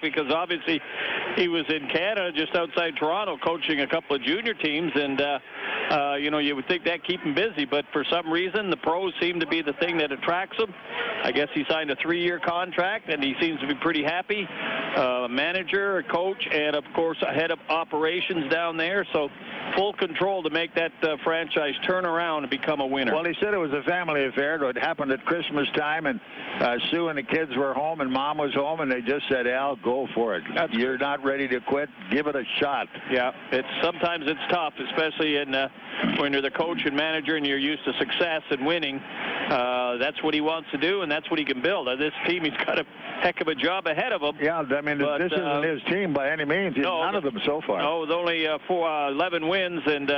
because obviously he was in Canada, just outside Toronto, coaching a couple of junior teams, and you would think that keep him busy, but for some reason the pros seem to be the thing that attracts him. I guess he signed a 3-year contract, and he seems to be pretty happy. Manager, a coach, and of course a head of operations down there, so full control to make that franchise turn around and become a winner. Well, he said it was a family affair. It happened at Christmas time, and Sue and the kids were home, and Mom was home, and they just said, Al, go for it. You're not ready to quit. Give it a shot. Yeah, sometimes it's tough, especially when you're the coach and manager and you're used to success and winning. That's what he wants to do, and that's what he can build. This team, he's got a heck of a job ahead of him. Yeah, I mean, this isn't his team by any means. None of them so far. No, with only 11 wins and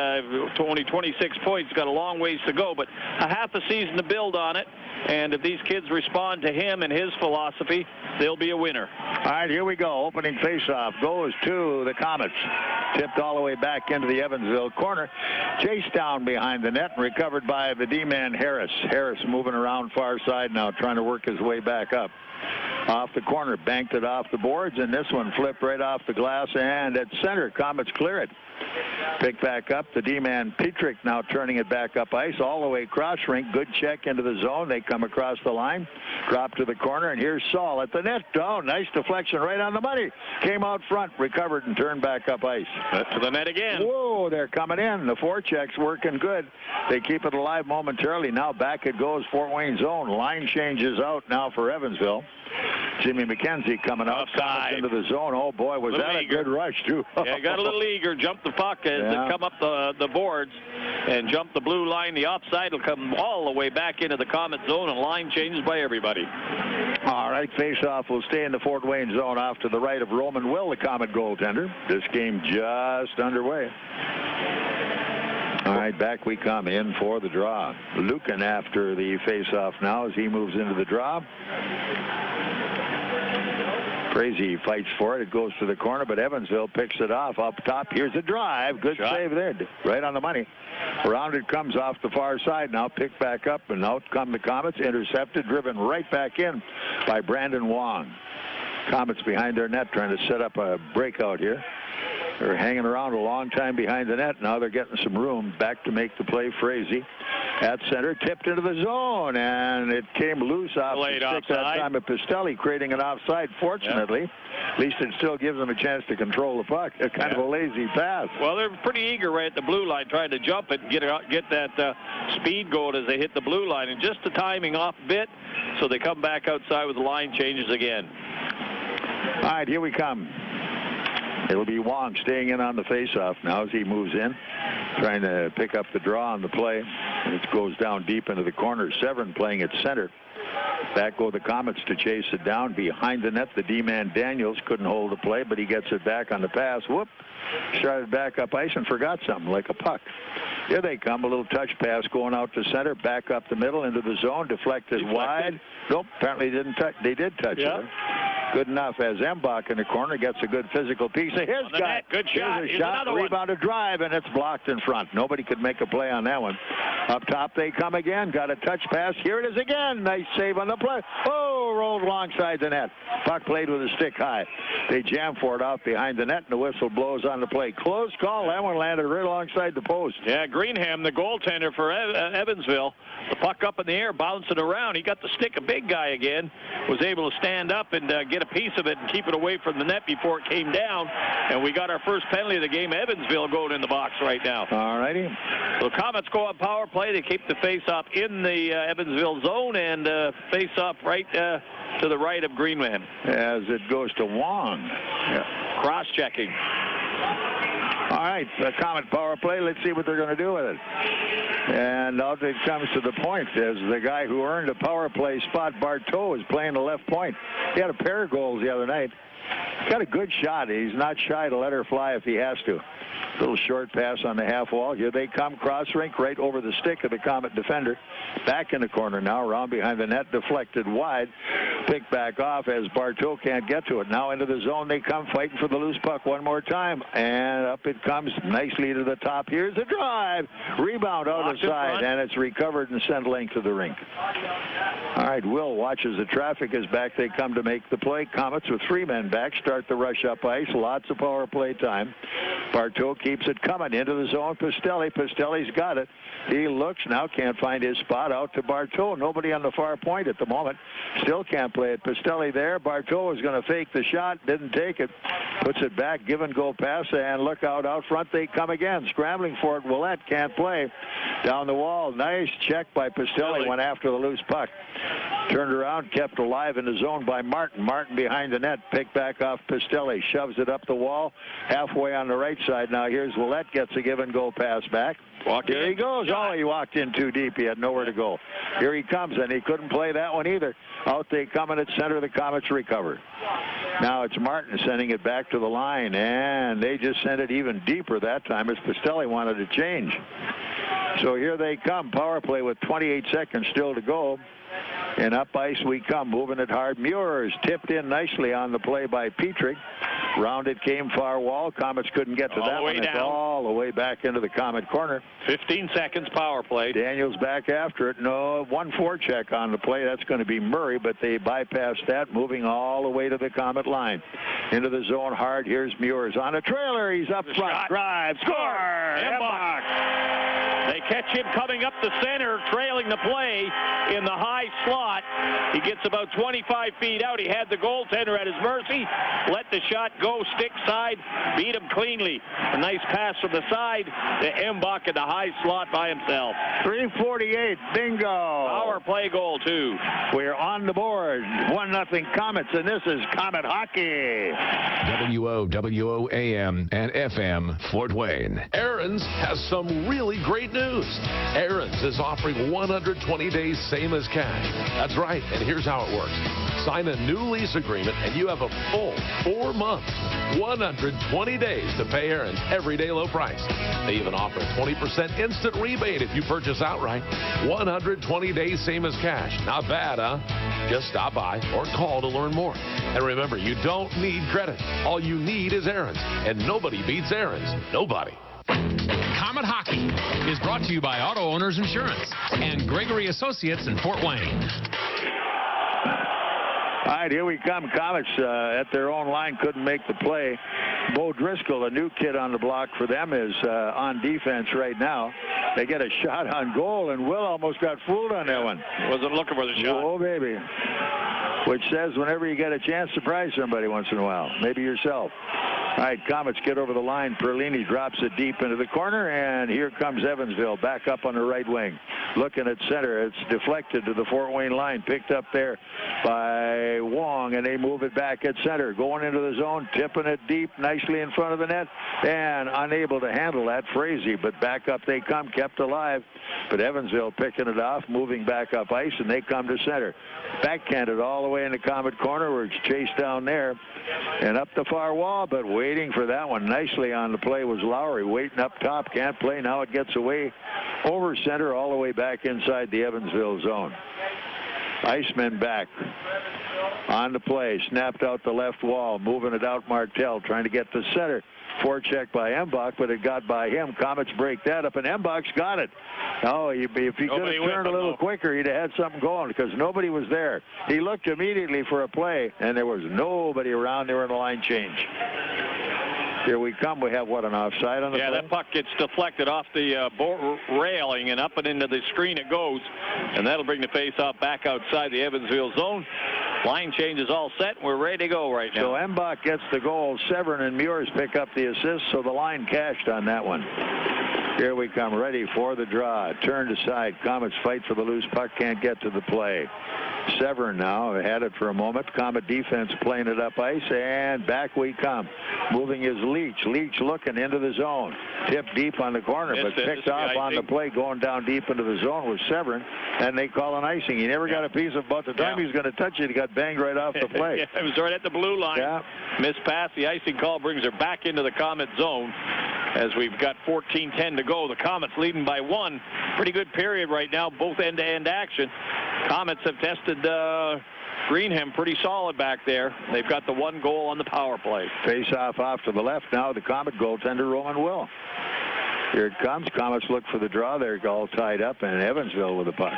only 26 points. Got a long ways to go, but a half a season to build on it. And if these kids respond to him and his philosophy, they'll be a winner. All right, here we go. Opening faceoff goes to the Komets. Tipped all the way back into the Evansville corner. Chased down behind the net and recovered by the D-man Harris. Harris moving around far side now, trying to work his way back up. Off the corner, banked it off the boards, and this one flipped right off the glass, and at center, Komets clear it. Pick back up. The D-man Petrick now turning it back up ice all the way cross rink. Good check into the zone. They come across the line, drop to the corner, and here's Saul at the net. Oh, nice deflection right on the money. Came out front, recovered, and turned back up ice. To the net again. Whoa, they're coming in. The forecheck's working good. They keep it alive momentarily. Now back it goes, Fort Wayne zone. Line changes out now for Evansville. Jimmy McKenzie coming outside into the zone. Oh, boy, was that a good rush, too. Yeah, got a little eager. Jumped the puck as they come up the boards and jump the blue line. The offside will come all the way back into the Komets zone, and line changes by everybody. All right, face-off will stay in the Fort Wayne zone off to the right of Roman Will, the Komet goaltender. This game just underway. All right, back we come in for the draw. Lucan after the face-off now as he moves into the draw. Crazy fights for it. It goes to the corner, but Evansville picks it off up top. Here's a drive. Good save there. Right on the money. Around it comes off the far side now. Picked back up, and out come the Komets. Intercepted, driven right back in by Brandon Wong. Komets behind their net trying to set up a breakout here. They're hanging around a long time behind the net. Now they're getting some room back to make the play. Frazee at center, tipped into the zone, and it came loose off the stick that time of Pistilli, creating an offside. Fortunately, at least it still gives them a chance to control the puck. It's kind of a lazy pass. Well, they're pretty eager right at the blue line, trying to jump it and get that speed going as they hit the blue line, and just the timing off a bit, so they come back outside with the line changes again. All right, here we come. It'll be Wong staying in on the faceoff now as he moves in, trying to pick up the draw on the play. And it goes down deep into the corner. Severyn playing at center. Back go the Komets to chase it down behind the net. The D-man Daniels couldn't hold the play, but he gets it back on the pass. Whoop! Started back up ice and forgot something like a puck. Here they come. A little touch pass going out to center, back up the middle into the zone, deflected wide. Nope, apparently didn't touch. They did touch it. Good enough as Embach in the corner gets a good physical piece of his guy. Good shot. Here's a shot, rebound, a drive, and it's blocked in front. Nobody could make a play on that one. Up top they come again. Got a touch pass. Here it is again. Nice save on the play. Oh, rolled alongside the net. Puck played with a stick high. They jam for it out behind the net, and the whistle blows on the play. Close call. That one landed right alongside the post. Yeah, Greenham, the goaltender for Evansville. The puck up in the air, bouncing around. He got the stick, a big guy again. Was able to stand up and get a piece of it and keep it away from the net before it came down. And we got our first penalty of the game. Evansville going in the box right now. All righty. So Komets go on power play. They keep the face-off in the Evansville zone and face-off right to the right of Greenham. As it goes to Wong. Yeah. Cross-checking. All right, the Komet power play. Let's see what they're going to do with it. And out it comes to the point as the guy who earned a power play spot, Barteaux, is playing the left point. He had a pair of goals the other night. He's got a good shot. He's not shy to let her fly if he has to. Little short pass on the half wall. Here they come, cross rink right over the stick of the Komet defender. Back in the corner now, around behind the net, deflected wide. Picked back off as Barteaux can't get to it. Now into the zone they come, fighting for the loose puck one more time. And up it comes nicely to the top. Here's a drive. Rebound out of side, and it's recovered and sent length to the rink. All right, Will watches the traffic as back they come to make the play. Komets with 3 men back, start start the rush up ice. Lots of power play time. Barteaux keeps it coming into the zone. Pistilli's got it. He looks now, can't find his spot. Out to Barteaux. Nobody on the far point at the moment. Still can't play it. Pistilli there. Barteaux is going to fake the shot. Didn't take it. Puts it back. Give and go pass. And look out front. They come again. Scrambling for it. Willett can't play. Down the wall. Nice check by Pistilli. Went after the loose puck. Turned around. Kept alive in the zone by Martin. Martin behind the net. Picked back off Pistilli. Shoves it up the wall. Halfway on the right side. Now here's Willett. Gets a give and go pass back. Here he goes. Oh, he walked in too deep. He had nowhere to go. Here he comes, and he couldn't play that one either. Out they come, and at center, the Komets recover. Now it's Martin sending it back to the line, and they just sent it even deeper that time as Pistilli wanted to change. So here they come. Power play with 28 seconds still to go. And up ice we come, moving it hard. Meurs tipped in nicely on the play by Petrie. Rounded came far wall. Komets couldn't get to that one. It's all the way back into the Komet corner. 15 seconds power play. Daniels back after it. No, 1-4 check on the play. That's going to be Murray, but they bypassed that, moving all the way to the Komet line. Into the zone hard. Here's Meurs on a trailer. He's up front. Drive. Score! Embach. They catch him coming up the center, trailing the play in the high slot. He gets about 25 feet out. He had the goaltender at his mercy. Let the shot go stick side. Beat him cleanly. A nice pass from the side to Embach in the high slot by himself. 3:48. Bingo. Power play goal, too. We're on the board. 1-0 Komets, and this is Komet hockey. WOWOAM and FM Fort Wayne. Aaron's has some really great news. Aaron's is offering 120 days same as cash. That's right, and here's how it works. Sign a new lease agreement and you have a full 4 months, 120 days to pay Aaron's everyday low price. They even offer a 20% instant rebate if you purchase outright. 120 days same as cash. Not bad, huh? Just stop by or call to learn more. And remember, you don't need credit. All you need is Aaron's, and nobody beats Aaron's. Nobody. Komet Hockey is brought to you by Auto Owners Insurance and Gregory Associates in Fort Wayne. All right, here we come. Komets at their own line couldn't make the play. Bo Driscoll, a new kid on the block for them, is on defense right now. They get a shot on goal, and Will almost got fooled on that one. Wasn't looking for the shot. Oh, baby. Which says whenever you get a chance, surprise somebody once in a while. Maybe yourself. All right, Komets get over the line. Perlini drops it deep into the corner, and here comes Evansville back up on the right wing. Looking at center. It's deflected to the Fort Wayne line. Picked up there by Wong, and they move it back at center. Going into the zone, tipping it deep, nicely in front of the net, and unable to handle that Frazee. But back up they come, kept alive. But Evansville picking it off, moving back up ice, and they come to center. Backhanded all the way in the Komet corner, where it's chased down there and up the far wall, but waiting for that one nicely on the play was Lowry. Waiting up top, can't play. Now it gets away over center all the way back inside the Evansville zone. Icemen back on the play, snapped out the left wall, moving it out. Martel trying to get to center. Forecheck by Embach, but it got by him. Komets break that up, and Embach's got it. Oh, if he could have turned a little quicker, he'd have had something going because nobody was there. He looked immediately for a play, and there was nobody around there in the line change. Here we come. We have, what, an offside on the play? That puck gets deflected off the railing, and up and into the screen it goes, and that'll bring the face-off back outside the Evansville zone. Line change is all set. We're ready to go right now. So Embach gets the goal. Severyn and Meurs pick up the assist, so the line cashed on that one. Here we come, ready for the draw. Turned aside. Komets fight for the loose puck. Can't get to the play. Severyn now had it for a moment. Komet defense playing it up ice, and back we come. Moving is Leach. Leach looking into the zone. Tipped deep on the corner, but picked off on the play, going down deep into the zone with Severyn, and they call an icing. He never got a piece of, but the time he was going to touch it, he got banged right off the play. It was right at the blue line. Missed pass. The icing call brings her back into the Komet zone. As we've got 14:10 to go, the Komets leading by 1. Pretty good period right now, both end-to-end action. Komets have tested Greenham pretty solid back there. They've got the 1 goal on the power play. Face-off off to the left now. The Komet goaltender, Roman Will. Here it comes. Komets look for the draw. They're all tied up, and Evansville with the puck.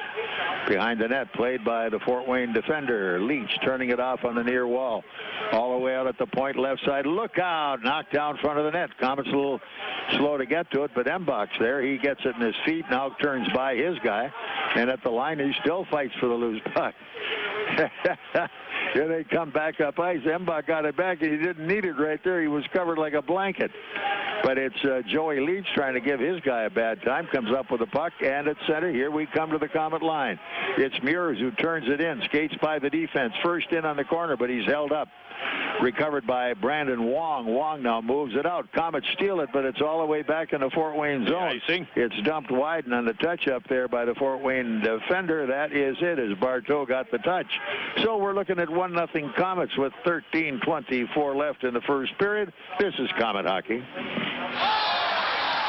Behind the net, played by the Fort Wayne defender. Leach turning it off on the near wall. All the way out at the point, left side. Look out! Knocked down front of the net. Komets a little slow to get to it, but Embach's there. He gets it in his feet. Now turns by his guy. And at the line, he still fights for the loose puck. Here they come back up ice. Embach got it back, and he didn't need it right there. He was covered like a blanket. But it's Joey Leach trying to give his guy a bad time. Comes up with the puck, and at center, here we come to the Komet line. It's Meurs who turns it in, skates by the defense. First in on the corner, but he's held up. Recovered by Brandon Wong. Wong now moves it out. Komets steal it, but it's all the way back in the Fort Wayne zone. It's dumped wide, and on the touch up there by the Fort Wayne defender, that is it, as Barteaux got the touch. So we're looking at 1-0 Komets with 13:24 left in the first period. This is Komet hockey.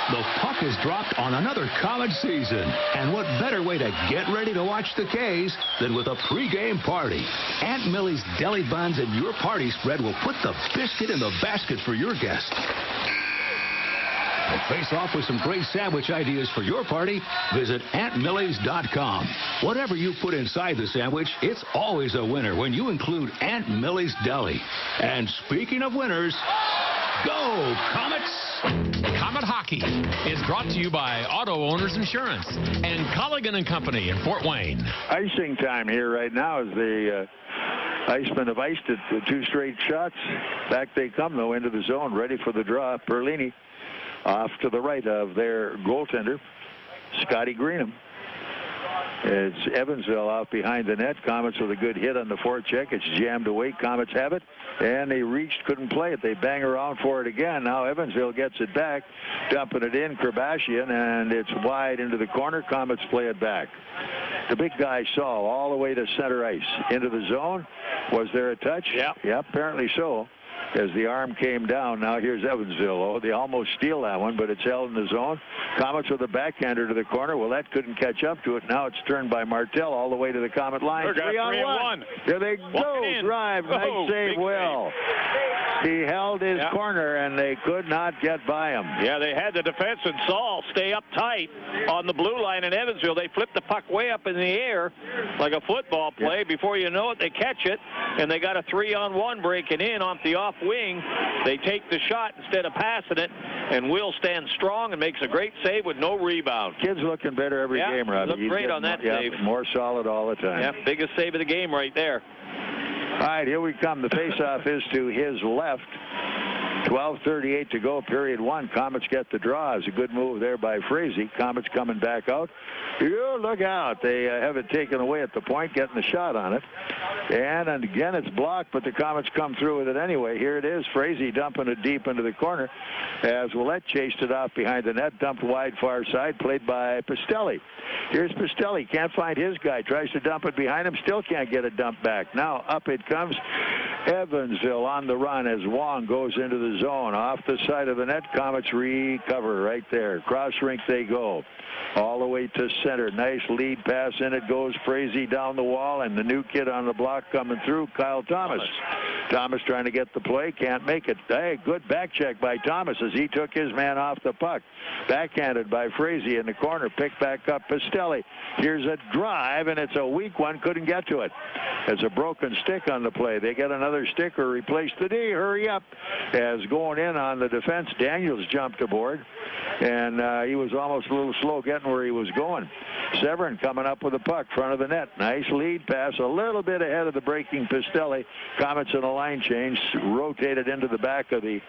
The puck is dropped on another Komet season. And what better way to get ready to watch the K's than with a pregame party? Aunt Millie's Deli Buns and your party spread will put the biscuit in the basket for your guests. To face off with some great sandwich ideas for your party, visit AuntMillie's.com. Whatever you put inside the sandwich, it's always a winner when you include Aunt Millie's Deli. And speaking of winners, go Komets! Komet Hockey is brought to you by Auto Owners Insurance and Colligan & Company in Fort Wayne. Icing time here right now as the Icemen have iced it with 2 straight shots. Back they come, though, into the zone, ready for the draw. Perlini off to the right of their goaltender, Scotty Greenham. It's Evansville out behind the net. Komets with a good hit on the forecheck. It's jammed away. Komets have it, and they reached, couldn't play it. They bang around for it again. Now Evansville gets it back, dumping it in. Krabashian, and it's wide into the corner. Komets play it back. The big guy saw all the way to center ice. Into the zone. Was there a touch? Yeah. Yeah, apparently so. As the arm came down, now here's Evansville. Oh, they almost steal that one, but it's held in the zone. Komets with a backhander to the corner. Well, that couldn't catch up to it. Now it's turned by Martell all the way to the Komet line. 3-on-1. There they go. Drive. Nice save, Will. He held his corner, and they could not get by him. Yeah, they had the defense and Saul stay up tight on the blue line in Evansville. They flipped the puck way up in the air like a football play. Before you know it, they catch it, and they got a 3-on-1 breaking in off the off wing. They take the shot instead of passing it, and Will stands strong and makes a great save with no rebound. Kid's looking better every game, Robbie. Looked great on that save. More solid all the time. Yeah, biggest save of the game right there. All right, here we come. The faceoff is to his left. 12:38 to go, period 1. Komets get the draw. It's a good move there by Frazee. Komets coming back out. You look out. They have it taken away at the point, getting the shot on it. And again, it's blocked, but the Komets come through with it anyway. Here it is. Frazee dumping it deep into the corner as Willett chased it off behind the net, dumped wide far side, played by Pistilli. Here's Pistilli. Can't find his guy. Tries to dump it behind him. Still can't get it dumped back. Now up it comes. Evansville on the run as Wong goes into the zone. Off the side of the net, Komets recover right there. Cross rink they go. All the way to center. Nice lead pass in. It goes. Frazee down the wall, and the new kid on the block coming through, Kyle Thomas. Thomas trying to get the play. Can't make it. Hey, good back check by Thomas as he took his man off the puck. Backhanded by Frazee in the corner. Picked back up Pistilli. Here's a drive, and it's a weak one. Couldn't get to it. It's a broken stick on the play. They get another stick or replace the D. Hurry up. As going in on the defense, Daniels jumped aboard, and he was almost a little slow getting where he was going. Severyn coming up with the puck, front of the net. Nice lead pass, a little bit ahead of the breaking Pistilli. Komets in a line change, rotated into the back of the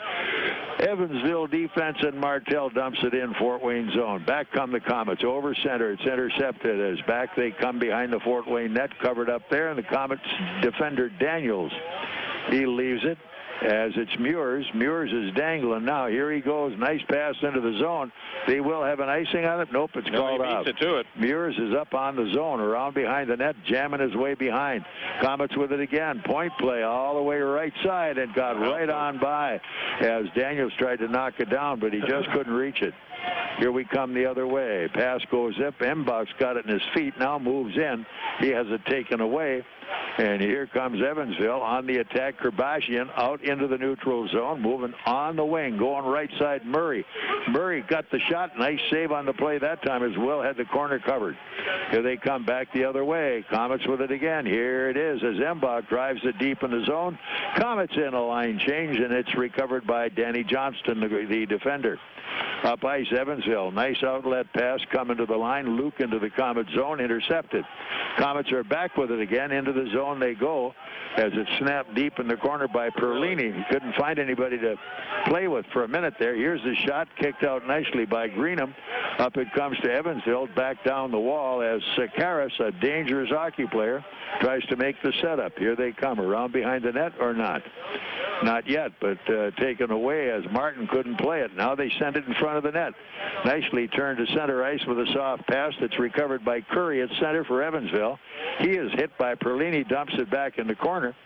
Evansville defense, and Martell dumps it in Fort Wayne zone. Back come the Komets, over center. It's intercepted as back they come behind the Fort Wayne net, covered up there, and the Komets defender Daniels, he leaves it. As it's Meurs. Meurs is dangling now. Here he goes. Nice pass into the zone. They will have an icing on it. Nope, it's called out. He beats it to it. Meurs is up on the zone, around behind the net, jamming his way behind. Komets with it again. Point play all the way right side and got right on by as Daniels tried to knock it down, but he just couldn't reach it. Here we come the other way. Pass goes up. Embach's got it in his feet. Now moves in. He has it taken away. And here comes Evansville on the attack. Kerbashian out into the neutral zone, moving on the wing, going right side. Murray got the shot. Nice save on the play that time as Will had the corner covered. Here they come back the other way. Komets with it again. Here it is as Embach drives it deep in the zone. Komets in a line change, and it's recovered by Danny Johnston, the defender. Up ice, Evansville. Nice outlet pass coming to the line. Luke into the Komet zone, intercepted. Komets are back with it again. Into the zone they go as it snapped deep in the corner by Perlini. He couldn't find anybody to play with for a minute there. Here's the shot, kicked out nicely by Greenham. Up it comes to Evansville, back down the wall as Sakaris, a dangerous hockey player, tries to make the setup. Here they come, around behind the net or not? Not yet, but taken away as Martin couldn't play it. Now they send it in front of the net. Nicely turned to center ice with a soft pass that's recovered by Curry at center for Evansville. He is hit by Perlini, dumps it back in the corner.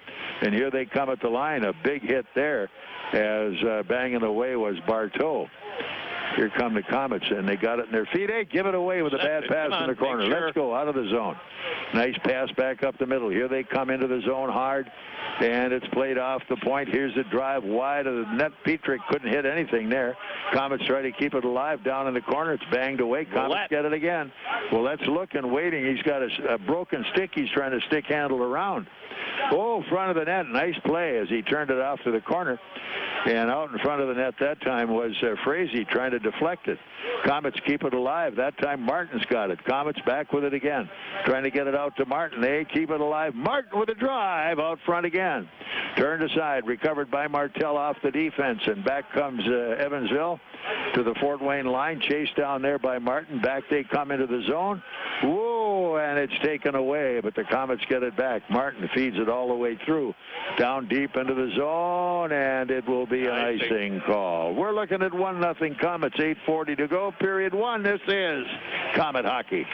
And here they come at the line. A big hit there as banging away was Barteaux. Here come the Komets, and they got it in their feet. Hey, give it away with a bad pass in the corner. Let's go out of the zone. Nice pass back up the middle. Here they come into the zone hard, and it's played off the point. Here's the drive wide of the net. Petrick couldn't hit anything there. Komets try to keep it alive down in the corner. It's banged away. Komets get it again. Well, that's looking, waiting. He's got a broken stick. He's trying to stick handle around. Oh, front of the net. Nice play as he turned it off to the corner. And out in front of the net that time was Frazee trying to deflect it. Komets keep it alive. That time Martin's got it. Komets back with it again. Trying to get it out to Martin. They keep it alive. Martin with a drive out front again. Turned aside. Recovered by Martell off the defense. And back comes Evansville to the Fort Wayne line. Chased down there by Martin. Back they come into the zone. Whoa, and it's taken away. But the Komets get it back. Martin feeds it all the way through. Down deep into the zone. And it will be an icing call. We're looking at 1-0 Komets. 8:40 to go. Period 1. This is Komet Hockey.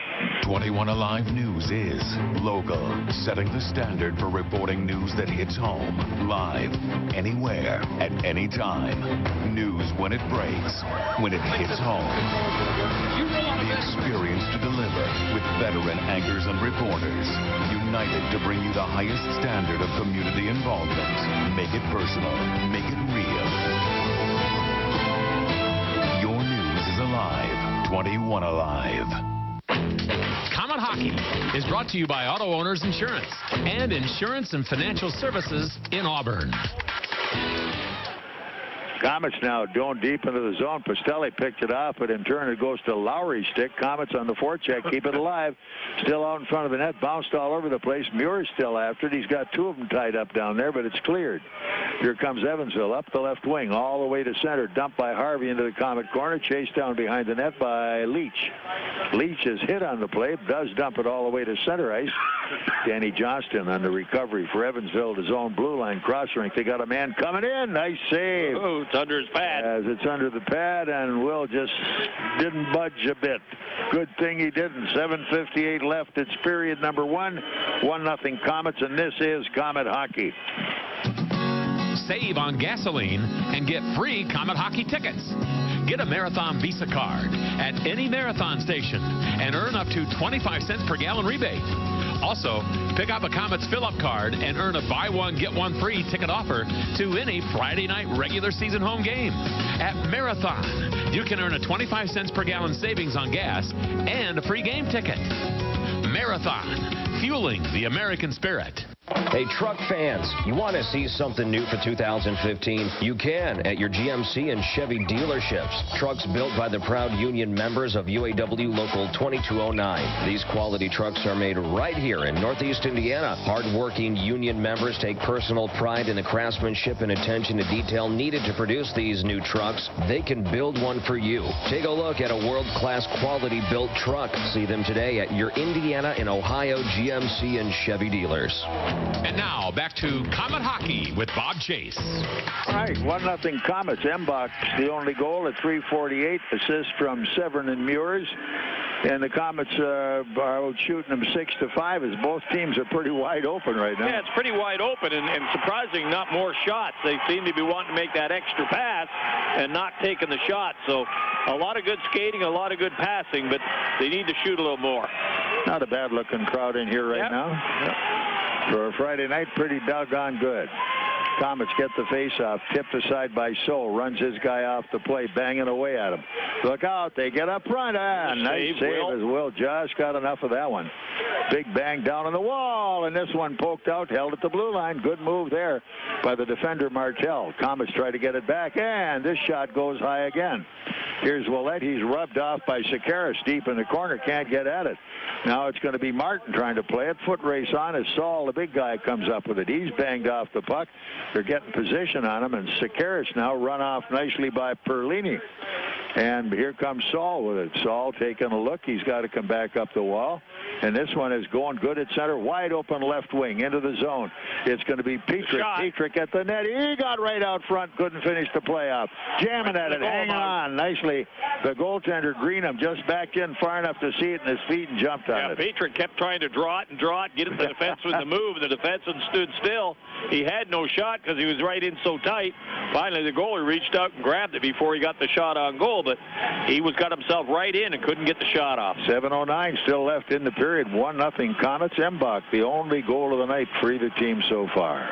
21 Alive News is local, setting the standard for reporting news that hits home, live, anywhere, at any time. News when it breaks, when it hits home. The experience to deliver with veteran anchors and reporters, united to bring you the highest standard of community involvement. Make it personal, make it real. Your news is alive. 21 Alive. Komet Hockey is brought to you by Auto Owners Insurance and Insurance and Financial Services in Auburn. Komets now going deep into the zone. Pistilli picked it off, but in turn it goes to Lowry's stick. Komets on the forecheck, keep it alive. Still out in front of the net, bounced all over the place. Meurs still after it. He's got two of them tied up down there, but it's cleared. Here comes Evansville up the left wing, all the way to center. Dumped by Harvey into the Komet corner. Chased down behind the net by Leach. Leach is hit on the play, does dump it all the way to center ice. Danny Johnston on the recovery for Evansville to zone blue line cross rink. They got a man coming in. Nice save. Oh, it's under his pad. As it's under the pad, and Will just didn't budge a bit. Good thing he didn't. 7:58 left. It's period number 1. 1-0 Komets, and this is Komet Hockey. Save on gasoline and get free Komet Hockey tickets. Get a Marathon Visa card at any Marathon station and earn up to 25 cents per gallon rebate. Also, pick up a Komets fill-up card and earn a buy one, get one free ticket offer to any Friday night regular season home game. At Marathon, you can earn a 25 cents per gallon savings on gas and a free game ticket. Marathon, fueling the American spirit. Hey, truck fans, you want to see something new for 2015? You can at your GMC and Chevy dealerships. Trucks built by the proud union members of UAW Local 2209. These quality trucks are made right here in Northeast Indiana. Hard-working union members take personal pride in the craftsmanship and attention to detail needed to produce these new trucks. They can build one for you. Take a look at a world-class quality-built truck. See them today at your Indiana and Ohio GMC and Chevy dealers. And now, back to Komet Hockey with Bob Chase. All right, 1-0 Komets. Embach, the only goal at 3:48. Assist from Severyn and Meurs. And the Komets are shooting them 6-5 as both teams are pretty wide open right now. Yeah, it's pretty wide open and surprising not more shots. They seem to be wanting to make that extra pass and not taking the shot. So a lot of good skating, a lot of good passing, but they need to shoot a little more. Not a bad looking crowd in here right now. Yep. For a Friday night, pretty doggone good. Komets get the face-off, tipped aside by Soule, runs his guy off the plate, banging away at him. Look out, they get up front. Nice save as Will Josh got enough of that one. Big bang down on the wall, and this one poked out, held at the blue line. Good move there by the defender Martel. Komets try to get it back, and this shot goes high again. Here's Willett. He's rubbed off by Severyn deep in the corner. Can't get at it. Now it's going to be Martin trying to play it. Foot race on as Saul, the big guy, comes up with it. He's banged off the puck. They're getting position on him, and Severyn now run off nicely by Perlini. And here comes Saul with it. Saul taking a look. He's got to come back up the wall. And this one is going good at center. Wide open left wing into the zone. It's going to be Petrick. Petrick at the net. He got right out front. Couldn't finish the play out. Jamming at it. Hanging on nicely. The goaltender Greenham just backed in far enough to see it in his feet and jumped on it. Petrick kept trying to draw it, get it to the defenseman to move. The defenseman stood still. He had no shot because he was right in so tight. Finally, the goalie reached out and grabbed it before he got the shot on goal, but he got himself right in and couldn't get the shot off. 7:09 still left in the period. 1-0 Komets. Embach, the only goal of the night for either team so far.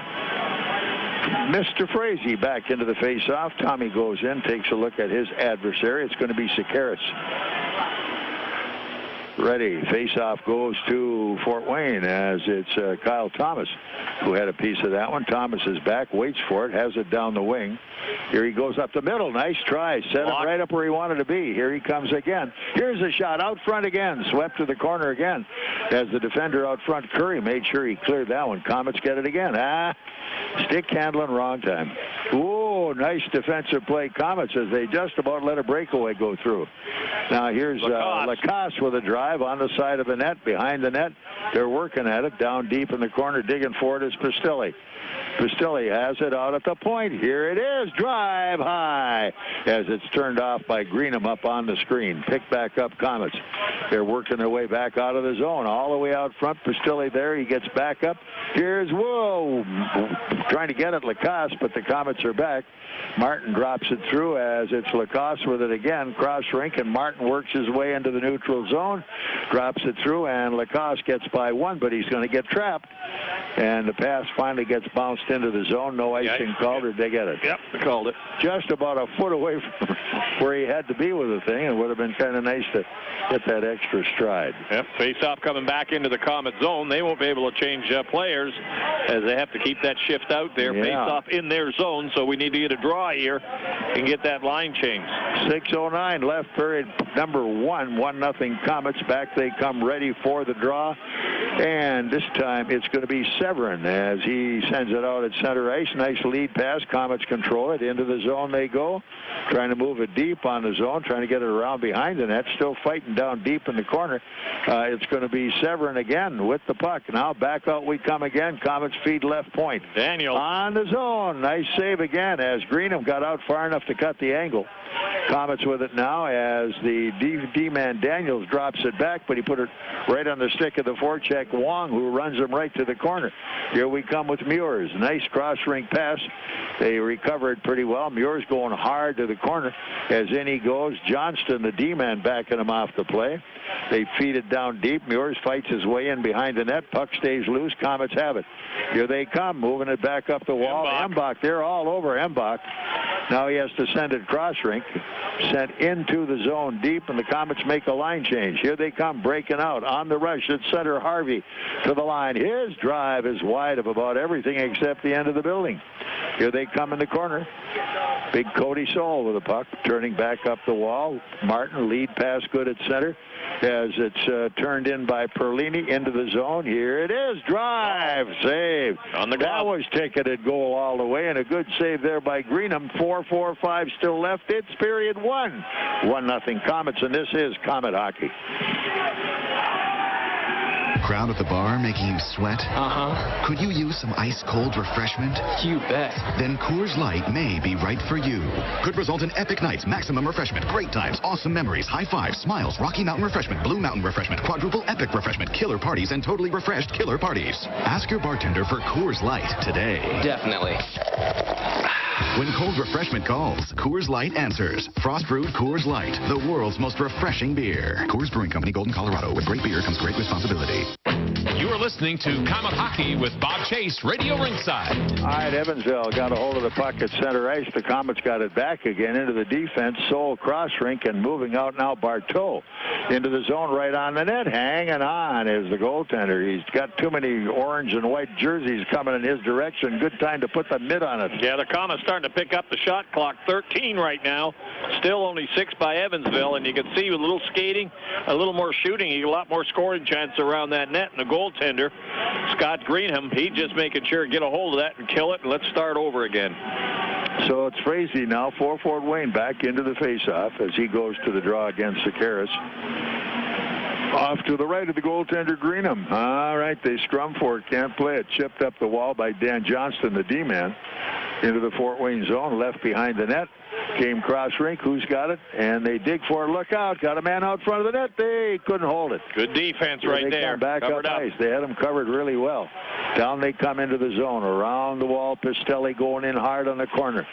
Mr. Frazee back into the face-off. Tommy goes in, takes a look at his adversary. It's going to be Severyn. Ready. Face-off goes to Fort Wayne as it's Kyle Thomas who had a piece of that one. Thomas is back, waits for it, has it down the wing. Here he goes up the middle. Nice try. Set him right up where he wanted to be. Here he comes again. Here's a shot out front again. Swept to the corner again as the defender out front, Curry, made sure he cleared that one. Komets get it again. Stick handling wrong time. Ooh, nice defensive play, Komets, as they just about let a breakaway go through. Now here's Lacoste with a drive on the side of the net, behind the net. They're working at it down deep in the corner. Digging for it is Pistilli. Pistilli has it out at the point. Here it is. Drive high as it's turned off by Greenham up on the screen. Pick back up Komets. They're working their way back out of the zone. All the way out front. Pistilli there. He gets back up. Here's trying to get it Lacoste, but the Komets are back. Martin drops it through as it's Lacoste with it again. Cross rink, and Martin works his way into the neutral zone. Drops it through, and Lacoste gets by one, but he's going to get trapped. And the pass finally gets bounced into the zone. No icing called, or they get it? Yep, they called it. Just about a foot away from where he had to be with the thing. It would have been kind of nice to get that extra stride. Yep, face-off coming back into the Komet zone. They won't be able to change players as they have to keep that shift out there. Yeah. Face-off in their zone, so we need to get a draw here and get that line changed. 6:09 left, period number 1. 1-0 Komets. Back they come ready for the draw. And this time it's going to be Severyn as he sends it out at center ice. Nice lead pass. Komets control it. Into the zone they go. Trying to move it deep on the zone. Trying to get it around behind the net. Still fighting down deep in the corner. It's going to be Severyn again with the puck. Now back out we come again. Komets feed left point. Daniel on the zone. Nice save again as Greenham got out far enough to cut the angle. Komets with it now as the D-man Daniels drops it back, but he put it right on the stick of the forecheck Wong, who runs him right to the corner. Here we come with Meurs. Nice cross-rink pass. They recovered pretty well. Meurs going hard to the corner as in he goes. Johnston, the D-man, backing him off the play. They feed it down deep. Meurs fights his way in behind the net. Puck stays loose. Komets have it. Here they come, moving it back up the wall. Embach, they're all over Embach. Now he has to send it cross-rink. Sent into the zone deep, and the Komets make a line change. Here they come, breaking out on the rush at center. Harvey to the line. His drive is wide of about everything except the end of the building. Here they come in the corner. Big Cody Soule with the puck, turning back up the wall. Martin, lead pass good at center as it's turned in by Perlini into the zone. Here it is. Drive. Save. On the glove. That was ticketed goal all the way, and a good save there by Greenham. 4:45 still left. It's period 1. 1-0 Komets, and this is Komet hockey. Crowd at the bar making you sweat? Uh-huh. Could you use some ice-cold refreshment? You bet. Then Coors Light may be right for you. Could result in epic nights, maximum refreshment, great times, awesome memories, high fives, smiles, Rocky Mountain refreshment, Blue Mountain refreshment, quadruple epic refreshment, killer parties, and totally refreshed killer parties. Ask your bartender for Coors Light today. Definitely. When cold refreshment calls, Coors Light answers. Frost brewed Coors Light, the world's most refreshing beer. Coors Brewing Company, Golden, Colorado. With great beer comes great responsibility. You are listening to Comet Hockey with Bob Chase, Radio Ringside. All right, Evansville got a hold of the puck at center ice. The Komets got it back again into the defense. Soul cross rink and moving out now. Barteaux into the zone right on the net. Hanging on is the goaltender. He's got too many orange and white jerseys coming in his direction. Good time to put the mitt on it. Yeah, the Komets starting to pick up the shot clock. 13 right now. Still only 6 by Evansville, and you can see with a little skating, a little more shooting, you get a lot more scoring chance around that net. And the goaltender, Scott Greenham, he's just making sure to get a hold of that and kill it, and let's start over again. So it's Frazee now, 4-Fort Wayne back into the faceoff as he goes to the draw against Sakaris. Off to the right of the goaltender, Greenham. All right, they scrum for it, can't play it. Chipped up the wall by Dan Johnston, the D-man, into the Fort Wayne zone, left behind the net. Came cross rink. Who's got it? And they dig for it. Look out. Got a man out front of the net. They couldn't hold it. Good defense right there. Come back up ice. They had him covered really well. Down they come into the zone. Around the wall. Pistilli going in hard on the corner.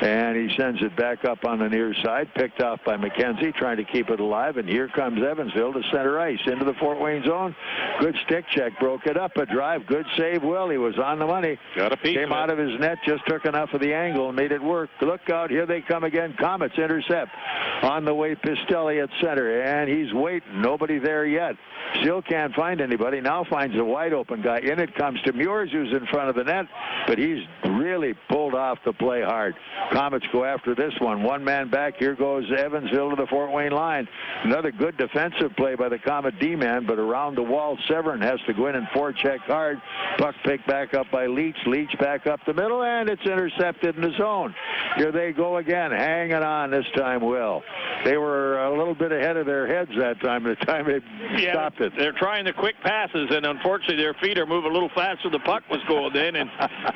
And he sends it back up on the near side. Picked off by McKenzie, trying to keep it alive. And here comes Evansville to center ice. Into the Fort Wayne zone. Good stick check. Broke it up. A drive. Good save. Well, he was on the money. Got a piece. Came out of his net. Just took enough of the angle and made it work. Look out. Here they come again. Komets intercept on the way. Pistilli at center, and he's waiting. Nobody there yet. Still can't find anybody. Now finds a wide open guy. In it comes to Meurs, who's in front of the net, but he's really pulled off the play hard. Komets go after this one. One man back. Here goes Evansville to the Fort Wayne line. Another good defensive play by the Komet D-man, but around the wall, Severyn has to go in and forecheck hard. Puck picked back up by Leach. Leach back up the middle, and it's intercepted in the zone. Here they go again, hanging on this time. Will. They were a little bit ahead of their heads that time, the time they stopped it. They're trying the quick passes, and unfortunately their feet are moving a little faster. The puck was going in, and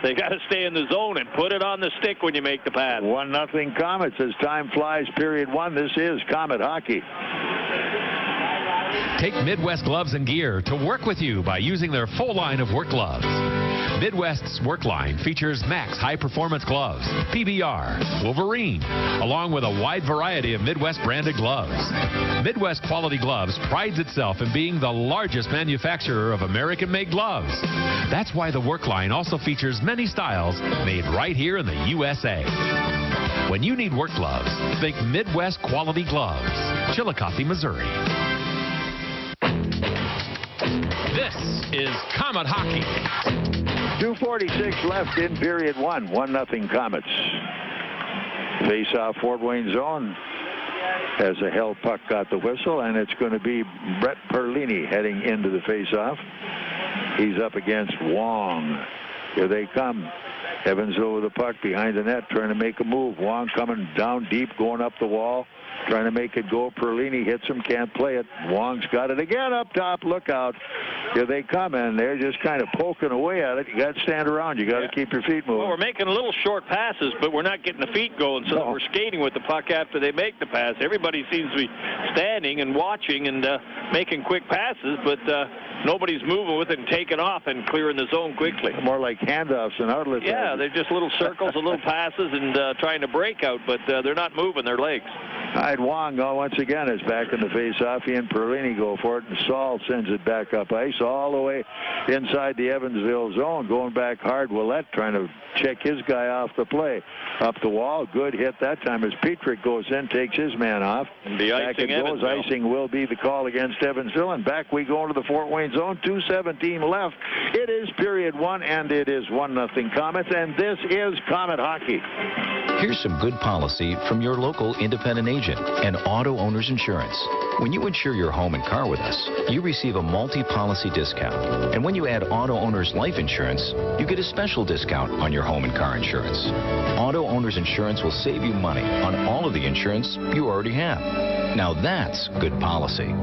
they got to stay in the zone and put it on the stick when you make the pass. 1-0 Komets as time flies, period 1. This is Komet Hockey. Take Midwest Gloves and Gear to work with you by using their full line of work gloves. Midwest's work line features Max high-performance gloves, PBR, Wolverine, along with a wide variety of Midwest branded gloves. Midwest Quality Gloves prides itself in being the largest manufacturer of American-made gloves. That's why the work line also features many styles made right here in the USA. When you need work gloves, think Midwest Quality Gloves, Chillicothe, Missouri. This is Komet Hockey. 2:46 left in period 1. 1-0 Komets. Face-off Fort Wayne zone. As a held puck got the whistle, and it's going to be Brett Perlini heading into the face-off. He's up against Wong. Here they come. Evansville with the puck behind the net, trying to make a move. Wong coming down deep, going up the wall, trying to make it go. Perlini hits him, can't play it. Wong's got it again up top. Look out. Here they come, and they're just kind of poking away at it. You got to stand around. You got to keep your feet moving. Well, we're making little short passes, but we're not getting the feet going, so we're skating with the puck after they make the pass. Everybody seems to be standing and watching and making quick passes, but nobody's moving with it and taking off and clearing the zone quickly. More like handoffs and outlets. Yeah, they're just little circles and little passes and trying to break out, but they're not moving their legs. All right, Wong once again is back in the face-off. He and Perlini go for it, and Saul sends it back up ice all the way inside the Evansville zone, going back hard. Willette trying to check his guy off the play. Up the wall, good hit that time as Petrick goes in, takes his man off. And the back it goes. Icing will be the call against Evansville, and back we go into the Fort Wayne zone. 2:17 left. It is period 1, and it is 1-0 Komets, and this is Komet Hockey. Here's some good policy from your local independent agent and Auto Owners Insurance. When you insure your home and car with us, you receive a multi-policy discount. And when you add Auto Owners Life Insurance, you get a special discount on your home and car insurance. Auto Owners Insurance will save you money on all of the insurance you already have. Now that's good policy.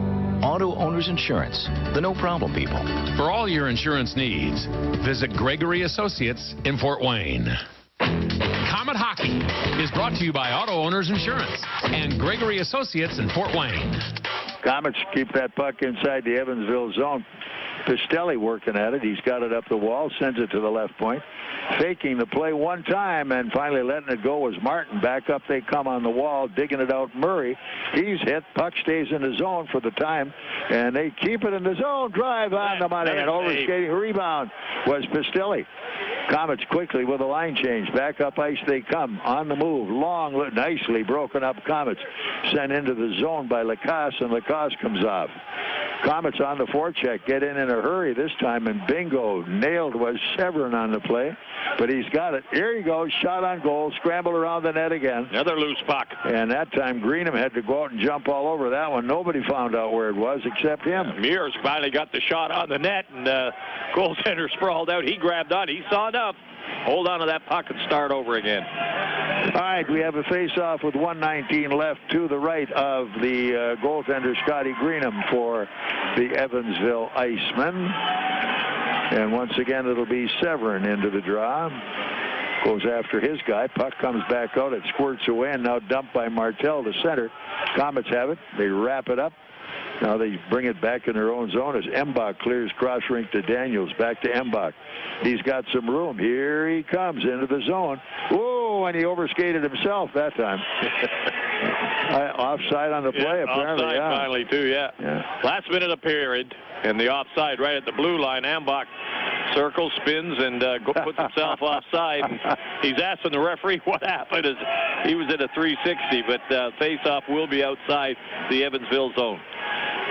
Auto Owners Insurance, the no-problem people. For all your insurance needs, visit Gregory Associates in Fort Wayne. Komet Hockey is brought to you by Auto Owners Insurance and Gregory Associates in Fort Wayne. Komets keep that puck inside the Evansville zone. Pistilli working at it. He's got it up the wall, sends it to the left point. Faking the play one time and finally letting it go was Martin. Back up they come on the wall, digging it out Murray. He's hit. Puck stays in the zone for the time, and they keep it in the zone. Drive on the money, and overskating rebound was Pistilli. Komets quickly with a line change. Back up ice they come. On the move. Long, nicely broken up Komets. Sent into the zone by Lacasse, and Lacasse comes off. Komets on the forecheck. Get in a hurry this time, and bingo. Nailed was Severyn on the play, but he's got it. Here he goes. Shot on goal. Scramble around the net again. Another loose puck. And that time Greenham had to go out and jump all over that one. Nobody found out where it was except him. Meurs finally got the shot on the net, and goaltender sprawled out. He grabbed on. He saw enough. Hold on to that puck and start over again. All right, we have a face-off with 1:19 left to the right of the goaltender, Scotty Greenham, for the Evansville Icemen. And once again, it'll be Severyn into the draw. Goes after his guy. Puck comes back out. It squirts away, and now dumped by Martel, the center. Komets have it. They wrap it up. Now they bring it back in their own zone as Embach clears cross rink to Daniels. Back to Embach. He's got some room. Here he comes into the zone. Whoa, and he overskated himself that time. Offside on the play, apparently. Offside finally, too, yeah. Last minute of period, and the offside right at the blue line. Embach circles, spins, and puts himself offside. And he's asking the referee what happened. As he was at a 360, but face-off will be outside the Evansville zone.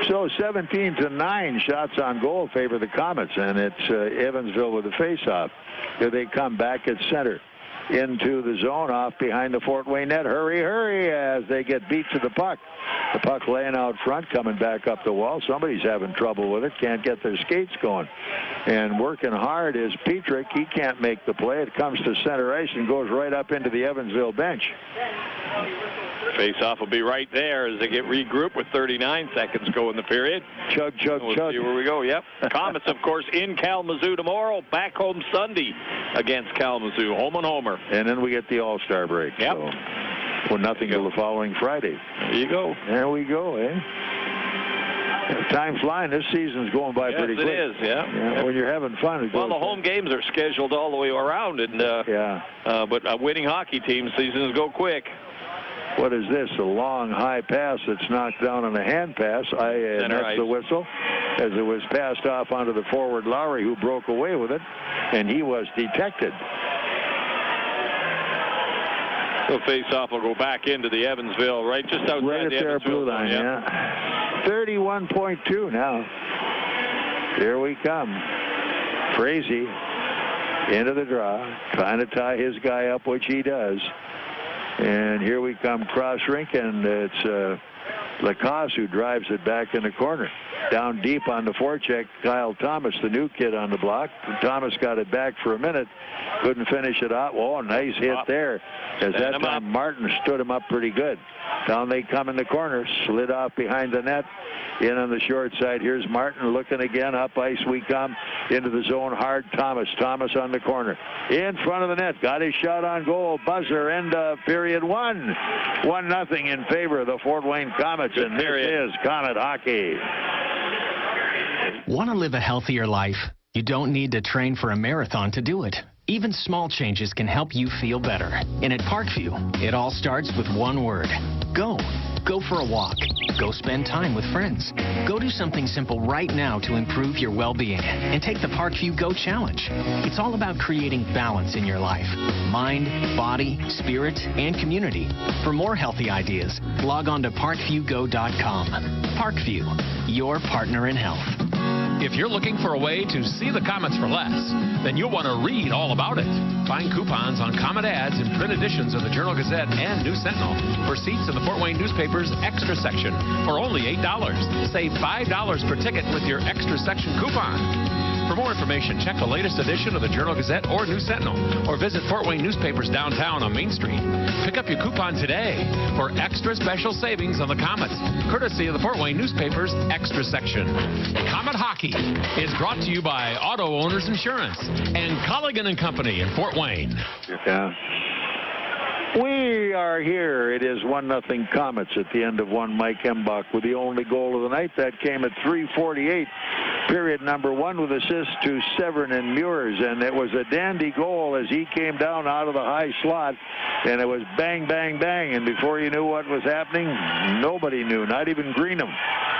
So 17-9 shots on goal favor the Komets, and it's Evansville with the face-off. Here they come back at center. Into the zone, off behind the Fort Wayne net. Hurry, hurry, as they get beat to the puck. The puck laying out front, coming back up the wall. Somebody's having trouble with it. Can't get their skates going. And working hard is Petrick. He can't make the play. It comes to center ice and goes right up into the Evansville bench. Face-off will be right there as they get regrouped with 39 seconds go in the period. Chug, chug, we'll chug. See where we go. Yep. Komets, of course, in Kalamazoo tomorrow. Back home Sunday against Kalamazoo. Home and homer. And then we get the All-Star break. Yep. So, well, nothing till the following Friday. There you go. There we go, eh? Time flying. This season's going by pretty quick. Yes, it is, yeah. When you're having fun, it well, goes the home games are scheduled all the way around, and but winning hockey team seasons go quick. What is this? A long, high pass that's knocked down on a hand pass. And that's the whistle, as it was passed off onto the forward Lowry, who broke away with it, and he was detected. So face-off will go back into the Evansville, right just outside right the at their blue line, yeah. 31.2 now. Here we come. Frazee into the draw, trying to tie his guy up, which he does. And here we come cross rink, and it's Lacasse who drives it back in the corner. Down deep on the forecheck, Kyle Thomas, the new kid on the block. Thomas got it back for a minute. Couldn't finish it out. Oh, nice hit there. As that time Martin stood him up pretty good. Down they come in the corner. Slid off behind the net. In on the short side. Here's Martin looking again. Up ice we come. Into the zone hard. Thomas on the corner. In front of the net. Got his shot on goal. Buzzer. End of period one. 1-0 in favor of the Fort Wayne Komets. And this is Komet hockey. Want to live a healthier life? You don't need to train for a marathon to do it. Even small changes can help you feel better. And at Parkview, it all starts with one word. Go. Go for a walk. Go spend time with friends. Go do something simple right now to improve your well-being. And take the Parkview Go Challenge. It's all about creating balance in your life. Mind, body, spirit, and community. For more healthy ideas, log on to parkviewgo.com. Parkview, your partner in health. If you're looking for a way to see the Komets for less, then you'll want to read all about it. Find coupons on Komet ads in print editions of the Journal-Gazette and News Sentinel for seats in the Fort Wayne newspaper's extra section for only $8. Save $5 per ticket with your extra section coupon. For more information, check the latest edition of the Journal-Gazette or News Sentinel, or visit Fort Wayne Newspapers downtown on Main Street. Pick up your coupon today for extra special savings on the Komets, courtesy of the Fort Wayne Newspapers Extra Section. Komet Hockey is brought to you by Auto Owners Insurance and Colligan & Company in Fort Wayne. Yeah. We are here. It is 1-0 Komets at the end of one. Mike Embach with the only goal of the night. That came at 3:48 period number 1 with assists to Severyn and Meurs, and it was a dandy goal as he came down out of the high slot, and it was bang, bang, bang, and before you knew what was happening, nobody knew, not even Greenham.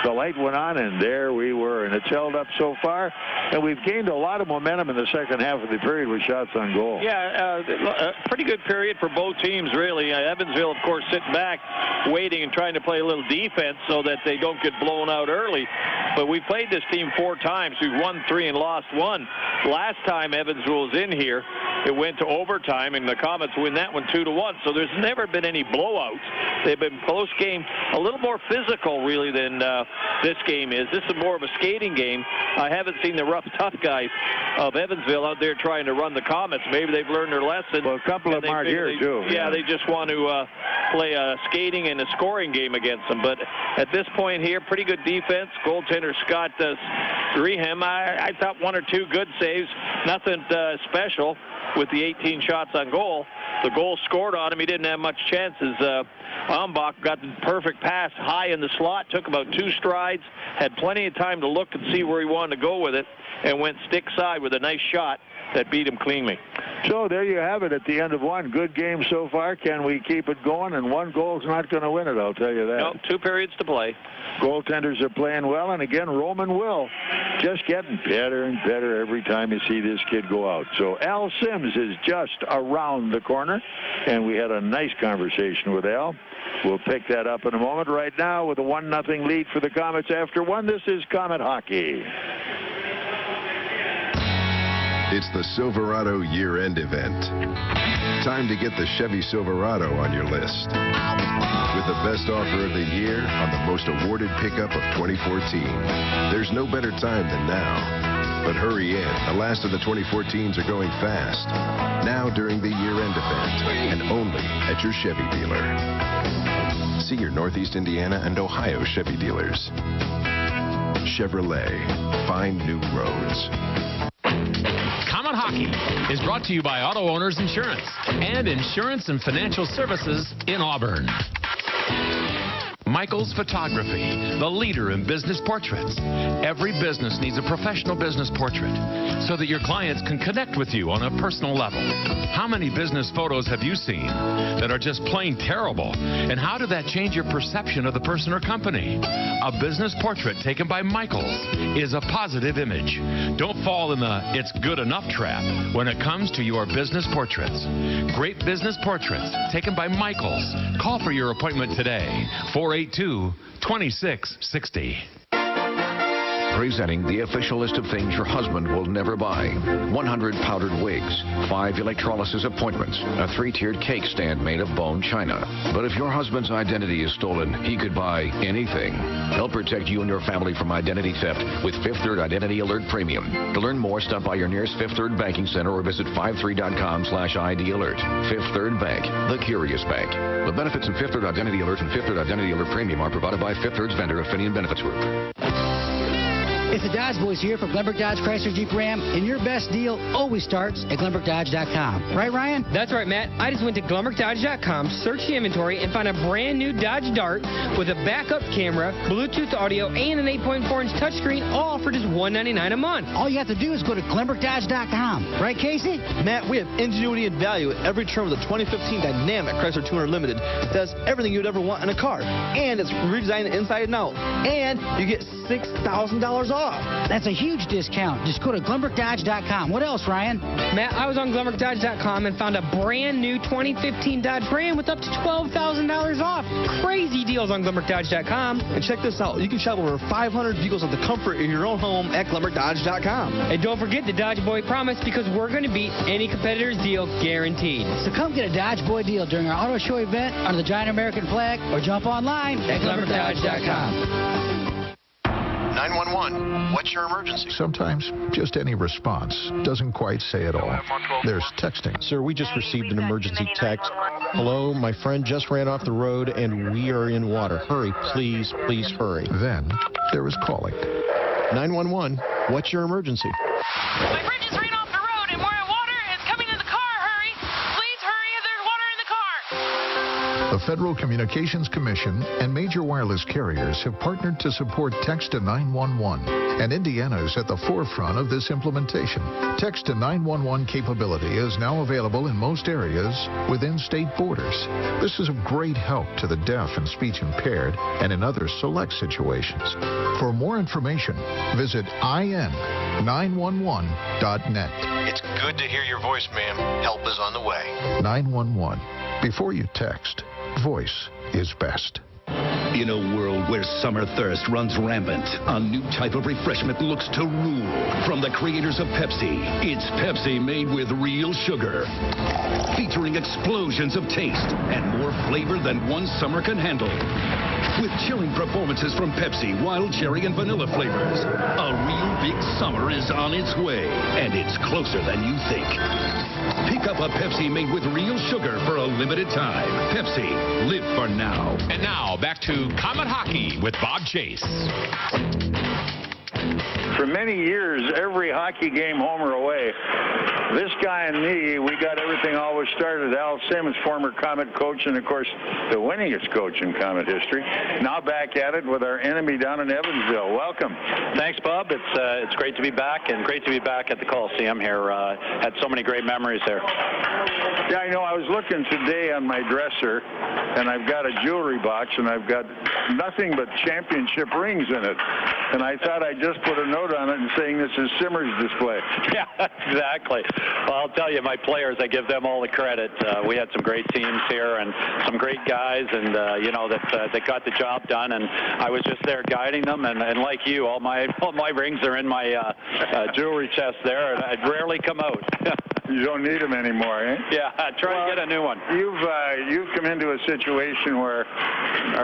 The light went on, and there we were, and it's held up so far, and we've gained a lot of momentum in the second half of the period with shots on goal. Yeah, a pretty good period for both teams, really. Evansville, of course, sitting back, waiting and trying to play a little defense so that they don't get blown out early. But we played this team 4 times. We've won 3 and lost 1. Last time Evansville was in here, it went to overtime, and the Komets win that one 2-1. So there's never been any blowouts. They've been close game, a little more physical, really, than this game is. This is more of a skating game. I haven't seen the rough, tough guys of Evansville out there trying to run the Komets. Maybe they've learned their lesson. Well, a couple of them aren't here, too. Yeah, they just want to play a skating and a scoring game against them. But at this point here, pretty good defense. Goaltender Scott Greenham, I thought 1 or 2 good saves. Nothing special with the 18 shots on goal. The goal scored on him. He didn't have much chances. Embach got the perfect pass high in the slot, took about 2 strides, had plenty of time to look and see where he wanted to go with it, and went stick side with a nice shot that beat him cleanly. So there you have it at the end of 1. Good game so far. Can we keep it going? And 1 goal is not going to win it, I'll tell you that. No, 2 periods to play. Goaltenders are playing well, and again, Roman Will just getting better and better every time you see this kid go out. So Al Sims is just around the corner, and we had a nice conversation with Al. We'll pick that up in a moment. Right now, with a 1-0 lead for the Komets after 1, this is Komet Hockey. It's the Silverado year-end event. Time to get the Chevy Silverado on your list. With the best offer of the year on the most awarded pickup of 2014. There's no better time than now. But hurry in. The last of the 2014s are going fast. Now during the year-end event, and only at your Chevy dealer. See your Northeast Indiana and Ohio Chevy dealers. Chevrolet. Find new roads. Komet Hockey is brought to you by Auto Owners Insurance and Insurance and Financial Services in Auburn. Michael's Photography, the leader in business portraits. Every business needs a professional business portrait so that your clients can connect with you on a personal level. How many business photos have you seen that are just plain terrible? And how did that change your perception of the person or company? A business portrait taken by Michael's is a positive image. Don't fall in the it's good enough trap when it comes to your business portraits. Great business portraits taken by Michael's. Call for your appointment today. 482-2660. Presenting the official list of things your husband will never buy. 100 powdered wigs, 5 electrolysis appointments, a 3-tiered cake stand made of bone china. But if your husband's identity is stolen, he could buy anything. Help protect you and your family from identity theft with Fifth Third Identity Alert Premium. To learn more, stop by your nearest Fifth Third Banking Center or visit 53.com/ID Alert. Fifth Third Bank, the curious bank. The benefits of Fifth Third Identity Alert and Fifth Third Identity Alert Premium are provided by Fifth Third's vendor, Affinion Benefits Group. It's the Dodge Boys here for Glenbrook Dodge Chrysler Jeep Ram, and your best deal always starts at GlenbrookDodge.com. Right, Ryan? That's right, Matt. I just went to GlenbrookDodge.com, searched the inventory, and found a brand new Dodge Dart with a backup camera, Bluetooth audio, and an 8.4-inch touchscreen, all for just $199 a month. All you have to do is go to GlenbrookDodge.com. Right, Casey? Matt, we have ingenuity and value at every turn with the 2015 Dynamic Chrysler 200 Limited. It does everything you'd ever want in a car, and it's redesigned inside and out, and you get $6,000 off. That's a huge discount. Just go to GlenbrookDodge.com. What else, Ryan? Matt, I was on GlenbrookDodge.com and found a brand new 2015 Dodge Ram with up to $12,000 off. Crazy deals on GlenbrookDodge.com. And check this out. You can shop over 500 vehicles at the comfort of your own home at GlenbrookDodge.com. And don't forget the Dodge Boy promise, because we're going to beat any competitor's deal guaranteed. So come get a Dodge Boy deal during our auto show event under the giant American flag, or jump online at GlenbrookDodge.com. 911, what's your emergency? Sometimes just any response doesn't quite say it all. There's texting. Sir, we just received an emergency text. Hello, my friend just ran off the road and we are in water. Hurry, please, please hurry. Then there is calling. 911, what's your emergency? My friend just ran off the road and we're in water. It's coming in the car. Hurry. Please hurry. There's water in the car. The Federal Communications Commission and major wireless carriers have partnered to support Text to 911, and Indiana is at the forefront of this implementation. Text to 911 capability is now available in most areas within state borders. This is of great help to the deaf and speech impaired and in other select situations. For more information, visit in911.net. It's good to hear your voice, ma'am. Help is on the way. 911. Before you text, voice is best. In a world where summer thirst runs rampant, a new type of refreshment looks to rule. From the creators of Pepsi, it's Pepsi made with real sugar. Featuring explosions of taste and more flavor than one summer can handle. With chilling performances from Pepsi, wild cherry and vanilla flavors. A real big summer is on its way, and it's closer than you think. Pick up a Pepsi made with real sugar for a limited time. Pepsi, live for now. And now, back to Comet Hockey with Bob Chase. For many years, every hockey game, home or away, this guy and me, we got everything always started. Al Sims, former Comet coach, and of course, the winningest coach in Comet history. Now back at it with our enemy down in Evansville. Welcome. Thanks, Bob. It's great to be back, and great to be back at the Coliseum here. Had so many great memories there. Yeah, I know. I was looking today on my dresser, and I've got a jewelry box, and I've got nothing but championship rings in it. And I thought I'd just put a note on it and saying this is Simmer's display. Yeah, exactly. Well, I'll tell you, my players, I give them all the credit. We had some great teams here and some great guys, and that got the job done. And I was just there guiding them. And like you, all my rings are in my jewelry chest there, and I'd rarely come out. You don't need them anymore, eh? Yeah, try to get a new one. You've come into a situation where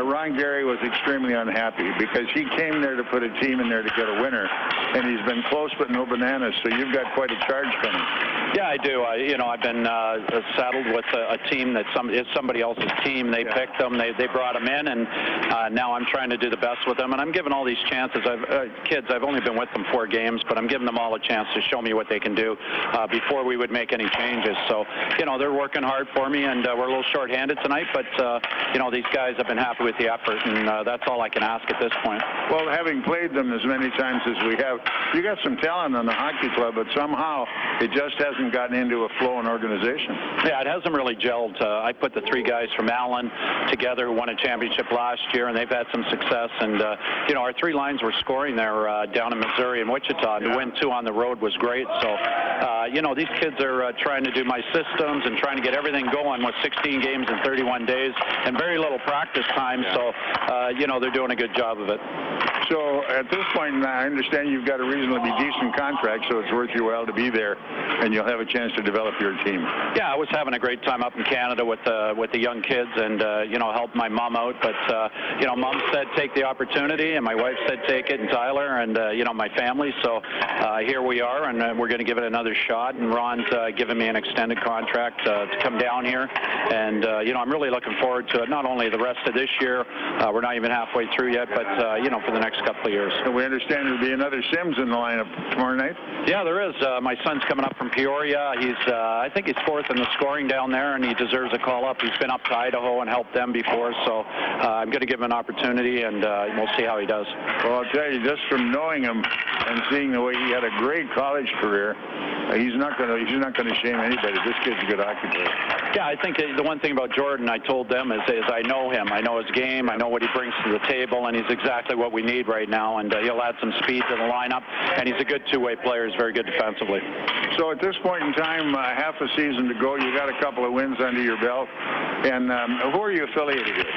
Ron Gary was extremely unhappy because he came there to put a team in there to get a winner, and he's been close but no bananas. So you've got quite a charge coming. Yeah, I do. I've been saddled with a team that is somebody else's team. They picked them. They brought them in, and now I'm trying to do the best with them. And I'm giving all these chances. I've only been with them 4 games, but I'm giving them all a chance to show me what they can do before we would make any changes. So, they're working hard for me, and we're a little short-handed tonight, but, these guys have been happy with the effort, and that's all I can ask at this point. Well, having played them as many times as we have, you got some talent on the hockey club, but somehow it just hasn't gotten into a flow and organization. Yeah, it hasn't really gelled. I put the 3 guys from Allen together who won a championship last year, and they've had some success. And, our 3 lines were scoring there down in Missouri and Wichita. And to win 2 on the road was great. So, these kids are trying to do my systems and trying to get everything going with 16 games in 31 days and very little practice time. So, they're doing a good job of it. So at this point, I understand you've got a reasonably decent contract, so it's worth your while to be there, and you'll have a chance to develop your team. Yeah, I was having a great time up in Canada with the young kids, and helped my mom out. But mom said take the opportunity, and my wife said take it, and Tyler, and my family. So here we are, and we're going to give it another shot. And Ron's given me an extended contract to come down here, and I'm really looking forward to it. Not only the rest of this year, we're not even halfway through yet, but for the next couple of years. So we understand there'll be another Sims in the lineup tomorrow night? Yeah, there is. My son's coming up from Peoria. I think he's 4th in the scoring down there, and he deserves a call-up. He's been up to Idaho and helped them before, so I'm going to give him an opportunity, and we'll see how he does. Well, I'll tell you, just from knowing him and seeing the way he had a great college career, he's not going to shame anybody. This kid's a good hockey player. Yeah, I think the one thing about Jordan, I told them, is I know him. I know his game. I know what he brings to the table, and he's exactly what we need right now. And he'll add some speed to the lineup, and he's a good two-way player. He's very good defensively. So at this point in time, half a season to go, you got a couple of wins under your belt. And who are you affiliated with?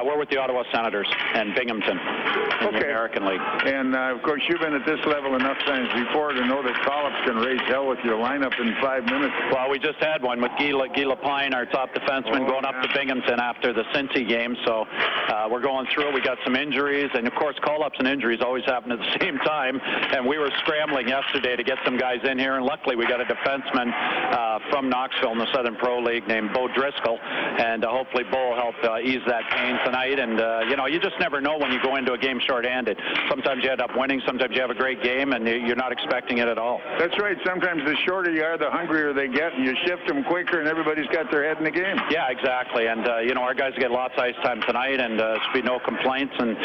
We're with the Ottawa Senators and Binghamton in the American League. And, of course, you've been at this level enough times before to know that call-ups can raise hell with your lineup in 5 minutes. Well, we just had one with Guy Lapine, our top defenseman, going up to Binghamton after the Cincy game. So we're going through it. We got some injuries. And, of course, call-ups call-ups and injuries always happen at the same time, and we were scrambling yesterday to get some guys in here, and luckily we got a defenseman from Knoxville in the Southern Pro League named Bo Driscoll, and hopefully Bo will help ease that pain tonight. And, you just never know when you go into a game short-handed. Sometimes you end up winning, sometimes you have a great game, and you're not expecting it at all. That's right. Sometimes the shorter you are, the hungrier they get, and you shift them quicker, and everybody's got their head in the game. Yeah, exactly. And, our guys get lots of ice time tonight, and there should be no complaints, and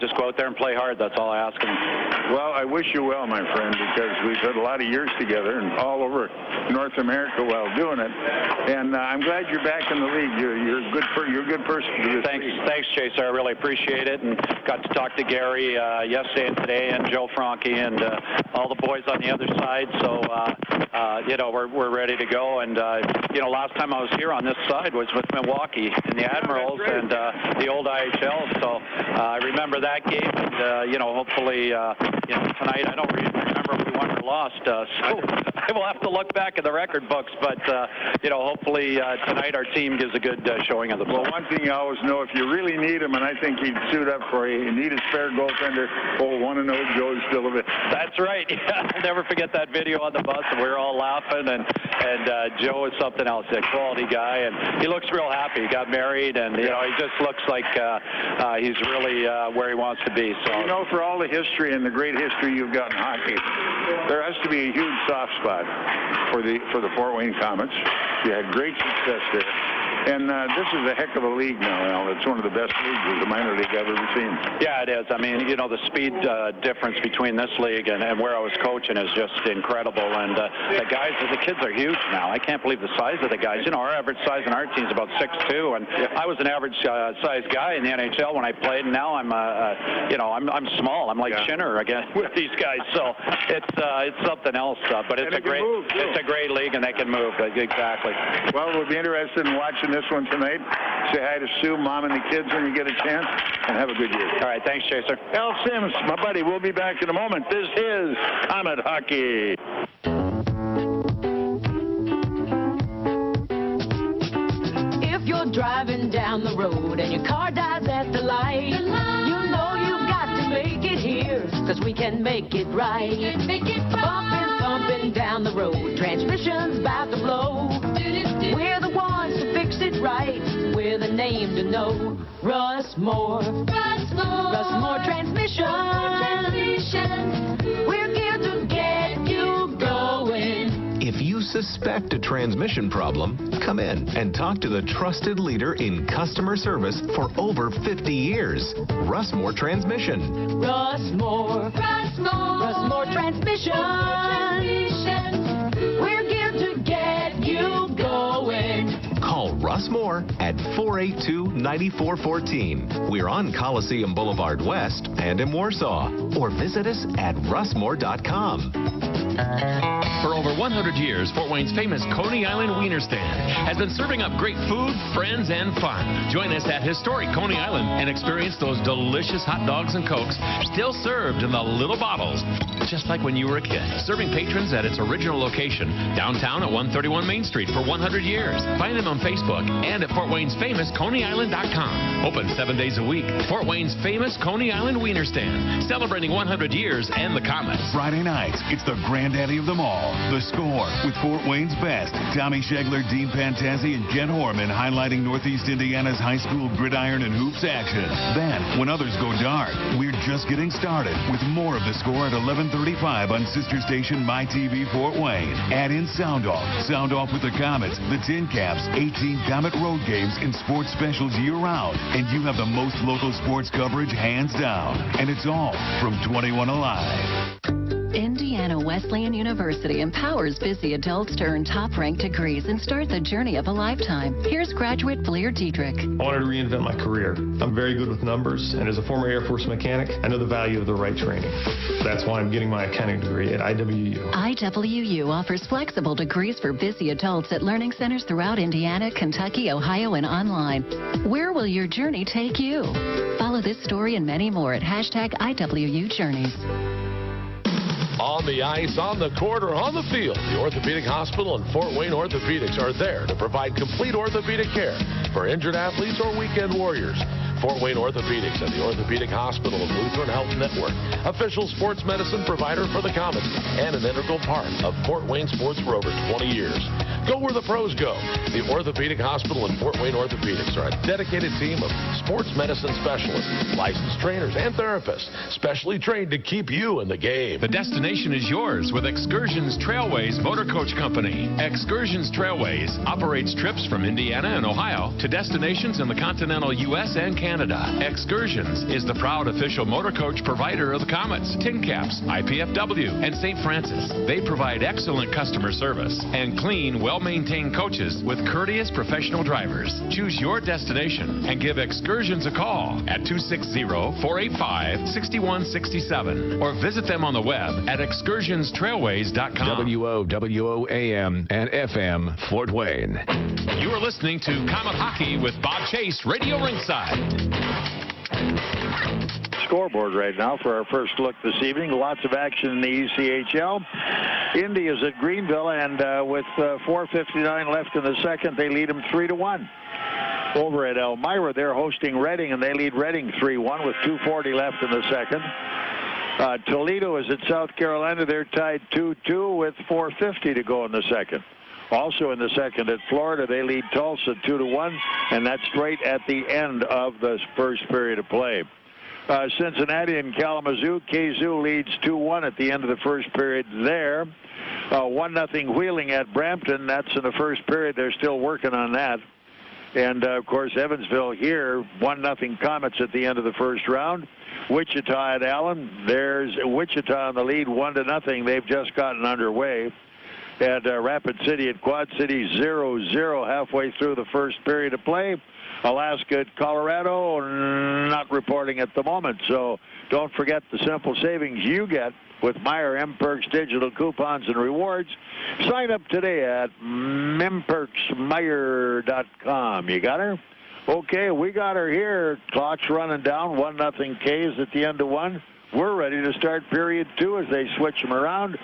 just go out there and play hard. That's all I ask them. Well, I wish you well, my friend, because we've had a lot of years together and all over North America while doing it. And I'm glad you're back in the league. You're a good person to this Thanks, league. Thanks, Chaser. I really appreciate it, and got to talk to Gary yesterday and today, and Joe Franke, and all the boys on the other side. So, we're ready to go. And last time I was here on this side was with Milwaukee in the Admirals and the old IHL. So I remember that game, and hopefully, tonight I don't remember if we won or lost. So I will have to look back at the record books, but hopefully tonight our team gives a good showing of themselves. Well, one thing you always know, if you really need him, and I think he'd suit up for you, you need a spare goaltender. Oh, 1-0 Joe's still a bit. That's right. Yeah, I'll never forget that video on the bus, and we were all laughing, and Joe is something else, a quality guy, and he looks real happy. He got married, and he just looks like he's really where he wants to be. So for all the history and the great history you've got in hockey, there has to be a huge soft spot for the Fort Wayne Komets. You had great success there. And this is a heck of a league now, Al. It's one of the best leagues of the minor league I've ever seen. Yeah, it is. I mean, the speed difference between this league and where I was coaching is just incredible. And the kids are huge now. I can't believe the size of the guys. Our average size in our team is about 6'2", and I was an average size guy in the NHL when I played, and now I'm small. I'm like Schinner again with these guys. So it's something else. But it's a great league, and they can move. Exactly. Well, we'll be interested in watching this one tonight. Say hi to Sue, Mom, and the kids when you get a chance, and have a good year. All right, thanks, Chaser. Al Sims, my buddy, we'll be back in a moment. This is Komet Hockey. If you're driving down the road and your car dies at the light, you know you've got to make it here, because we can make it right. Bumping, thumping down the road, transmission's about to blow. We're the ones to fix it right. We're the name to know. Russ Moore. Russ Moore Transmission. We're here to get you going. If you suspect a transmission problem, come in and talk to the trusted leader in customer service for over 50 years. Russ Moore Transmission. Russ Moore. Russ Moore. Russ Moore Transmission. We're here to get you going. Call Russ Moore at 482-9414. We're on Coliseum Boulevard West and in Warsaw. Or visit us at russmore.com. For over 100 years, Fort Wayne's famous Coney Island Wiener Stand has been serving up great food, friends, and fun. Join us at historic Coney Island and experience those delicious hot dogs and Cokes still served in the little bottles, just like when you were a kid. Serving patrons at its original location, downtown at 131 Main Street for 100 years. Find them on Facebook and at FortWayne'sFamousConeyIsland.com. Open 7 days a week. Fort Wayne's famous Coney Island Wiener Stand, celebrating 100 years and the Komets. Friday nights, it's the granddaddy of them all, The Score, with Fort Wayne's best. Tommy Schegler, Dean Pantazzi, and Jen Horman highlighting Northeast Indiana's high school gridiron and hoops action. Then, when others go dark, we're just getting started with more of The Score at 11:35 on sister station MyTV Fort Wayne. Add in Sound Off with the Komets, the Tin Caps, 18 Komet road games, and sports specials year-round. And you have the most local sports coverage hands down. And it's all from 21 Alive. Indiana Wesleyan University empowers busy adults to earn top-ranked degrees and start the journey of a lifetime. Here's graduate Blair Diedrich. I wanted to reinvent my career. I'm very good with numbers, and as a former Air Force mechanic, I know the value of the right training. That's why I'm getting my accounting degree at IWU. IWU offers flexible degrees for busy adults at learning centers throughout Indiana, Kentucky, Ohio, and online. Where will your journey take you? Follow this story and many more at #IWU Journeys. On the ice, on the court, or on the field, the Orthopedic Hospital and Fort Wayne Orthopedics are there to provide complete orthopedic care for injured athletes or weekend warriors. Fort Wayne Orthopedics and the Orthopedic Hospital of Lutheran Health Network, official sports medicine provider for the Komets and an integral part of Fort Wayne sports for over 20 years. Go where the pros go. The Orthopedic Hospital and Fort Wayne Orthopedics are a dedicated team of sports medicine specialists, licensed trainers, and therapists, specially trained to keep you in the game. The destination is yours with Excursions Trailways Motor Coach Company. Excursions Trailways operates trips from Indiana and Ohio to destinations in the continental U.S. and Canada. Excursions is the proud official motor coach provider of the Komets, Tin Caps, IPFW, and St. Francis. They provide excellent customer service and clean, well-maintained coaches with courteous professional drivers. Choose your destination and give Excursions a call at 260-485-6167 or visit them on the web at excursionstrailways.com. WOWO AM and FM, Fort Wayne. You are listening to Comet Hockey with Bob Chase, Radio Ringside. Scoreboard right now for our first look this evening. Lots of action in the ECHL. Indy is at Greenville, and with 4:59 left in the second, they lead them 3-1. Over at Elmira, they're hosting Reading, and they lead Reading 3-1 with 2:40 left in the second. Toledo is at South Carolina. They're tied 2-2 with 4:50 to go in the second. Also in the second at Florida, they lead Tulsa 2-1, and that's right at the end of the first period of play. Cincinnati and Kalamazoo, Kazoo leads 2-1 at the end of the first period there. 1-0 Wheeling at Brampton. That's in the first period. They're still working on that. And, of course, Evansville here, 1-0 Komets at the end of the first round. Wichita at Allen. There's Wichita in the lead, 1-0. They've just gotten underway. At Rapid City at Quad City, 0-0 halfway through the first period of play. Alaska at Colorado, not reporting at the moment. So don't forget the simple savings you get with Meijer M-Perks digital coupons and rewards. Sign up today at memperksmeijer.com. You got her? Okay, we got her here. Clock's running down. 1-0 K's at the end of one. We're ready to start period two as they switch them around.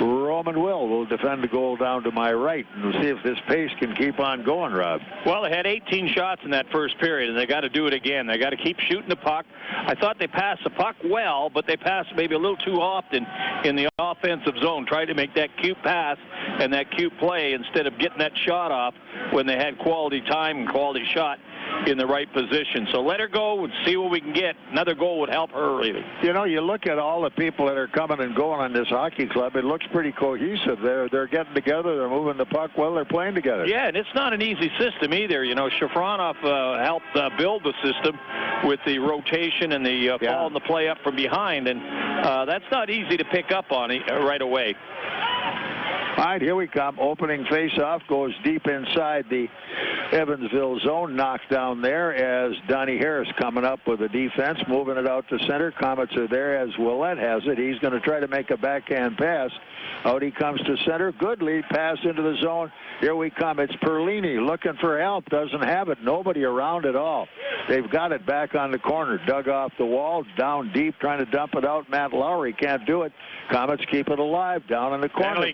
Roman will defend the goal down to my right, and we'll see if this pace can keep on going, Rob. Well, they had 18 shots in that first period, and they got to do it again. They got to keep shooting the puck. I thought they passed the puck well, but they passed maybe a little too often in the offensive zone. Tried to make that cute pass and that cute play instead of getting that shot off when they had quality time and quality shot in the right position. So let her go and see what we can get. Another goal would help her, really. You know, you look at all the people that are coming and going on this hockey club, it looks pretty cohesive. They're getting together, they're moving the puck well, they're playing together. Yeah, and it's not an easy system either. You know, Shafronov helped build the system with the rotation and the following the play up from behind, and that's not easy to pick up on right away. All right, here we come. Opening face-off goes deep inside the Evansville zone. Knocked down there as Donnie Harris coming up with the defense, moving it out to center. Komets are there as Willett has it. He's going to try to make a backhand pass. Out he comes to center. Good lead pass into the zone. Here we come. It's Perlini looking for help. Doesn't have it. Nobody around at all. They've got it back on the corner. Dug off the wall. Down deep trying to dump it out. Matt Lowry can't do it. Komets keep it alive down in the corner. Penalty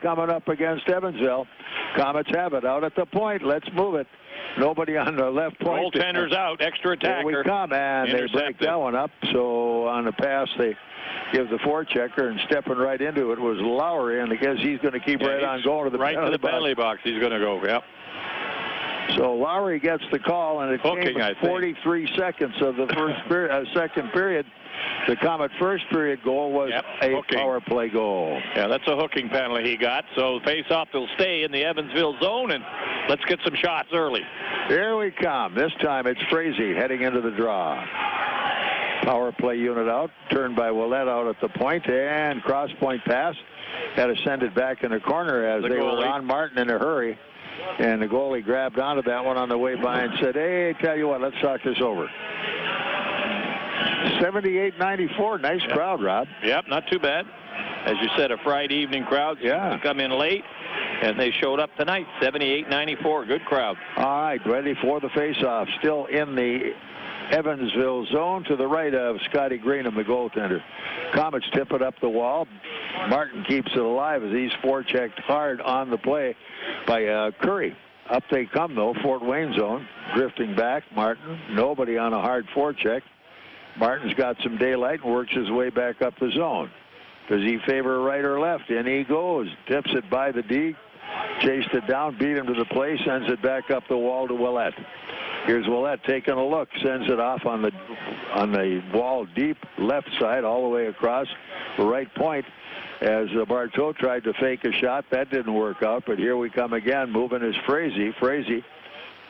coming up against Evansville. Komets have it out at the point. Let's move it. Nobody on the left point. Goaltender's out. Extra attacker. Here we come, and they break that one up. So on the pass, they give the forechecker, and stepping right into it was Lowry, and I guess he's going to keep right on going to the penalty box. He's going to go. Yep. So Lowry gets the call, and it came in 43 seconds of the second period. The Komet first period goal was a power play goal. Yeah, that's a hooking penalty he got. So face-off will stay in the Evansville zone, and let's get some shots early. Here we come. This time it's Frazee heading into the draw. Power play unit out, turned by Willett out at the point, and cross-point pass. Had to send it back in the corner as they were on Martin in a hurry. And the goalie grabbed onto that one on the way by and said, hey, tell you what, let's talk this over. 78-94. Nice crowd, Rob. Yep, not too bad. As you said, a Friday evening crowd. Yeah. Come in late, and they showed up tonight. 78-94. Good crowd. All right, ready for the face-off. Still in the Evansville zone to the right of Scotty Greenham, the goaltender. Komets tip it up the wall. Martin keeps it alive as he's forechecked hard on the play by Curry. Up they come, though, Fort Wayne zone. Drifting back, Martin. Nobody on a hard forecheck. Martin's got some daylight and works his way back up the zone. Does he favor right or left? In he goes. Tips it by the D. Chased it down, beat him to the play, sends it back up the wall to Willett. Here's Willett taking a look, sends it off on the wall deep left side all the way across the right point as Barteaux tried to fake a shot. That didn't work out, but here we come again. Moving is Frazee. Frazee,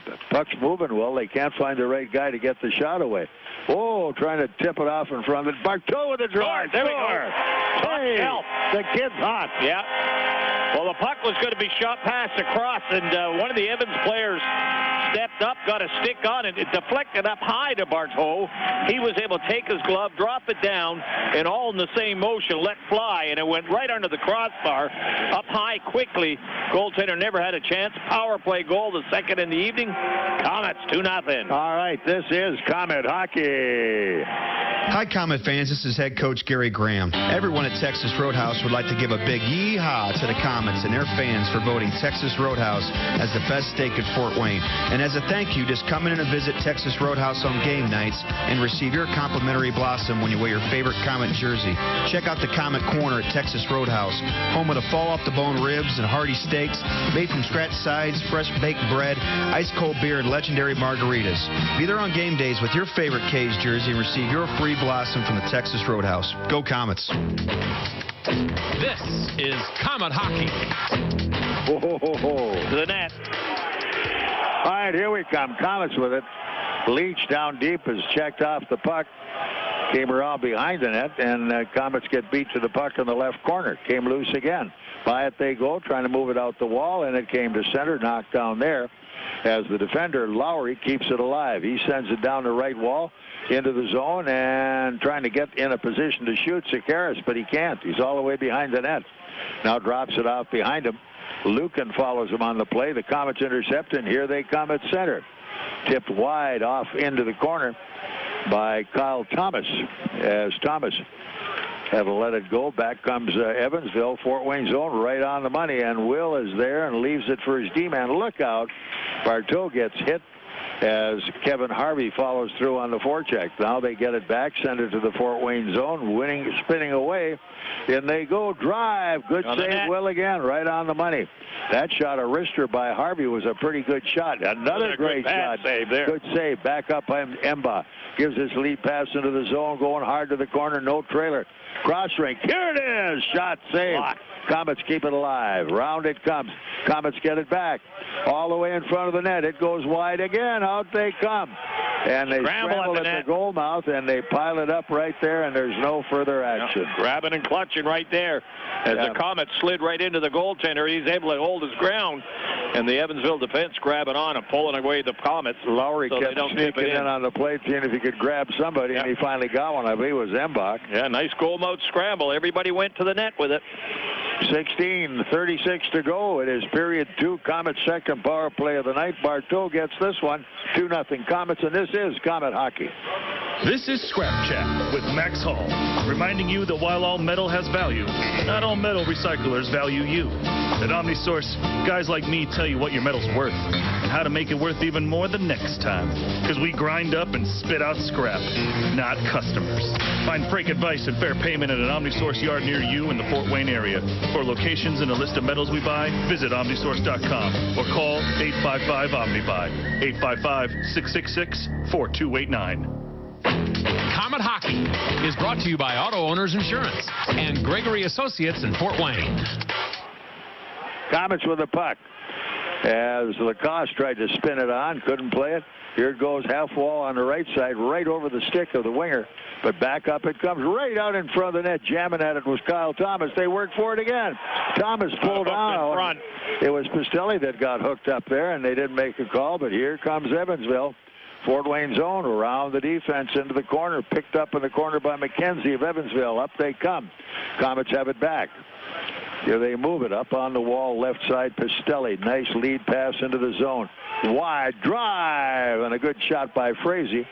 the puck's moving well. They can't find the right guy to get the shot away. Oh, trying to tip it off in front of it. Barteaux with a drive. There we go. Hey, the kid's hot. Yeah. Well, the puck was going to be shot past across, and one of the Evans players stepped up, got a stick on it. It deflected up high to Barteaux. He was able to take his glove, drop it down, and all in the same motion, let fly, and it went right under the crossbar, up high quickly. Goaltender never had a chance. Power play goal, the second in the evening. Komets 2-0. All right, this is Komet Hockey. Hi, Komet fans. This is head coach Gary Graham. Everyone at Texas Roadhouse would like to give a big yee-haw to the Komets and their fans for voting Texas Roadhouse as the best steak at Fort Wayne. And as a thank you, just come in and visit Texas Roadhouse on game nights and receive your complimentary blossom when you wear your favorite Komet jersey. Check out the Komet Corner at Texas Roadhouse, home of the fall-off-the-bone ribs and hearty steaks, made from scratch sides, fresh baked bread, ice-cold beer, and legendary margaritas. Be there on game days with your favorite K's jersey and receive your free blossom from the Texas Roadhouse. Go Komets. This is Komet Hockey. To the net. All right, here we come. Komets with it. Leach down deep has checked off the puck. Came around behind the net, and Komets get beat to the puck in the left corner. Came loose again. By it they go, trying to move it out the wall, and it came to center, knocked down there. As the defender, Lowry, keeps it alive. He sends it down the right wall into the zone and trying to get in a position to shoot Sakaris, but he can't. He's all the way behind the net. Now drops it off behind him. Lucan follows him on the play. The Komets intercept, and here they come at center. Tipped wide off into the corner by Kyle Thomas, as Thomas had to let it go. Back comes Evansville, Fort Wayne zone, right on the money, and Will is there and leaves it for his D-man. Look out. Barteaux gets hit as Kevin Harvey follows through on the forecheck. Now they get it back, send it to the Fort Wayne zone, spinning away. In they go, drive. Good save, Will again, right on the money. That shot, a wrister by Harvey, was a pretty good shot. Another great shot. Save there. Good save. Back up by Embach. Gives his lead pass into the zone, going hard to the corner, no trailer. Cross rink. Here it is. Shot saved. Komets keep it alive. Round it comes. Komets get it back. All the way in front of the net. It goes wide again. Out they come. And they scramble at the goal mouth, and they pile it up right there, and there's no further action. Grabbing and clutching right there. As the Komets slid right into the goaltender, he's able to hold his ground. And the Evansville defense grabbing on and pulling away the Komets. Lowry kept sneaking in on the plate, seeing if he could grab somebody, and he finally got one. I believe it was Embach. Yeah, nice goal mouth scramble. Everybody went to the net with it. 16:36 to go. It is period 2. Komets' second power play of the night. Barteaux gets this one. 2-0 Komets, and this is Komet Hockey. This is Scrap Chat with Max Hall, reminding you that while all metal has value, not all metal recyclers value you. At OmniSource, guys like me tell you what your metal's worth and how to make it worth even more the next time. Because we grind up and spit out scrap, not customers. Find frank advice and fair payment at an OmniSource yard near you in the Fort Wayne area. For locations and a list of metals we buy, visit OmniSource.com or call 855-OmniBuy, 855-666-4289. Komet Hockey is brought to you by Auto Owners Insurance and Gregory Associates in Fort Wayne. Komets with the puck. As Lacoste tried to spin it on, couldn't play it. Here it goes, half wall on the right side, right over the stick of the winger. But back up it comes, right out in front of the net. Jamming at it was Kyle Thomas. They work for it again. Thomas pulled down. It was Pistilli that got hooked up there, and they didn't make a call. But here comes Evansville. Fort Wayne zone around the defense into the corner. Picked up in the corner by McKenzie of Evansville. Up they come. Komets have it back. Here they move it up on the wall, left side, Pistilli. Nice lead pass into the zone. Wide drive, and a good shot by Frazee.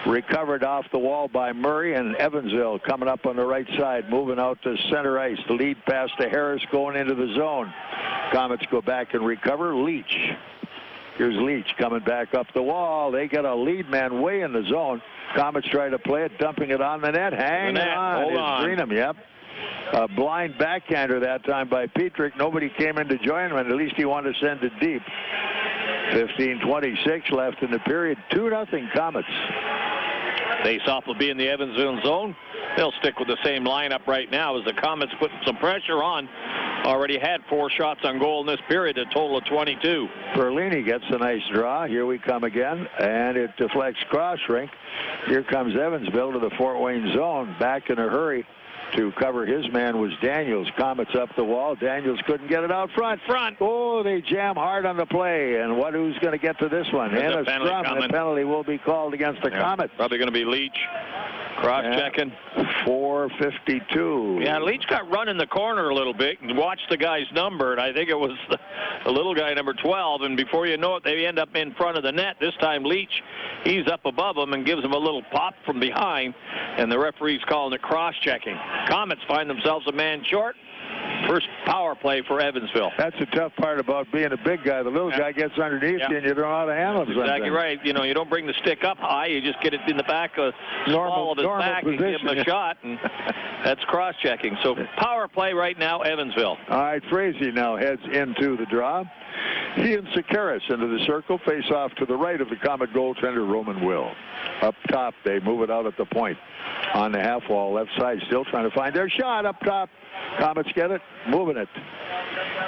Recovered off the wall by Murray, and Evansville coming up on the right side, moving out to center ice. The lead pass to Harris going into the zone. Komets go back and recover. Leach. Here's Leach coming back up the wall. They get a lead man way in the zone. Komets try to play it, dumping it on the net. Hang on. Hold on. Greenham, yep. A blind backhander that time by Petrick. Nobody came in to join him, and at least he wanted to send it deep. 15:26 left in the period. 2-0 Komets. Face-off will be in the Evansville zone. They'll stick with the same lineup right now as the Komets putting some pressure on. Already had 4 shots on goal in this period, a total of 22. Perlini gets a nice draw. Here we come again, and it deflects cross rink. Here comes Evansville to the Fort Wayne zone. Back in a hurry to cover his man was Daniels. Komets up the wall. Daniels couldn't get it out front. Oh, they jam hard on the play. And who's going to get to this one? And a scrum. And a penalty will be called against the Komets. Probably going to be Leach. Cross-checking. 4:52. Yeah, Leach got run in the corner a little bit and watched the guy's number, and I think it was the little guy, number 12, and before you know it, they end up in front of the net. This time Leach, he's up above him and gives him a little pop from behind, and the referee's calling it cross-checking. Komets find themselves a man short. First power play for Evansville. That's the tough part about being a big guy. The little guy gets underneath you, and you don't know how to handle him. Exactly right. You know, you don't bring the stick up high. You just get it in the back of small of his back position. And give him a shot, and that's cross-checking. So power play right now, Evansville. All right, Frazee now heads into the draw. He and Sakaris into the circle, face off to the right of the Komet goaltender, Roman Will. Up top, they move it out at the point. On the half wall, left side, still trying to find their shot up top. Komets get it, moving it.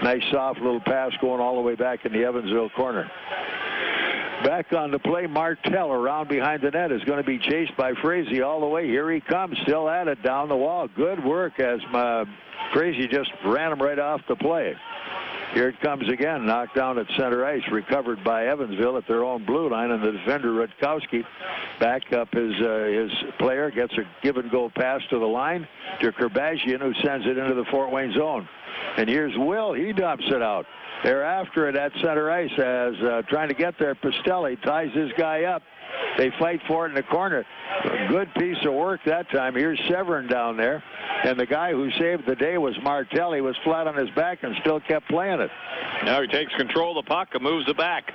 Nice soft little pass going all the way back in the Evansville corner. Back on the play, Martell around behind the net is going to be chased by Frazee all the way. Here he comes, still at it down the wall. Good work as Frazee just ran him right off the play. Here it comes again, knocked down at center ice, recovered by Evansville at their own blue line, and the defender, Rutkowski, back up his player, gets a give-and-go pass to the line to Kerbazian, who sends it into the Fort Wayne zone. And here's Will, he dumps it out. They're after it at center ice as trying to get there. Pistilli ties his guy up. They fight for it in the corner. A good piece of work that time. Here's Severyn down there. And the guy who saved the day was Martell. He was flat on his back and still kept playing it. Now he takes control of the puck and moves it back.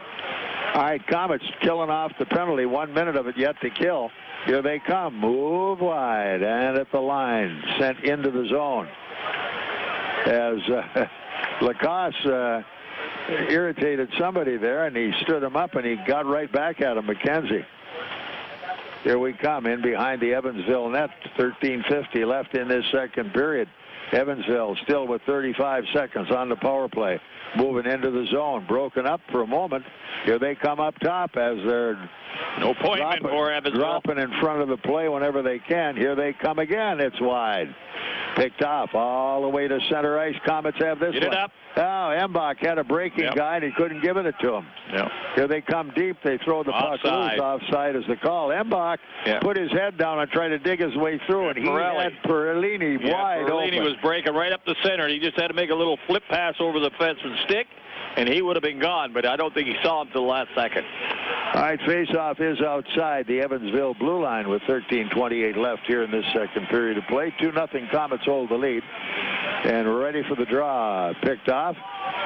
All right, Komets killing off the penalty. 1 minute of it yet to kill. Here they come. Move wide. And at the line. Sent into the zone. As Lacoste irritated somebody there, and he stood him up, and he got right back at him, McKenzie. Here we come in behind the Evansville net. 13:50 left in this second period. Evansville still with 35 seconds on the power play. Moving into the zone. Broken up for a moment. Here they come up top as they're dropping in front of the play whenever they can. Here they come again. It's wide. Picked off all the way to center ice. Komets have this Get one. it up. Oh, Embach had a breaking guy, and he couldn't give it to him. Here they come deep. They throw the puck loose. Offside is the call. Embach put his head down and tried to dig his way through, and he had Perlini wide open. Perlini was breaking right up the center, and he just had to make a little flip pass over the fence and stick, and he would have been gone, but I don't think he saw him till the last second. All right, face-off is outside the Evansville blue line with 13:28 left here in this second period of play. 2-0 Komets hold the lead. And we're ready for the draw. Picked off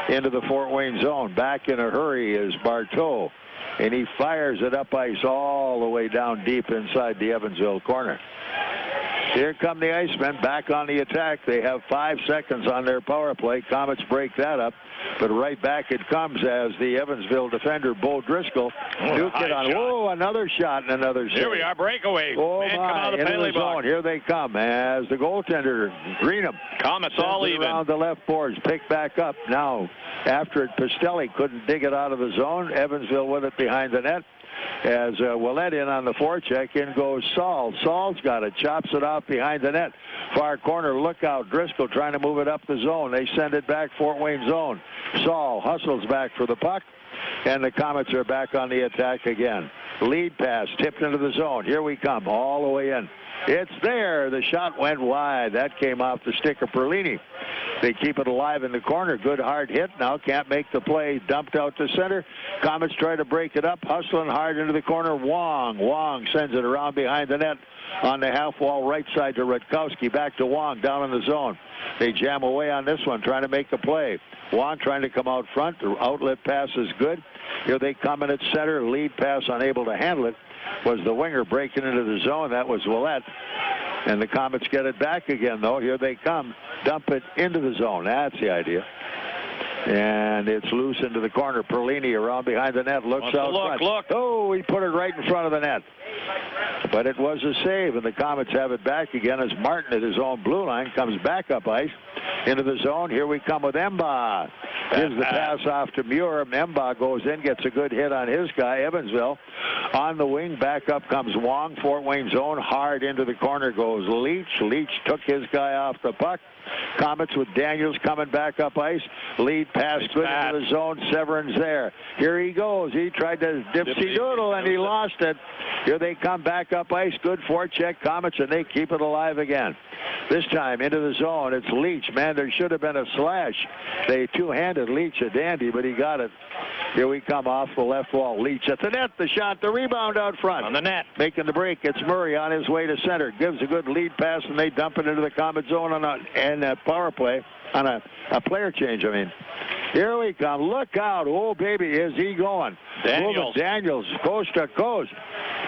into the Fort Wayne zone. Back in a hurry is Barteaux. And he fires it up ice all the way down deep inside the Evansville corner. Here come the Icemen back on the attack. They have 5 seconds on their power play. Komets break that up. But right back it comes as the Evansville defender, Bo Driscoll, duke it on. Whoa, another shot and another save. Here we are, breakaway. Oh, man, come out of the penalty box. Here they come as the goaltender, Greenham. Komets all even. Around the left boards, picked back up. Now, after it, Pistilli couldn't dig it out of the zone. Evansville with it behind the net. As Willett in on the forecheck, in goes Saul. Saul's got it, chops it off behind the net. Far corner, look out. Driscoll trying to move it up the zone. They send it back Fort Wayne zone. Saul hustles back for the puck, and the Komets are back on the attack again. Lead pass tipped into the zone. Here we come, all the way in. It's there. The shot went wide. That came off the stick of Perlini. They keep it alive in the corner. Good hard hit. Now can't make the play. Dumped out to center. Komets try to break it up. Hustling hard into the corner. Wong sends it around behind the net on the half wall right side to Rutkowski. Back to Wong down in the zone. They jam away on this one, trying to make a play. Wong trying to come out front. The outlet pass is good. Here they come in at center. Lead pass unable to handle it. Was the winger breaking into the zone. That was Willette. And the Komets get it back again, though. Here they come. Dump it into the zone. That's the idea. And it's loose into the corner. Perlini around behind the net. Looks out front. Look. Oh, he put it right in front of the net. But it was a save, and the Komets have it back again as Martin at his own blue line comes back up ice into the zone. Here we come with Embach. Gives the pass off to Meurs. Embach goes in, gets a good hit on his guy, Evansville. On the wing, back up comes Wong. Fort Wayne zone, hard into the corner goes Leach. Leach took his guy off the puck. Komets with Daniels coming back up ice. Lead pass good into the zone. Severyn's there. Here he goes. He tried to dipsy doodle and he lost it. Here they come back up ice. Good forecheck, Komets, and they keep it alive again. This time into the zone. It's Leach. Man, there should have been a slash. They two-handed Leach a dandy, but he got it. Here we come off the left wall. Leach at the net. The shot. The rebound out front. On the net. Making the break. It's Murray on his way to center. Gives a good lead pass, and they dump it into the Komet zone on a power play. On a player change, I mean. Here we come. Look out. Oh, baby, is he going? Daniels, coast to coast.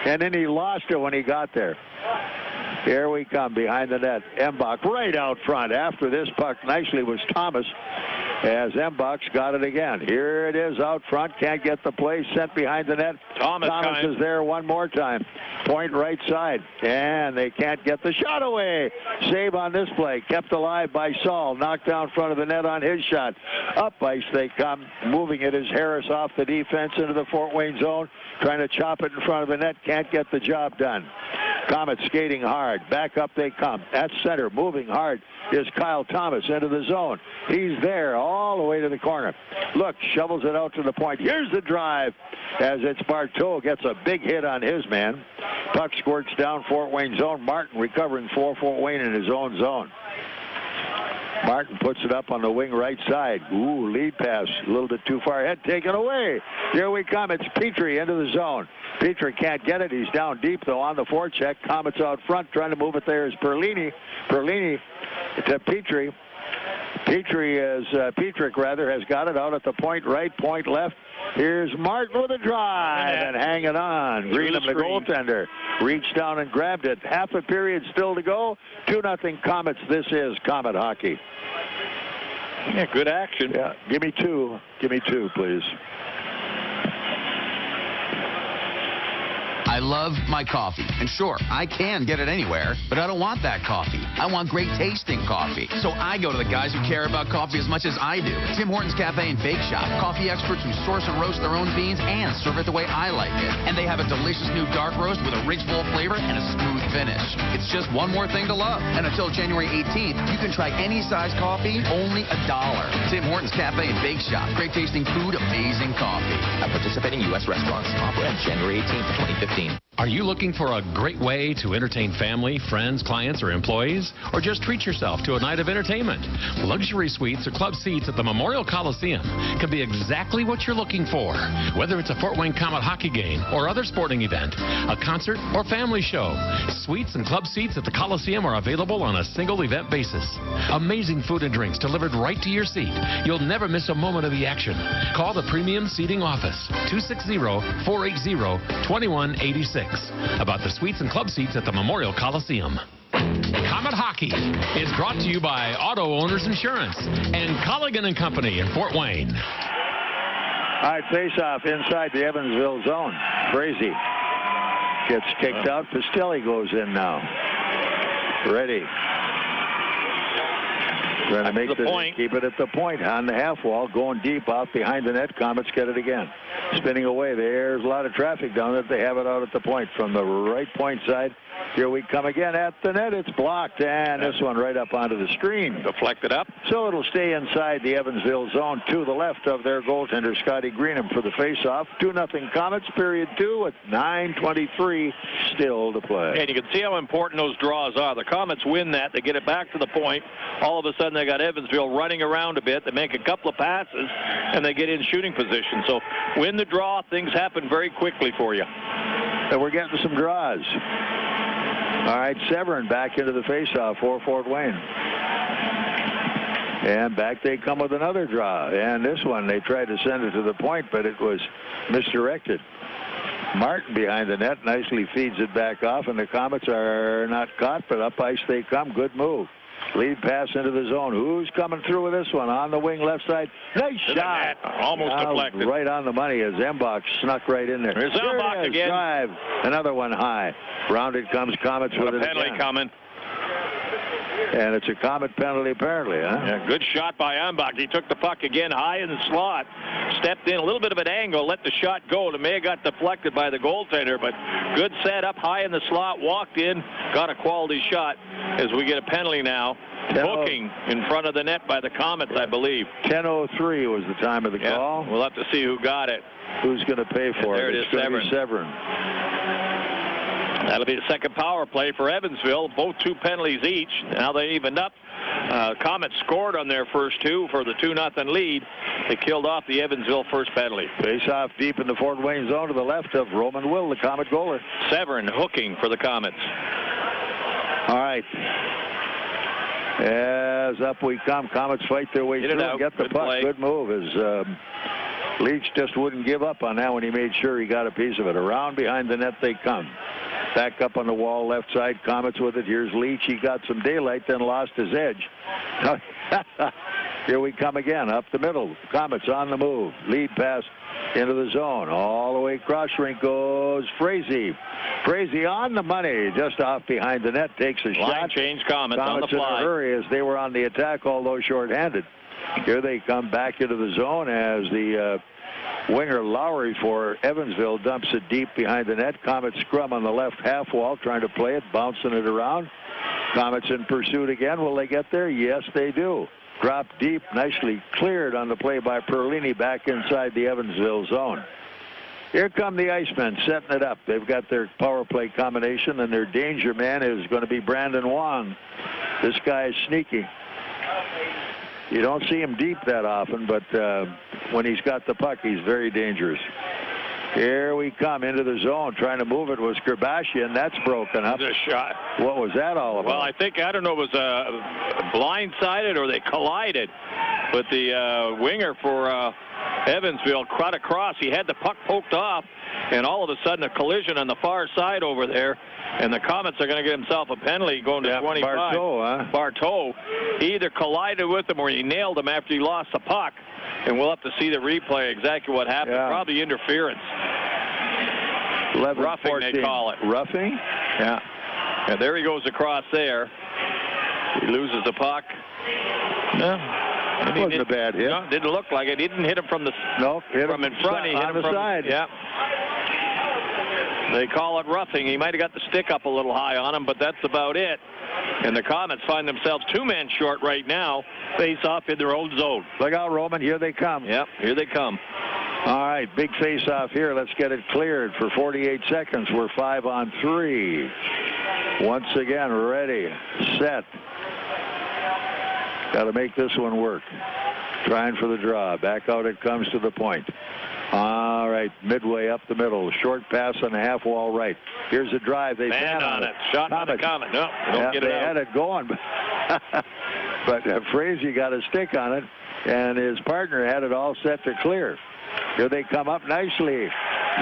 And then he lost it when he got there. Here we come behind the net. Embach right out front. After this puck nicely was Thomas, as Embach's got it again. Here it is out front. Can't get the play. Sent behind the net. Thomas is there one more time. Point right side. And they can't get the shot away. Save on this play. Kept alive by Saul. Knocked down front of the net on his shot. Up ice they come. Moving it is Harris off the defense into the Fort Wayne zone. Trying to chop it in front of the net. Can't get the job done. Komets skating hard. Back up they come. At center, moving hard, is Kyle Thomas into the zone. He's there all the way to the corner. Look, shovels it out to the point. Here's the drive as it's Barteaux. Gets a big hit on his man. Puck squirts down Fort Wayne zone. Martin recovering for Fort Wayne in his own zone. Martin puts it up on the wing right side. Ooh, lead pass. A little bit too far ahead. Taken away. Here we come. It's Petrie into the zone. Petrie can't get it. He's down deep, though, on the forecheck. Komets out front. Trying to move it there is Perlini. Perlini to Petrie. Petrick has got it out at the point right, point left. Here's Martin with a drive and hanging on. Greenham, the goaltender, reached down and grabbed it. Half a period still to go. 2-0 Komets. This is Komet hockey. Yeah, good action. Yeah, give me two. Give me two, please. I love my coffee. And sure, I can get it anywhere, but I don't want that coffee. I want great tasting coffee. So I go to the guys who care about coffee as much as I do. Tim Hortons Cafe and Bake Shop. Coffee experts who source and roast their own beans and serve it the way I like it. And they have a delicious new dark roast with a rich, full flavor and a smooth finish. It's just one more thing to love. And until January 18th, you can try any size coffee, only $1. Tim Hortons Cafe and Bake Shop. Great tasting food, amazing coffee. At participating U.S. restaurants. Offer ends January 18th, 2015. Are you looking for a great way to entertain family, friends, clients, or employees? Or just treat yourself to a night of entertainment? Luxury suites or club seats at the Memorial Coliseum can be exactly what you're looking for. Whether it's a Fort Wayne Komet hockey game or other sporting event, a concert or family show, suites and club seats at the Coliseum are available on a single event basis. Amazing food and drinks delivered right to your seat. You'll never miss a moment of the action. Call the Premium Seating Office, 260-480-2186. About the suites and club seats at the Memorial Coliseum. Komet Hockey is brought to you by Auto Owners Insurance and Colligan & Company in Fort Wayne. All right, face-off inside the Evansville zone. Crazy. Gets kicked out. Pistilli goes in now. Ready. Trying to make the point. Keep it at the point on the half wall, going deep out behind the net. Komets get it again. Spinning away. There's a lot of traffic down there. They have it out at the point from the right point side. Here we come again at the net. It's blocked, and this one right up onto the screen. Deflected up. So it'll stay inside the Evansville zone to the left of their goaltender, Scotty Greenham, for the face-off. 2-0 Komets, period 2 with 9:23 still to play. And you can see how important those draws are. The Komets win that. They get it back to the point. All of a sudden, they got Evansville running around a bit. They make a couple of passes, and they get in shooting position. So win the draw, things happen very quickly for you. And we're getting some draws. All right, Severyn back into the faceoff for Fort Wayne. And back they come with another draw. And this one, they tried to send it to the point, but it was misdirected. Martin behind the net nicely feeds it back off, and the Komets are not caught, but up ice they come. Good move. Lead pass into the zone. Who's coming through with this one? On the wing, left side. Nice shot. Almost deflected. Right on the money as Embach snuck right in there. There's Embach again. Drive. Another one high. Rounded comes Komets with a it penalty again. coming. And it's a Komet penalty apparently, huh? Yeah, good shot by Embach. He took the puck again high in the slot, stepped in a little bit of an angle, let the shot go. It may have got deflected by the goaltender, but good set up high in the slot, walked in, got a quality shot as we get a penalty now. Hooking in front of the net by the Komets, I believe. 10:03 was the time of the call. We'll have to see who got it. Who's going to pay for it? There it is, Severyn. That'll be the second power play for Evansville. Both 2 penalties each. Now they evened up. Komets scored on their first 2 for the 2-0 lead. They killed off the Evansville first penalty. Face off deep in the Fort Wayne zone to the left of Roman Will, the Komet goaler. Severyn hooking for the Komets. All right. As up we come, Komets fight their way through and get the puck. Play. Good move as Leach just wouldn't give up on that when he made sure he got a piece of it. Around behind the net they come. Back up on the wall, left side, Komets with it. Here's Leach. He got some daylight, then lost his edge. Here we come again, up the middle. Komets on the move. Lead pass into the zone. All the way across rink goes Frazee. Frazee on the money, just off behind the net, takes a shot. Line change, Komets on the in fly. a hurry as they were on the attack, although shorthanded. Here they come back into the zone as the winger Lowry for Evansville dumps it deep behind the net. Komets scrum on the left half wall, trying to play it, bouncing it around. Komets in pursuit again. Will they get there? Yes, they do. Drop deep, nicely cleared on the play by Perlini back inside the Evansville zone. Here come the Icemen setting it up. They've got their power play combination, and their danger man is going to be Brandon Wong. This guy is sneaky. You don't see him deep that often, but when he's got the puck, he's very dangerous. Here we come into the zone, trying to move it was Kerbashian. That's broken up. A shot. What was that all about? Well, I don't know, it was blindsided or they collided. But the winger for Evansville cut across. He had the puck poked off, and all of a sudden a collision on the far side over there. And the Komets are going to get himself a penalty going to 25. Barteaux, huh? Barteaux. He either collided with him or he nailed him after he lost the puck. And we'll have to see the replay exactly what happened. Yeah. Probably interference. 11, roughing, 14. they call it. Roughing? Yeah. And there he goes across there. He loses the puck. No. It wasn't a bad hit. No, didn't look like it. He didn't hit him from the from in front. He hit him from the side. Yeah. They call it roughing. He might have got the stick up a little high on him, but that's about it. And the Komets find themselves 2 men short right now. Face off in their own zone. Look out, Roman. Here they come. Yep, here they come. All right, big face off here. Let's get it cleared for 48 seconds. We're 5-on-3. Once again, ready, set. Got to make this one work. Trying for the draw. Back out it comes to the point. All right, midway up the middle. Short pass on the half wall right. Here's a drive. They man on it. Shot by the Komet. No, don't get it out. They had it going. But Frazee got a stick on it, and his partner had it all set to clear. Here they come up nicely.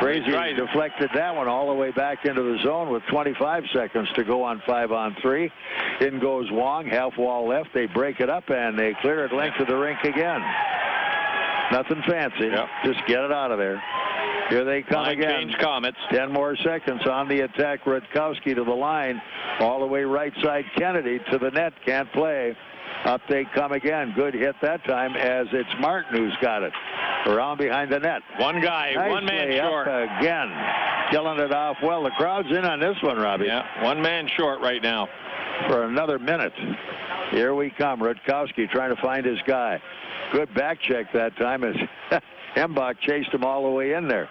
Frazee deflected that one all the way back into the zone with 25 seconds to go on 5-on-3. In goes Wong, half wall left. They break it up, and they clear it length of the rink again. Nothing fancy. Yep. Just get it out of there. Here they come again. Change Komets. 10 more seconds on the attack. Rutkowski to the line. All the way right side. Kennedy to the net. Can't play. Up they come again. Good hit that time as it's Martin who's got it. Around behind the net. One guy, nicely one man short. Again. Killing it off well. The crowd's in on this one, Robbie. Yeah, one man short right now. For another minute. Here we come. Rutkowski trying to find his guy. Good back check that time as Embach chased him all the way in there.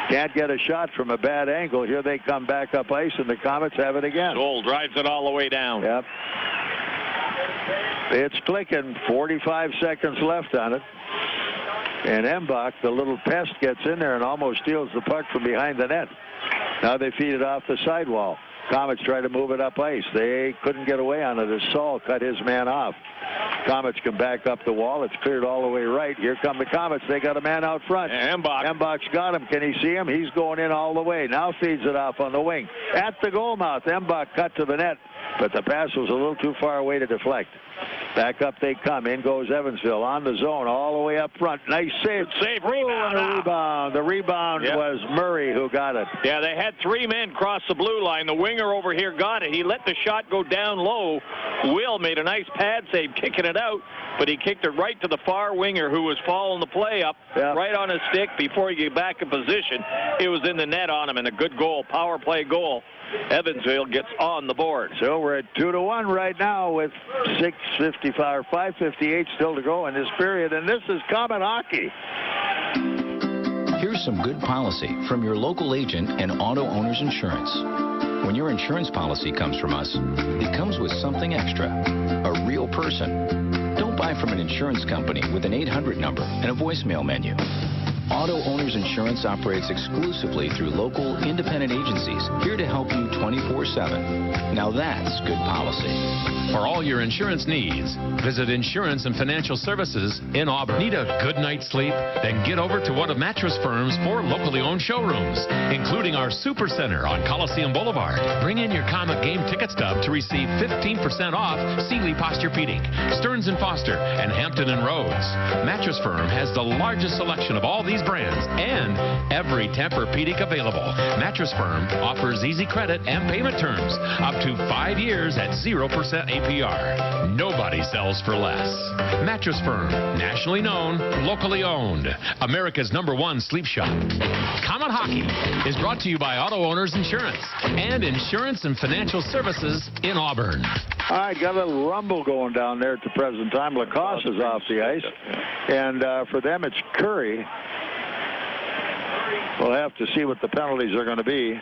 Can't get a shot from a bad angle. Here they come back up ice, and the Komets have it again. Goal drives it all the way down. Yep. It's clicking. 45 seconds left on it. And Embach, the little pest, gets in there and almost steals the puck from behind the net. Now they feed it off the sidewall. Komets try to move it up ice. They couldn't get away on it as Saul cut his man off. Komets can back up the wall. It's cleared all the way right. Here come the Komets. They got a man out front. Embach's got him. Can he see him? He's going in all the way. Now feeds it off on the wing. At the goal mouth, Embach cut to the net, but the pass was a little too far away to deflect. Back up they come. In goes Evansville on the zone all the way up front. Nice save. Rebound. And a rebound. The rebound was Murray who got it. Yeah, they had 3 men cross the blue line. The winger over here got it. He let the shot go down low. Will made a nice pad save kicking it out, but he kicked it right to the far winger who was following the play up right on his stick before he get back in position. It was in the net on him, and a good goal, power play goal. Evansville gets on the board. So we're at 2-1 right now with 6:55 or 5:58 still to go in this period, and this is Komet hockey. Here's some good policy from your local agent and Auto Owners Insurance. When your insurance policy comes from us, it comes with something extra, a real person. Don't buy from an insurance company with an 800 number and a voicemail menu. Auto Owners Insurance operates exclusively through local, independent agencies, here to help you 24/7. Now that's good policy. For all your insurance needs, visit Insurance and Financial Services in Auburn. Need a good night's sleep? Then get over to one of Mattress Firm's 4 locally owned showrooms, including our Super Center on Coliseum Boulevard. Bring in your Komet game ticket stub to receive 15% off Sealy Posturepedic, Stearns & Foster, and Hampton & Rhodes. Mattress Firm has the largest selection of all these brands and every Tempur-Pedic available. Mattress Firm offers easy credit and payment terms up to 5 years at 0% APR. Nobody sells for less. Mattress Firm, nationally known, locally owned, America's #1 sleep shop. Komet Hockey is brought to you by Auto Owners Insurance and Insurance and Financial Services in Auburn. All right, got a little rumble going down there at the present time. Lacoste is off the ice, and for them it's Curry. We'll have to see what the penalties are going to be.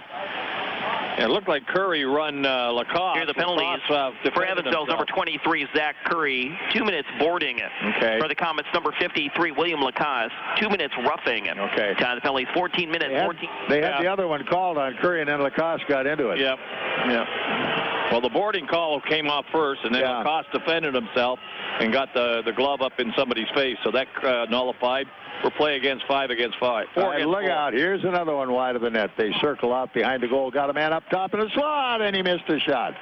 It looked like Curry run Lacoste. Here are the penalties. For Evansville, number 23, Zach Curry, 2 minutes boarding it. Okay. For the Komets, number 53, William Lacoste, 2 minutes roughing it. Okay. The penalties, 14 minutes. They had the other one called on Curry, and then Lacoste got into it. Yep. Well, the boarding call came off first, and then Lacoste defended himself and got the glove up in somebody's face, so that nullified. We're play against 5 against 5. Look out. Here's another one wide of the net. They circle out behind the goal. Got a man up top in the slot, and he missed a shot.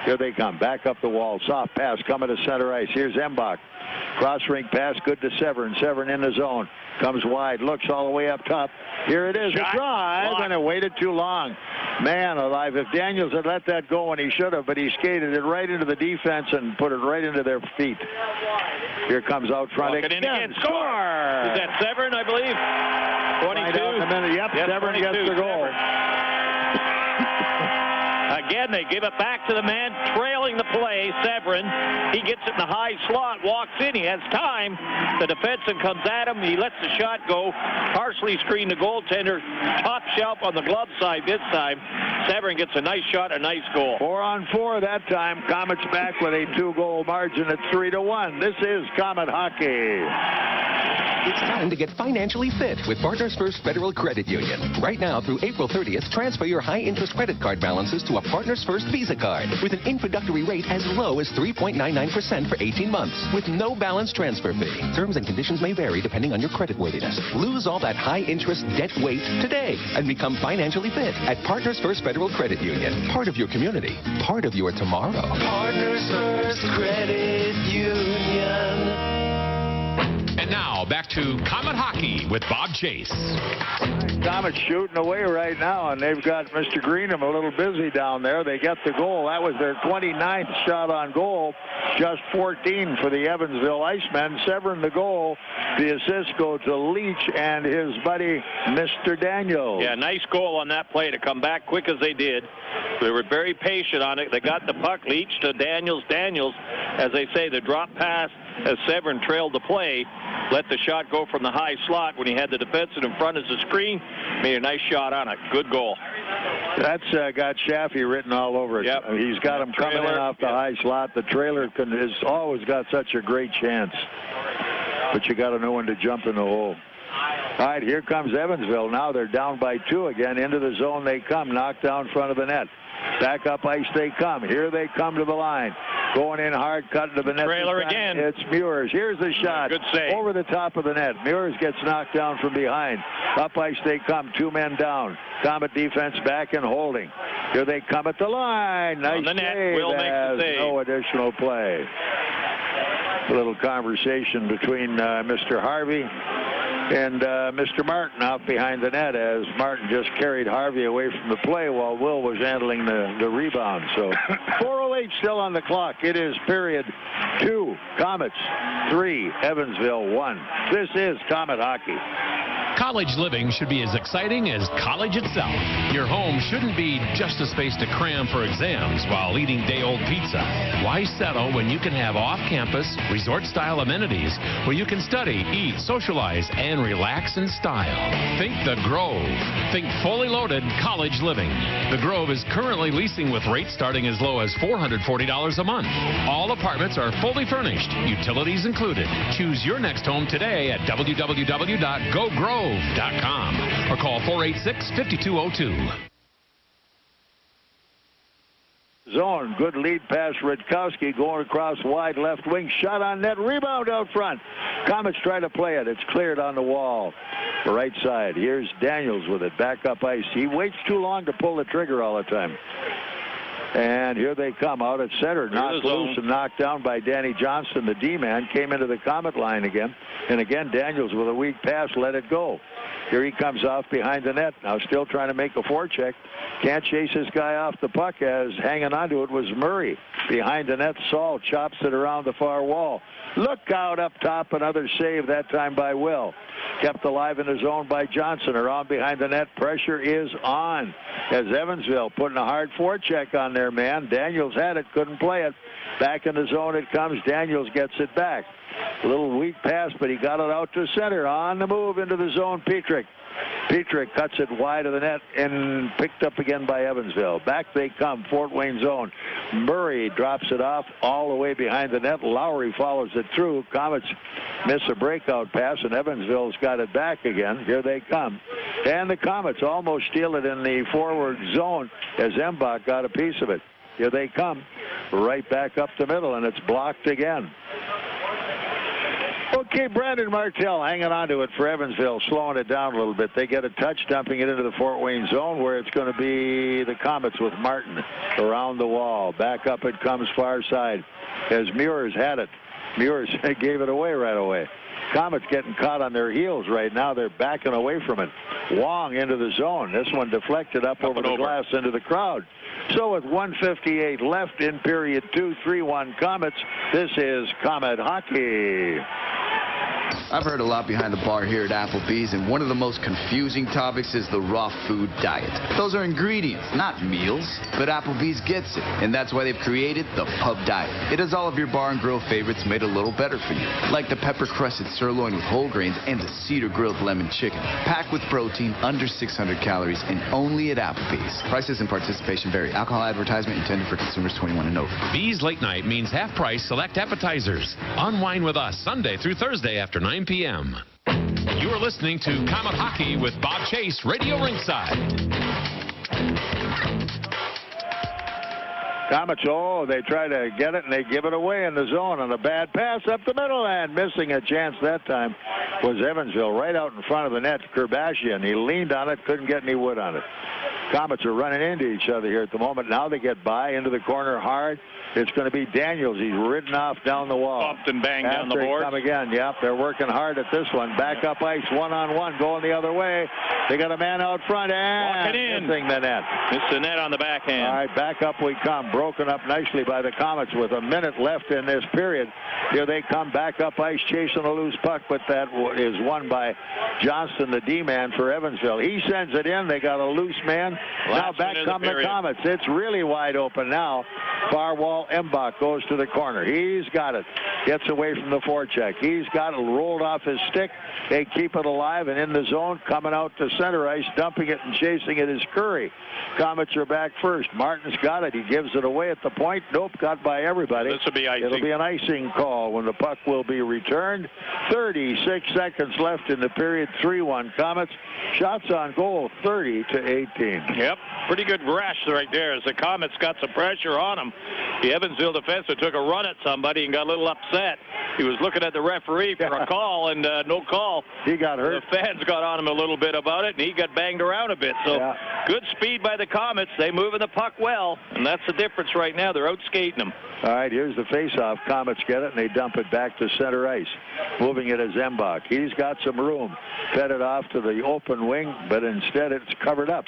Here they come. Back up the wall. Soft pass coming to center ice. Here's Embach. Cross-rink pass. Good to Severyn. Severyn in the zone. Comes wide. Looks all the way up top. Here it is. A drive, and it waited too long. Man alive. If Daniels had let that go, and he should have, but he skated it right into the defense and put it right into their feet. Here comes out front. Again. Score! Is that Severyn, I believe? 22. Yep, Severyn gets the goal. Again, they give it back to the man trailing the play, Severyn. He gets it in the high slot, walks in. He has time. The defenseman comes at him. He lets the shot go. Partially screened the goaltender. Top shelf on the glove side this time. Severyn gets a nice shot, a nice goal. 4-on-4 that time. Komets back with a 2-goal margin at 3-1. This is Komet hockey. It's time to get financially fit with Partners First Federal Credit Union. Right now through April 30th, transfer your high-interest credit card balances to a Partners First Visa card with an introductory rate as low as 3.99% for 18 months with no balance transfer fee. Terms and conditions may vary depending on your creditworthiness. Lose all that high-interest debt weight today and become financially fit at Partners First Federal Credit Union. Part of your community, part of your tomorrow. Partners First Credit Union. And now, back to Komet Hockey with Bob Chase. Komets shooting away right now, and they've got Mr. Greenham a little busy down there. They get the goal. That was their 29th shot on goal, just 14 for the Evansville Icemen. Severyn the goal. The assists go to Leach and his buddy, Mr. Daniels. Yeah, nice goal on that play to come back quick as they did. They were very patient on it. They got the puck. Leach to Daniels. Daniels, as they say, the drop pass as Severyn trailed the play, let the shot go from the high slot when he had the defenseman in front as a screen, made a nice shot on it. Good goal. That's got Chaffee written all over it. Yep. He's got him coming in off the high slot. The trailer has always got such a great chance. But you got to know when to jump in the hole. All right, here comes Evansville. Now they're down by 2 again. Into the zone they come. Knocked down front of the net. Back up ice they come. Here they come to the line. Going in hard, cutting to the net. Trailer again. It's Meurs. Here's the shot. Good save. Over the top of the net. Meurs gets knocked down from behind. Up ice they come. 2 men down. Comet defense back and holding. Here they come at the line. Nice on the net. save. Will makes the save. No additional play. A little conversation between Mr. Harvey and Mr. Martin out behind the net, as Martin just carried Harvey away from the play while Will was handling the rebound. So 4:08 still on the clock. It is period 2. Komets 3, Evansville 1. This is Komet Hockey. College living should be as exciting as college itself. Your home shouldn't be just a space to cram for exams while eating day-old pizza. Why settle when you can have off-campus, resort-style amenities where you can study, eat, socialize, and relax in style? Think The Grove. Think fully loaded college living. The Grove is currently leasing with rates starting as low as $440 a month. All apartments are fully furnished, utilities included. Choose your next home today at www.gogrove.com or call 486-5202. Zone. Good lead pass. Rutkowski going across wide left wing. Shot on net. Rebound out front. Komets try to play it. It's cleared on the wall. The right side. Here's Daniels with it. Back up ice. He waits too long to pull the trigger all the time. And here they come out at center. Knocked loose and knocked down by Danny Johnston. The D-man came into the Komet line again. And again, Daniels with a weak pass let it go. Here he comes off behind the net. Now still trying to make a forecheck. Can't chase this guy off the puck, as hanging onto it was Murray. Behind the net, Saul chops it around the far wall. Look out up top. Another save, that time by Will. Kept alive in the zone by Johnson. Around behind the net. Pressure is on as Evansville putting a hard forecheck on their man. Daniels had it, couldn't play it. Back in the zone it comes. Daniels gets it back. A little weak pass, but he got it out to center. On the move into the zone, Petrick. Petrick cuts it wide of the net and picked up again by Evansville. Back they come, Fort Wayne zone. Murray drops it off all the way behind the net. Lowry follows it through. Komets miss a breakout pass, and Evansville's got it back again. Here they come. And the Komets almost steal it in the forward zone as Embach got a piece of it. Here they come. Right back up the middle, and it's blocked again. Okay, Brandon Martell hanging on to it for Evansville, slowing it down a little bit. They get a touch, dumping it into the Fort Wayne zone, where it's going to be the Komets with Martin around the wall. Back up it comes far side as Meurs had it. Meurs gave it away right away. Komets getting caught on their heels right now. They're backing away from it. Wong into the zone. This one deflected up over the glass into the crowd. So with 1:58 left in period 2, 3-1 Komets. This is Komet Hockey. I've heard a lot behind the bar here at Applebee's, and one of the most confusing topics is the raw food diet. Those are ingredients, not meals. But Applebee's gets it, and that's why they've created the Pub Diet. It has all of your bar and grill favorites made a little better for you, like the pepper-crusted sirloin with whole grains and the cedar-grilled lemon chicken. Packed with protein, under 600 calories, and only at Applebee's. Prices and participation vary. Alcohol advertisement intended for consumers 21 and over. Bees Late Night means half-price select appetizers. Unwind with us Sunday through Thursday after 9 p.m. You are listening to Komet Hockey with Bob Chase, Radio Ringside. Komets, they try to get it, and they give it away in the zone on a bad pass up the middle, and missing a chance that time was Evansville right out in front of the net. Kerbashian, he leaned on it, couldn't get any wood on it. Komets are running into each other here at the moment. Now they get by into the corner hard. It's going to be Daniels. He's ridden off down the wall. Bumped and banged down the board. Come again. Yep, they're working hard at this one. Back up ice, one-on-one, going the other way. They got a man out front and missing the net. Missed the net on the backhand. All right, back up we come. Broken up nicely by the Komets with a minute left in this period. Here they come back up ice, chasing a loose puck, but that is won by Johnston, the D-man for Evansville. He sends it in. They got a loose man. Now back come the Komets. It's really wide open now. Far wall, Embach goes to the corner. He's got it. Gets away from the forecheck. He's got it rolled off his stick. They keep it alive and in the zone. Coming out to center ice, dumping it and chasing it is Curry. Komets are back first. Martin's got it. He gives it away at the point. Nope, got by everybody. This will be icing. It'll be an icing call when the puck will be returned. 36 seconds left in the period. 3-1 Komets. Shots on goal, 30-18. Yep, pretty good rush right there as the Komets got some pressure on them. The Evansville defenseman took a run at somebody and got a little upset. He was looking at the referee for a call, and no call. He got hurt. The fans got on him a little bit about it, and he got banged around a bit. So good speed by the Komets. They moving the puck well, and that's the difference right now. They're out skating them. All right, here's the faceoff. Komets get it, and they dump it back to center ice. Moving it is Embach. He's got some room. Fed it off to the open wing, but instead it's covered up.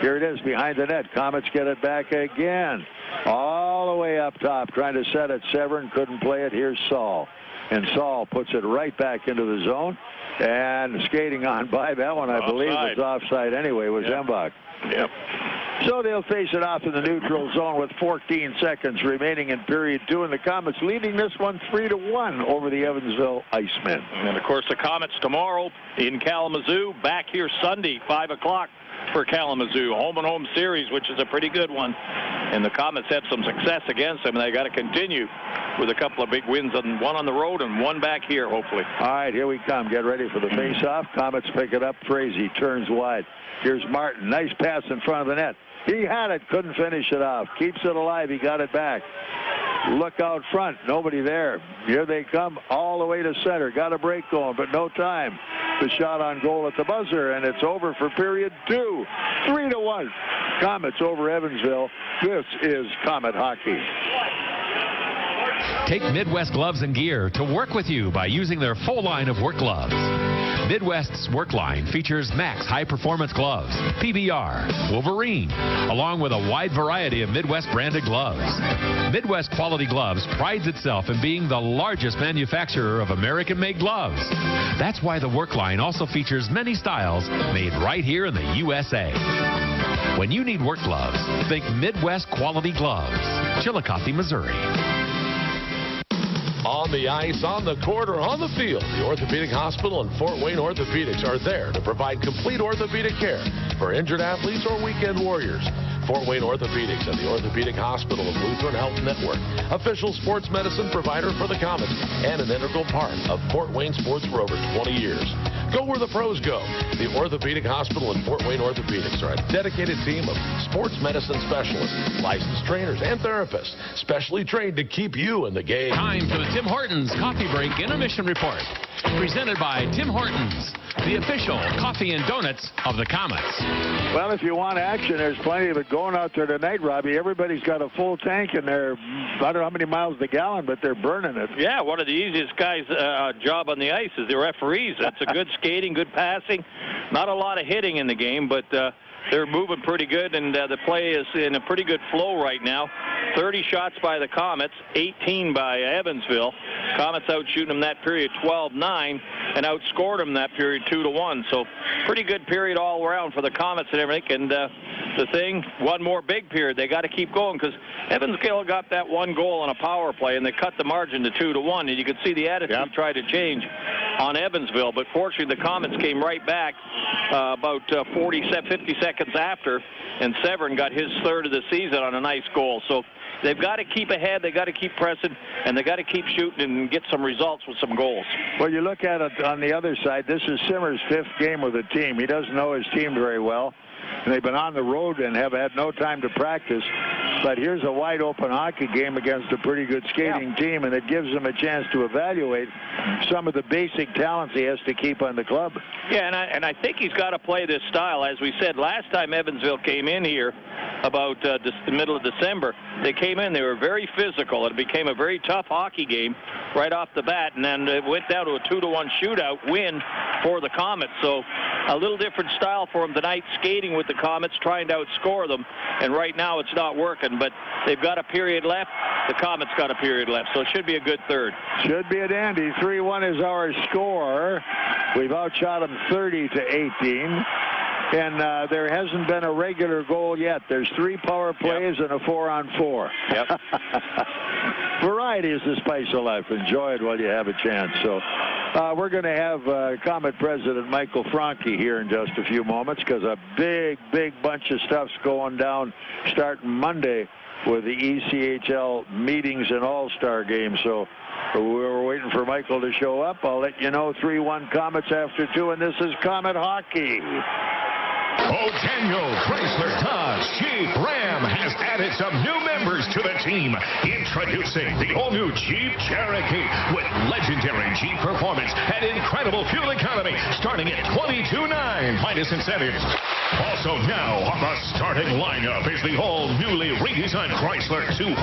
Here it is behind the net. Komets get it back again. All the way up top, trying to set it. Severyn couldn't play it. Here's Saul. And Saul puts it right back into the zone. And skating on by that one, I believe, was offside anyway, was Embach. Yep. So they'll face it off in the neutral zone with 14 seconds remaining in period 2, and the Komets leading this one 3-1 over the Evansville Icemen. And, of course, the Komets tomorrow in Kalamazoo, back here Sunday, 5 o'clock for Kalamazoo. Home-and-home series, which is a pretty good one. And the Komets had some success against them, and they got to continue with a couple of big wins, one on the road and one back here, hopefully. All right, here we come. Get ready for the face-off. Komets pick it up. Frazee turns wide. Here's Martin. Nice pass in front of the net. He had it, couldn't finish it off. Keeps it alive. He got it back. Look out front. Nobody there. Here they come all the way to center. Got a break going, but no time. The shot on goal at the buzzer, and it's over for period 2. 3-1. Komets over Evansville. This is Komet hockey. Take Midwest Gloves and Gear to work with you by using their full line of work gloves. Midwest's work line features Max high-performance gloves, PBR, Wolverine, along with a wide variety of Midwest branded gloves. Midwest Quality Gloves prides itself in being the largest manufacturer of American-made gloves. That's why the work line also features many styles made right here in the USA. When you need work gloves, think Midwest Quality Gloves, Chillicothe, Missouri. On the ice, on the court, or on the field, the Orthopedic Hospital and Fort Wayne Orthopedics are there to provide complete orthopedic care for injured athletes or weekend warriors. Fort Wayne Orthopedics and the Orthopedic Hospital of Lutheran Health Network, official sports medicine provider for the Komets, and an integral part of Fort Wayne sports for over 20 years. Go where the pros go. The Orthopedic Hospital and Fort Wayne Orthopedics are a dedicated team of sports medicine specialists, licensed trainers, and therapists, specially trained to keep you in the game. Time for the Tim Hortons Coffee Break Intermission Report. Presented by Tim Hortons, the official coffee and donuts of the Komets. Well, if you want action, there's plenty of it going out there tonight, Robbie. Everybody's got a full tank in there. I don't know how many miles to gallon, but they're burning it. Yeah, one of the easiest guys' job on the ice is the referees. That's a good skating, good passing. Not a lot of hitting in the game, but they're moving pretty good, and the play is in a pretty good flow right now. 30 shots by the Komets, 18 by Evansville. Komets out shooting them that period 12-9 and outscored them that period 2-1. So pretty good period all around for the Komets and everything. And the thing, one more big period. They got to keep going because Evansville got that one goal on a power play, and they cut the margin to 2-1. And you could see the attitude tried to change on Evansville. But fortunately, the Komets came right back about 50 seconds after, and Severyn got his third of the season on a nice goal. So they've got to keep ahead, they've got to keep pressing, and they've got to keep shooting and get some results with some goals. Well, you look at it on the other side, this is Simmer's 5th game with the team. He doesn't know his team very well, and they've been on the road and have had no time to practice. But here's a wide-open hockey game against a pretty good skating team, and it gives him a chance to evaluate some of the basic talents he has to keep on the club. Yeah, and I think he's got to play this style. As we said, last time Evansville came in here about the middle of December, they came in, they were very physical. It became a very tough hockey game right off the bat, and then it went down to a 2-1 shootout win for the Komets. So a little different style for them tonight, skating with the Komets, trying to outscore them, and right now it's not working, but they've got a period left. The Komets got a period left, so it should be a good third. Should be a dandy. 3-1 is our score. We've outshot them 30-18. And there hasn't been a regular goal yet. There's 3 power plays and a 4-on-4. Yep. Variety is the spice of life. Enjoy it while you have a chance. So we're going to have Komet President Michael Franke here in just a few moments, because a big bunch of stuff's going down starting Monday with the ECHL meetings and all-star games. So we're waiting for Michael to show up. I'll let you know. 3-1 Komets after 2, and this is Komet Hockey. Daniel Chrysler Dodge Jeep Ram has added some new members to the team. Introducing the all-new Jeep Cherokee with legendary Jeep performance and incredible fuel economy, starting at $22,900 minus incentives. Also now on the starting lineup is the all-newly redesigned Chrysler 200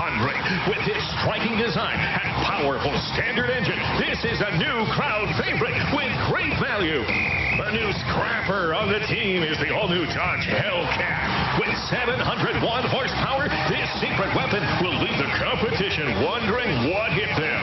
with its striking design and powerful standard engine. This is a new crowd favorite with great value. The new scrapper on the team is the all-new Dodge Hellcat. With 701 horsepower, this secret weapon will leave the competition wondering what hit them.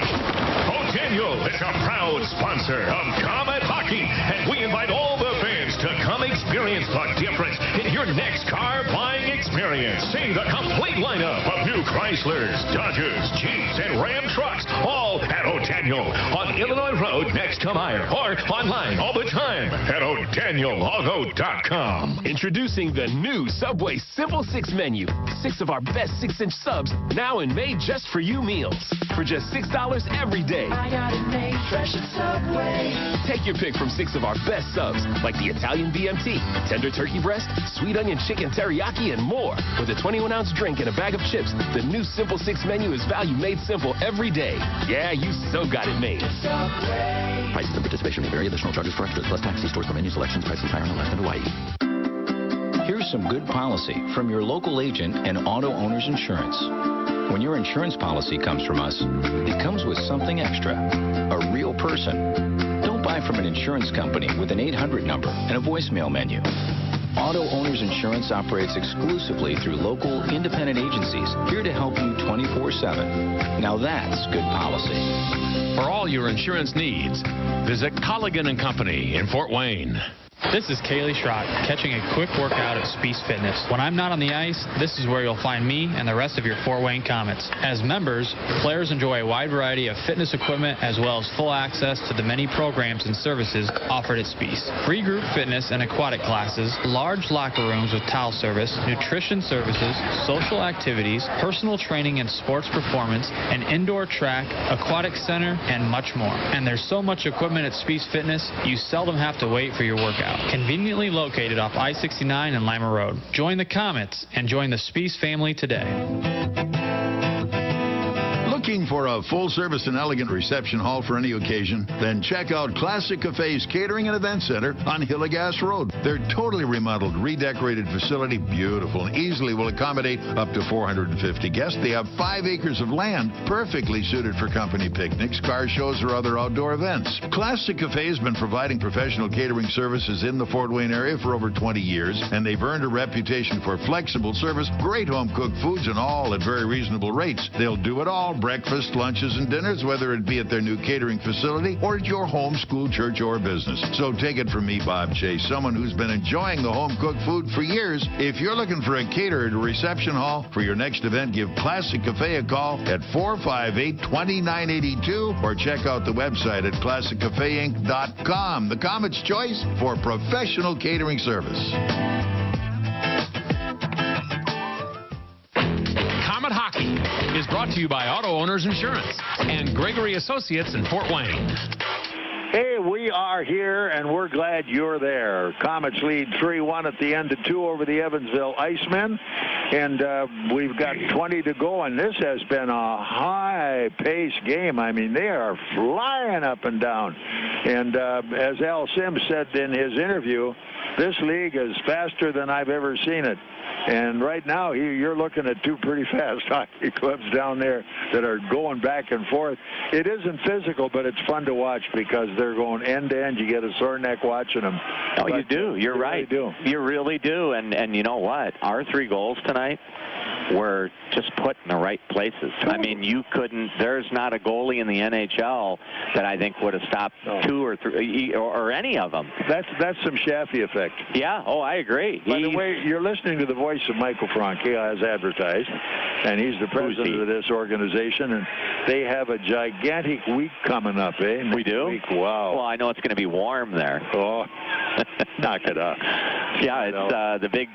Daniel is a proud sponsor of Komet Hockey, and we invite all the fans to come experience the difference in your next car buying experience. See the complete lineup of new Chryslers, Dodges, Jeeps, and Ram trucks, all at O'Daniel on Illinois Road next to Meyer, or online all the time at o'danielauto.com. Introducing the new Subway Simple 6 menu. 6 of our best 6-inch subs, now in made just for you meals. For just $6 every day. I got it made fresh at Subway. Take your pick from 6 of our best subs, like the Italian BMT, tender turkey breast, sweet onion chicken teriyaki, and more. With a 21-ounce drink and a bag of chips, the new Simple 6 menu is value made simple every day. Yeah, you so got it made. Subway. Prices and participation may vary. Additional charges for extras plus tax. See stores for menu selections. Prices higher in Alaska and Hawaii. Here's some good policy from your local agent and auto owner's insurance. When your insurance policy comes from us, it comes with something extra, a real person. Don't buy from an insurance company with an 800 number and a voicemail menu. Auto Owners Insurance operates exclusively through local independent agencies here to help you 24/7. Now that's good policy. For all your insurance needs, visit Colligan & Company in Fort Wayne. This is Kaylee Schrock, catching a quick workout at Spies Fitness. When I'm not on the ice, this is where you'll find me and the rest of your Fort Wayne Komets. As members, players enjoy a wide variety of fitness equipment as well as full access to the many programs and services offered at Spies. Free group fitness and aquatic classes, large locker rooms with towel service, nutrition services, social activities, personal training and sports performance, an indoor track, aquatic center, and much more. And there's so much equipment at Spies Fitness, you seldom have to wait for your workout. Conveniently located off I-69 and Lima Road. Join the Komets and join the Spies family today. Looking for a full-service and elegant reception hall for any occasion? Then check out Classic Cafe's Catering and Event Center on Hillegas Road. Their totally remodeled, redecorated facility, beautiful and easily will accommodate up to 450 guests. They have 5 acres of land, perfectly suited for company picnics, car shows, or other outdoor events. Classic Cafe has been providing professional catering services in the Fort Wayne area for over 20 years, and they've earned a reputation for flexible service, great home-cooked foods, and all at very reasonable rates. They'll do it all, breakfast, lunches, and dinners, whether it be at their new catering facility or at your home, school, church, or business. So take it from me, Bob Chase, someone who's been enjoying the home-cooked food for years. If you're looking for a catered reception hall for your next event, give Classic Cafe a call at 458-2982 or check out the website at classiccafeinc.com. The Komet's choice for professional catering service. Komet Hockey is brought to you by Auto Owners Insurance and Gregory Associates in Fort Wayne. Hey, we are here, and we're glad you're there. Komets lead 3-1 at the end of 2 over the Evansville Icemen, and we've got 20 to go, and this has been a high-paced game. I mean, they are flying up and down. And as Al Sims said in his interview, this league is faster than I've ever seen it. And right now, you're looking at 2 pretty fast hockey clubs down there that are going back and forth. It isn't physical, but it's fun to watch because they're going end to end. You get a sore neck watching them. Oh, but you do. You're right. Really do. You really do. And you know what? Our 3 goals tonight, were just put in the right places. I mean, there's not a goalie in the NHL that I think would have stopped 2 or 3 or any of them. That's some Shaffy effect. Yeah, I agree. By the way, you're listening to the voice of Michael Franke, as advertised, and he's the president of this organization, and they have a gigantic week coming up, eh? We do? Week. Wow. Well, I know it's going to be warm there. Oh, knock it up. Yeah, it's the big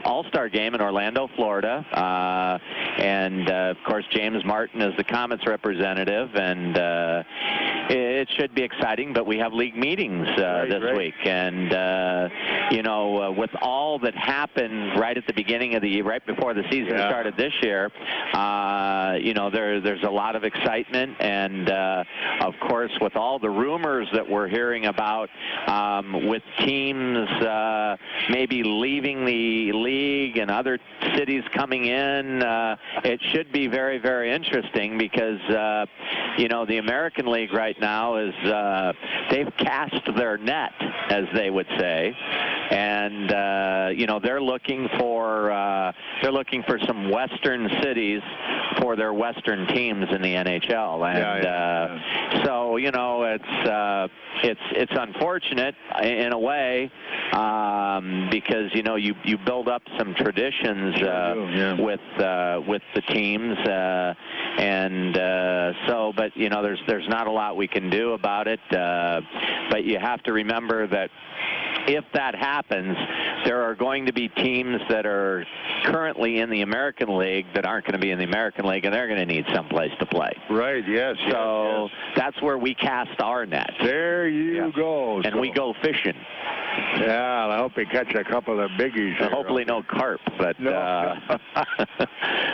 All-Star game in Orlando, Florida, and of course James Martin is the Komets representative, and it should be exciting. But we have league meetings this week, and with all that happened right at the beginning of right before the season started this year, there's a lot of excitement, and of course with all the rumors that we're hearing about with teams maybe leaving the league and other cities coming in, it should be very, very interesting because the American League right now is they've cast their net, as they would say, and they're looking for some western cities for their western teams in the NHL, and so it's unfortunate in a way because you build up some traditions with the teams, and but there's not a lot we can do about it, but you have to remember that if that happens, there are going to be teams that are currently in the American League that aren't going to be in the American League, and they're going to need some place to play. Right, yes. So that's where we cast our net. There you go. And we go fishing. Yeah, I hope they catch a couple of biggies. Hopefully no carp, but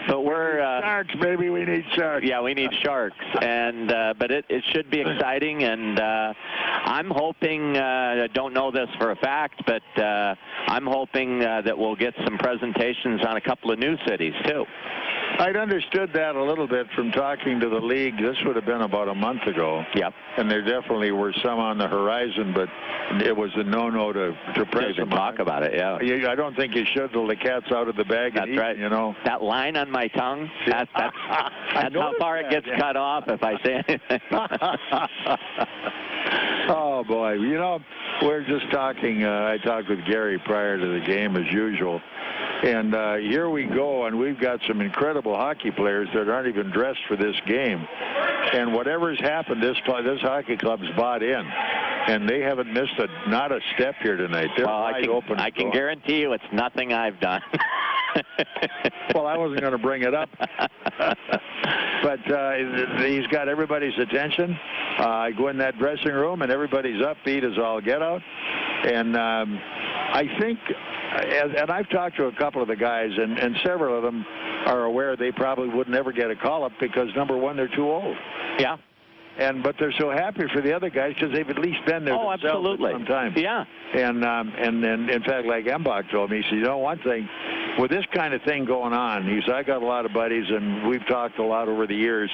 but we're sharks, baby. We need sharks. Yeah, we need sharks, and but it should be exciting, and I'm hoping. I don't know this for a fact, but I'm hoping that we'll get some presentations on a couple of new cities too. I'd understood that a little bit from talking to the league. This would have been about a month ago. Yep. And there definitely were some on the horizon, but it was a no-no to press them. Talk about it, yeah. I don't think you should till the cat's out of the bag. That's and eat, right. That line on my tongue, that's how far it gets cut off if I say anything. Oh, boy. We're just talking. I talked with Gary prior to the game, as usual. And here we go, and we've got some incredible hockey players that aren't even dressed for this game. And whatever's happened, this hockey club's bought in, and they haven't missed not a step here tonight. They're wide open. I can guarantee you it's nothing I've done. Well, I wasn't going to bring it up. But he's got everybody's attention. I go in that dressing room, and everybody's upbeat as all get out. And I think, and I've talked to a couple of the guys, and several of them are aware they probably would never get a call-up because, number one, they're too old. Yeah. But they're so happy for the other guys because they've at least been there themselves absolutely. at some time. Yeah. And in fact, like Embach told me, he said, one thing, with this kind of thing going on, he said, I got a lot of buddies, and we've talked a lot over the years,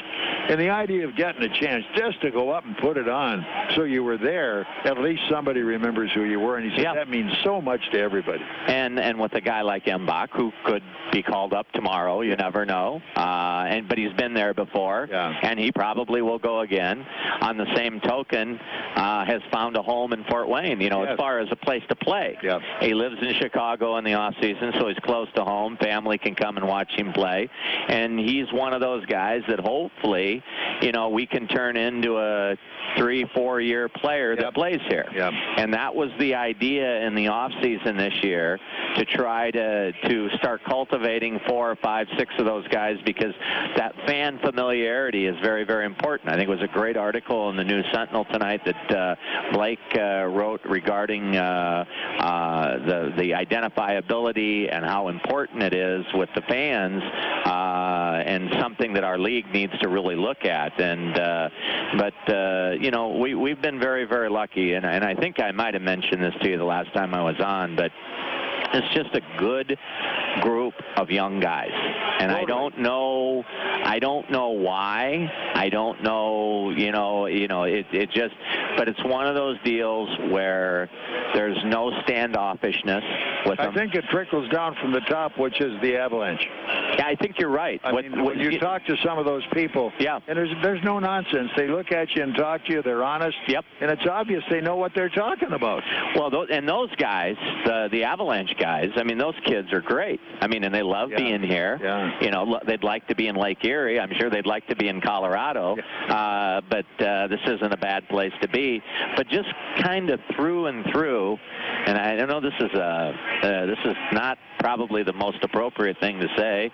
and the idea of getting a chance just to go up and put it on so you were there, at least somebody remembers who you were, and he said, that means so much to everybody. And with a guy like Embach, who could be called up tomorrow, you never know, but he's been there before, and he probably will go again. On the same token, has found a home in Fort Wayne, as far as a place to play. Yep. He lives in Chicago in the off season, so he's close to home. Family can come and watch him play. And he's one of those guys that hopefully, we can turn into a 3-4 year player that plays here. Yep. And that was the idea in the off season this year, to try to start cultivating 4 or 5, 6 of those guys, because that fan familiarity is very, very important. I think it was a great article in the News Sentinel tonight that Blake wrote regarding the identifiability and how important it is with the fans, and something that our league needs to really look at. And we've been very, very lucky, and I think I might have mentioned this to you the last time I was on, but it's just a good group of young guys. And I don't know why. I don't know, it just, but it's one of those deals where there's no standoffishness with them. I think it trickles down from the top, which is the Avalanche. Yeah, I think you're right. When you talk to some of those people, and there's no nonsense. They look at you and talk to you. They're honest. Yep. And it's obvious they know what they're talking about. Well, those guys, the Avalanche guys, I mean, those kids are great. I mean, and they love being here. Yeah. They'd like to be in Lake Erie. I'm sure they'd like to be in Colorado. Yeah. But this isn't a bad place to be. But just kind of through and through, and I don't know, this is not probably the most appropriate thing to say,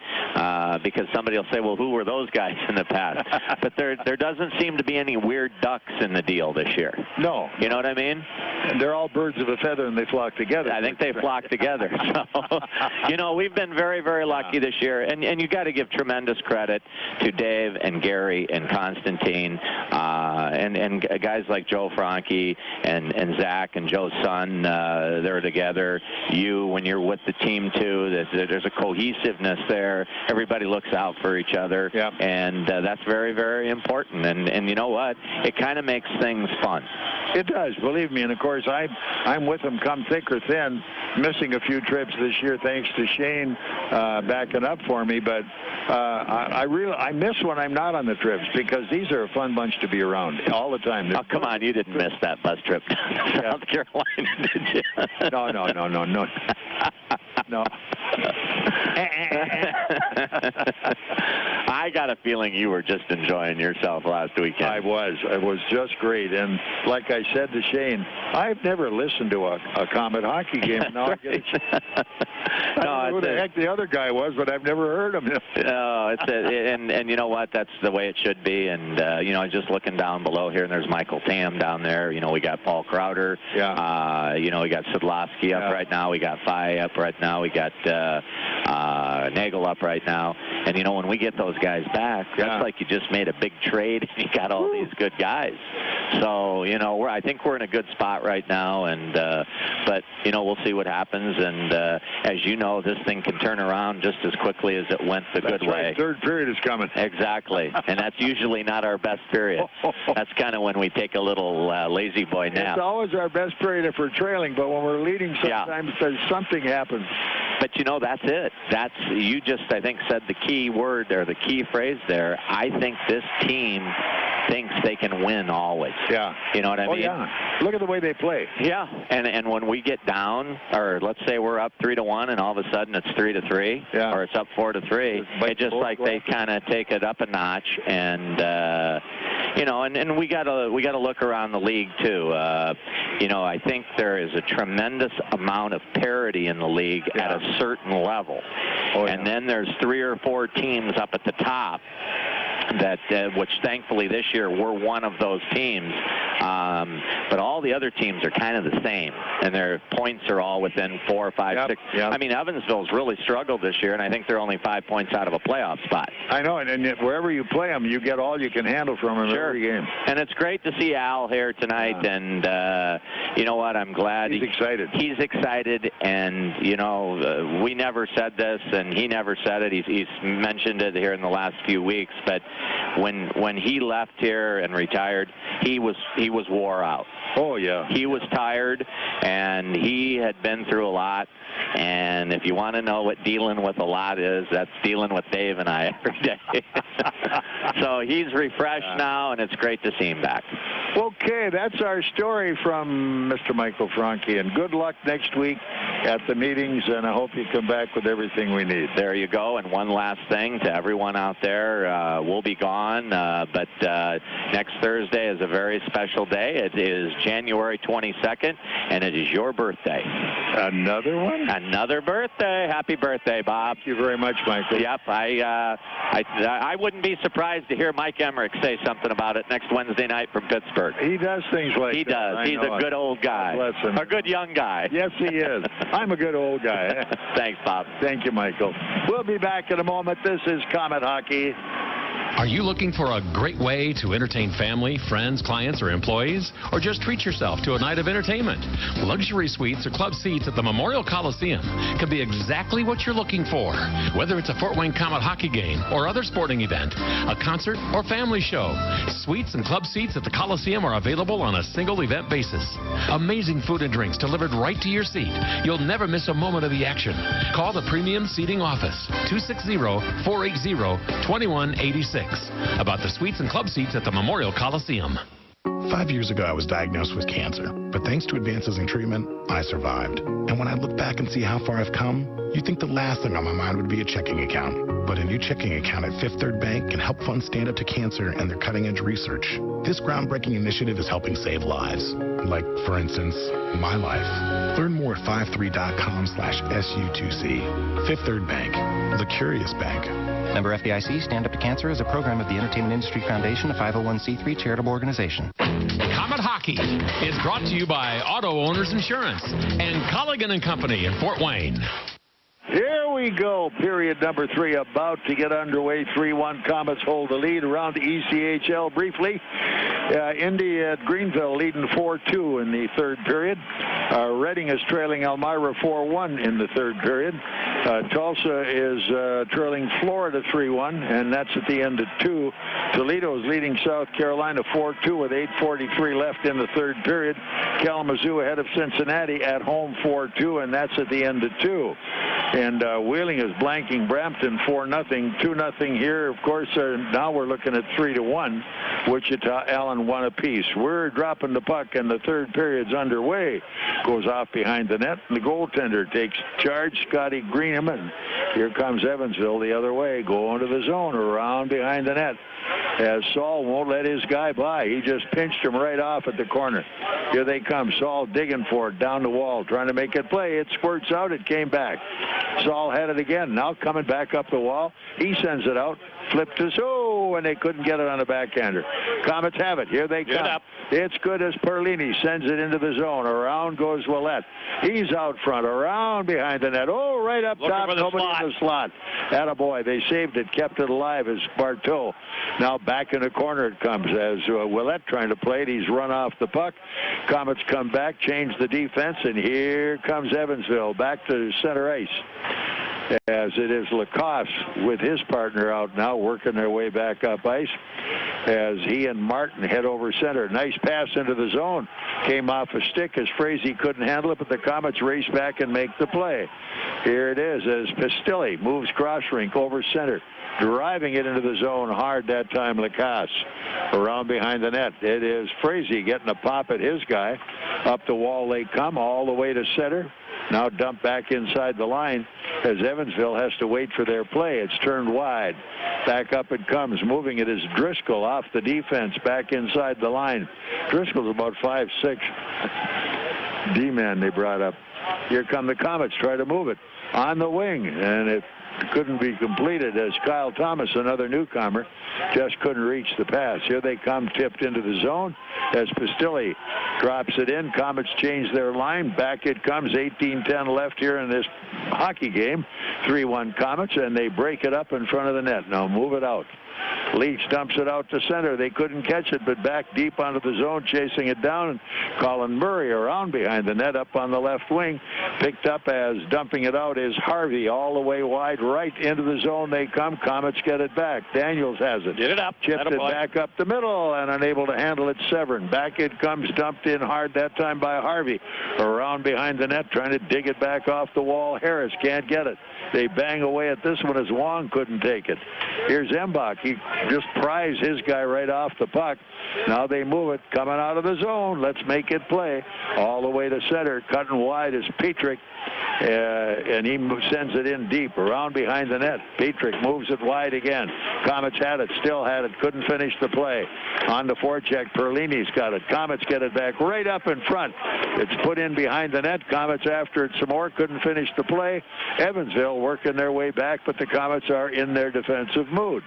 because somebody will say, well, who were those guys in the past? But there doesn't seem to be any weird ducks in the deal this year. No. You know what I mean? And they're all birds of a feather, and they flock together. I think they flock together. So, we've been very, very lucky this year. And you got to give tremendous credit to Dave and Gary and Constantine, and guys like Joe Franke and Zach and Joe's son. They're together. When you're with the team, too, there's a cohesiveness there. Everybody looks out for each other. Yep. And that's very, very important. And you know what? It kind of makes things fun. It does, believe me. And, of course, I'm with them come thick or thin, missing a few trips this year thanks to Shane backing up for me. But I miss when I'm not on the trips, because these are a fun bunch to be around all the time. Oh, come on. You didn't miss that bus trip to South Carolina, did you? No. No. I got a feeling you were just enjoying yourself last weekend. I was. It was just great. And like I said to Shane, I've never listened to a Comet hockey game. Now I get a chance. I don't know who the heck the other guy was, but I've never heard him. No, and you know what? That's the way it should be. And just looking down below here, and there's Michael Tam down there. We got Paul Crowder. Yeah. We got Sidlowski up right now. We got Fye up right now. We got Nagel up right now. And when we get those guys back, that's like you just made a big trade and you got all these good guys. So I think we're in a good spot right now. And but we'll see what happens. And as you know, this thing can turn around just as quickly as it went the good way. Third period is coming. Exactly. And that's usually not our best period. That's kind of when we take a little lazy boy nap. It's always our best period if we're trailing, but when we're leading, sometimes there's something happens. But that's it. You just, I think, said the key word or the key phrase there. I think this team thinks they can win always. Yeah. You know what I mean? Yeah. Look at the way they play. Yeah. And when we get down, or let's say we're up 3-1, and all of a sudden it's 3-3, or it's up 4-3, it's just like they kind of take it up a notch. And and we gotta look around the league too. I think there is a tremendous amount of parity in the league at a certain level. And then there's 3 or 4 teams up at the top that which thankfully this year we're one of those teams, but all the other teams are kind of the same, and their points are all within 4 or 5, 6. I mean, Evansville's really struggled this year, and I think they're only 5 points out of a playoff spot. I know, and wherever you play them, you get all you can handle from them every game. And it's great to see Al here tonight, and you know what, I'm glad he's excited. He's excited, and we never said this, and he never said it. He's mentioned it here in the last few weeks, but when he left here and retired, he was wore out. Oh yeah. He was tired, and he had been through a lot. And if you want to know what dealing with a lot is, that's dealing with Dave and I every day. So he's refreshed now, and it's great to see him back. Okay, that's our story from Mr. Michael Franke, and good luck next week at the meetings, and I hope you come back with everything we need. There you go. And one last thing to everyone out there, we'll be gone, but next Thursday is a very special day. It is January 22nd, and it is your birthday. Another one? Another birthday. Happy birthday, Bob. Thank you very much, Michael. Yep. I wouldn't be surprised to hear Mike Emmerich say something about it next Wednesday night from Pittsburgh. He does things like that. He does. He's a good old guy. Bless him. A good young guy. Yes, he is. I'm a good old guy. Thanks, Bob. Thank you, Michael. We'll be back in a moment. This is Comet Hockey. Are you looking for a great way to entertain family, friends, clients, or employees? Or just treat yourself to a night of entertainment? Luxury suites or club seats at the Memorial Coliseum can be exactly what you're looking for. Whether it's a Fort Wayne Komet hockey game or other sporting event, a concert or family show, suites and club seats at the Coliseum are available on a single event basis. Amazing food and drinks delivered right to your seat. You'll never miss a moment of the action. Call the Premium Seating Office, 260-480-2186. About the suites and club seats at the Memorial Coliseum. 5 years ago, I was diagnosed with cancer, but thanks to advances in treatment, I survived. And when I look back and see how far I've come, you'd think the last thing on my mind would be a checking account. But a new checking account at Fifth Third Bank can help fund Stand Up to Cancer and their cutting-edge research. This groundbreaking initiative is helping save lives. Like, for instance, my life. Learn more at 53.com/SU2C. Fifth Third Bank, the curious bank. Member FDIC, Stand Up to Cancer is a program of the Entertainment Industry Foundation, a 501c3 charitable organization. Komet Hockey is brought to you by Auto Owners Insurance and Colligan & Company in Fort Wayne. Here we go, period number 3 about to get underway. 3-1 Komets hold the lead around the ECHL briefly. Indy at Greenville leading 4-2 in the third period. Reading is trailing Elmira 4-1 in the third period. Tulsa is trailing Florida 3-1, and that's at the end of 2. Toledo is leading South Carolina 4-2 with 8:43 left in the third period. Kalamazoo ahead of Cincinnati at home 4-2, and that's at the end of 2. And Wheeling is blanking Brampton 4-0, 2-0 here. Of course, now we're looking at 3-1. Wichita, Allen 1 apiece. We're dropping the puck, and the third period's underway. Goes off behind the net, and the goaltender takes charge, Scotty Greenham, and here comes Evansville the other way, going to the zone, around behind the net. As Saul won't let his guy by. He just pinched him right off at the corner. Here they come. Saul digging for it down the wall, trying to make it play. It squirts out. It came back. Saul had it again. Now coming back up the wall. He sends it out. Flipped to and they couldn't get it on the backhander. Komets have it. Here they come. It's good as Perlini sends it into the zone. Around goes Willett. He's out front. Around behind the net. Oh, right up top. Nobody in the slot. Attaboy. They saved it. Kept it alive as Barteaux. Now back in the corner it comes as Willett trying to play it. He's run off the puck. Komets come back, change the defense, and here comes Evansville back to center ice. As it is Lacoste with his partner out now, working their way back up ice as he and Martin head over center. Nice pass into the zone. Came off a stick as Frazee couldn't handle it, but the Komets race back and make the play. Here it is as Pistilli moves cross rink over center. Driving it into the zone hard that time, Lacoste. Around behind the net. It is Frazee getting a pop at his guy. Up the wall they come all the way to center. Now dumped back inside the line as Evansville has to wait for their play. It's turned wide. Back up it comes. Moving it is Driscoll off the defense back inside the line. Driscoll's about 5'6". D-man they brought up. Here come the Komets. Try to move it on the wing, and it couldn't be completed as Kyle Thomas, another newcomer, just couldn't reach the pass. Here they come, tipped into the zone as Pistilli drops it in. Komets change their line. Back it comes. 18:10 left here in this hockey game. 3-1 Komets, and they break it up in front of the net. Now move it out. Leach dumps it out to center. They couldn't catch it, but back deep onto the zone, chasing it down. And Colin Murray around behind the net up on the left wing. Picked up as dumping it out is Harvey all the way wide right into the zone they come. Komets get it back. Daniels has it. Get it up. Chipped it back up the middle and unable to handle it. Severyn. Back it comes, dumped in hard that time by Harvey. Around behind the net, trying to dig it back off the wall. Harris can't get it. They bang away at this one as Wong couldn't take it. Here's Embach. He just pries his guy right off the puck. Now they move it, coming out of the zone. Let's make it play. All the way to center, cutting wide is Petrick. And he sends it in deep around behind the net. Petrick moves it wide again. Komets had it, still had it, couldn't finish the play. On the forecheck, Perlini's got it. Komets get it back right up in front. It's put in behind the net. Komets after it some more, couldn't finish the play. Evansville working their way back, but the Komets are in their defensive mood.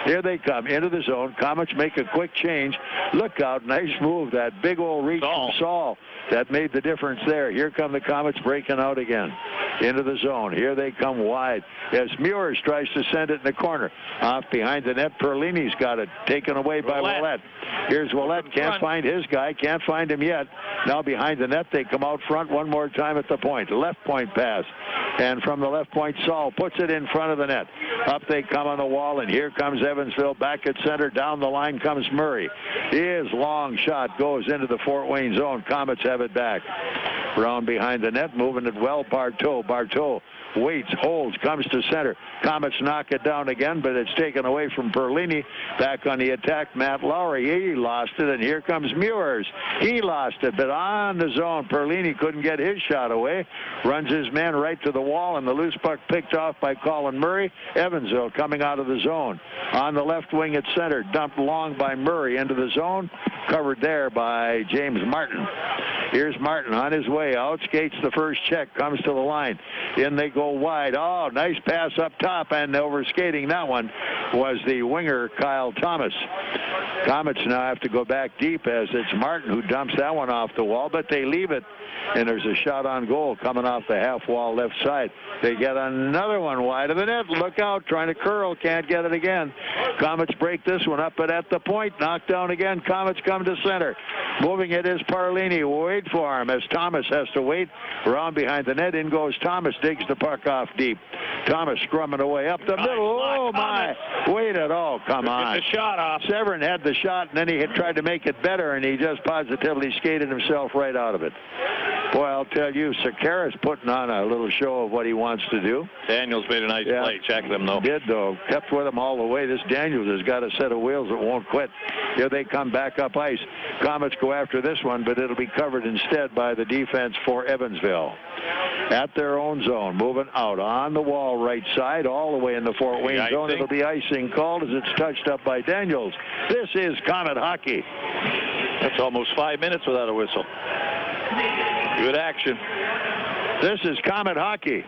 Here they come into the zone. Komets make a quick change. Look out, nice move. That big old reach from Saul. That made the difference there. Here come the Komets breaking out again. into the zone. Here they come wide as Meurs tries to send it in the corner. Off behind the net, Perlini's got it taken away by Willett. Here's Willett, can't find his guy, can't find him yet. Now behind the net, they come out front one more time at the point. Left point pass. And from the left point, Saul puts it in front of the net. Up they come on the wall, and here comes Evansville back at center. Down the line comes Murray. His long shot goes into the Fort Wayne zone. Komets have it back. Brown behind the net, moving it well. Barteaux. Barteaux waits, holds, comes to center. Komets knock it down again, but it's taken away from Perlini. Back on the attack, Matt Lowry. He lost it, and here comes Meurs. He lost it, but on the zone, Perlini couldn't get his shot away. Runs his man right to the wall, and the loose puck picked off by Colin Murray. Evansville coming out of the zone. On the left wing at center, dumped long by Murray into the zone. Covered there by James Martin. Here's Martin on his way out, skates the first check, comes to the line. In they go wide. Oh, nice pass up top, and over skating that one was the winger, Kyle Thomas. Komets now have to go back deep as it's Martin who dumps that one off the wall, but they leave it. And there's a shot on goal coming off the half wall left side. They get another one wide of the net. Look out, trying to curl, can't get it again. Komets break this one up, but at the point, knocked down again. Komets come to center. Moving it is Perlini. Wait for him as Thomas has to wait. Around behind the net, in goes Thomas, digs the puck off deep. Thomas scrumming away up the middle. Oh, my. Wait at all. Come on. Get the shot off. Severyn had the shot, and then he had tried to make it better, and he just positively skated himself right out of it. Boy, I'll tell you, Sakara's putting on a little show of what he wants to do. Daniels made a nice play. Check them, though. Did, though. Kept with him all the way. This Daniels has got a set of wheels that won't quit. Here they come back up ice. Komets go after this one, but it'll be covered instead by the defense for Evansville. At their own zone, moving out on the wall right side, all the way in the Fort Wayne zone. It'll be icing called as it's touched up by Daniels. This is Komet hockey. That's almost 5 minutes without a whistle. Good action. This is Komet hockey.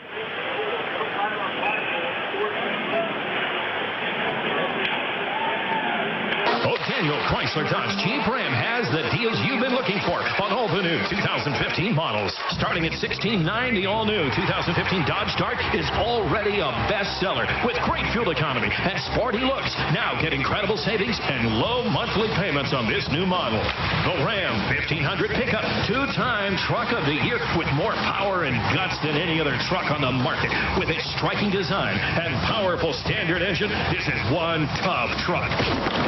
Daniel Chrysler Dodge Jeep Ram has the deals you've been looking for on all the new 2015 models. Starting at $16,900, the all-new 2015 Dodge Dart is already a bestseller with great fuel economy and sporty looks. Now get incredible savings and low monthly payments on this new model. The Ram 1500 pickup, two-time truck of the year with more power and guts than any other truck on the market. With its striking design and powerful standard engine, this is one tough truck.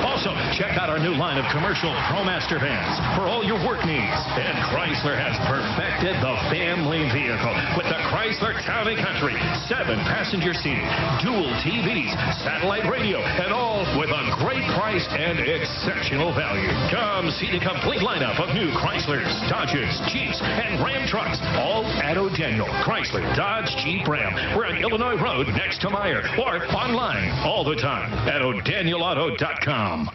Also, check out our new line of commercial ProMaster vans for all your work needs. And Chrysler has perfected the family vehicle with the Chrysler Town & Country. 7-passenger seating, dual TVs, satellite radio, and all with a great price and exceptional value. Come see the complete lineup of new Chryslers, Dodges, Jeeps, and Ram trucks, all at O'Daniel Chrysler Dodge Jeep Ram. We're on Illinois Road next to Meyer, or online all the time at O'DanielAuto.com.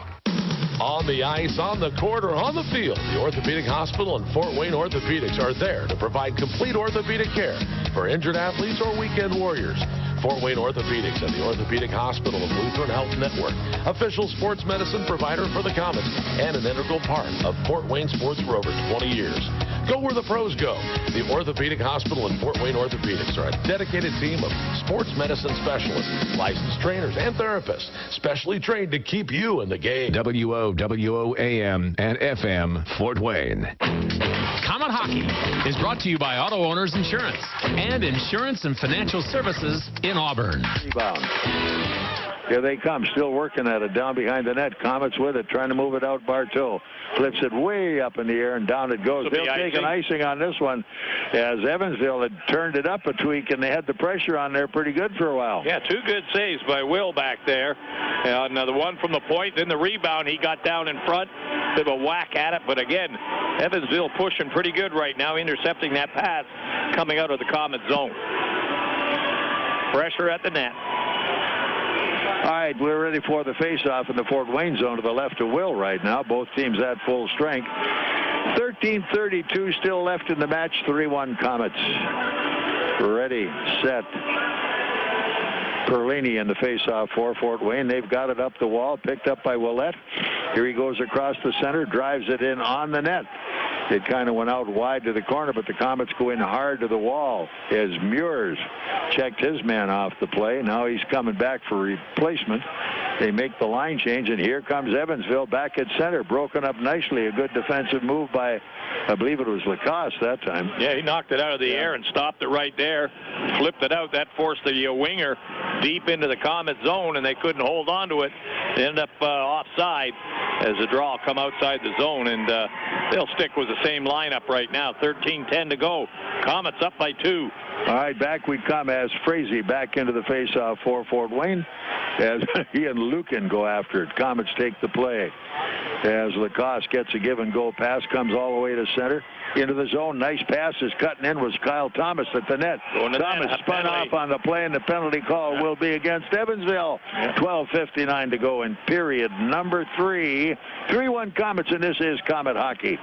On the ice, on the court, or on the field, the Orthopedic Hospital and Fort Wayne Orthopedics are there to provide complete orthopedic care for injured athletes or weekend warriors. Fort Wayne Orthopedics and the Orthopedic Hospital of Lutheran Health Network, official sports medicine provider for the Komets, and an integral part of Fort Wayne sports for over 20 years. Go where the pros go. The Orthopedic Hospital and Fort Wayne Orthopedics are a dedicated team of sports medicine specialists, licensed trainers, and therapists, specially trained to keep you in the game. WOWO AM and FM, Fort Wayne. Komet Hockey is brought to you by Auto Owners Insurance and Insurance and Financial Services in Auburn. Rebound. Here they come, still working at it, down behind the net. Komets with it, trying to move it out. Barteaux flips it way up in the air, and down it goes. They'll take an icing on this one, as Evansville had turned it up a tweak, and they had the pressure on there pretty good for a while. Yeah, two good saves by Will back there. And the one from the point, then the rebound, he got down in front. Bit of a whack at it, but again, Evansville pushing pretty good right now, intercepting that pass coming out of the Komet zone. Pressure at the net. All right, we're ready for the face-off in the Fort Wayne zone to the left of Will right now. Both teams at full strength. 13:32 still left in the match. 3-1 Komets. Ready, set. Perlini in the face-off for Fort Wayne. They've got it up the wall, picked up by Willett. Here he goes across the center, drives it in on the net. It kind of went out wide to the corner, but the Komets go in hard to the wall as Meurs checked his man off the play. Now he's coming back for replacement. They make the line change, and here comes Evansville back at center, broken up nicely. A good defensive move by, I believe it was Lacoste that time. Yeah, he knocked it out of the air and stopped it right there. Flipped it out. That forced the winger deep into the Komet zone, and they couldn't hold on to it. They ended up offside as the draw come outside the zone, and they'll stick with the same lineup right now. 13-10 to go. Komets up by 2. All right, back we come as Frazee back into the faceoff for Fort Wayne as he and Lucan go after it. Komets take the play as Lacoste gets a give-and-go pass, comes all the way to center. Into the zone. Nice passes. Cutting in was Kyle Thomas at the net. Thomas spun off on the play, and the penalty call will be against Evansville. 12:59 to go in period number 3. 3-1 Komets, and this is Komet Hockey.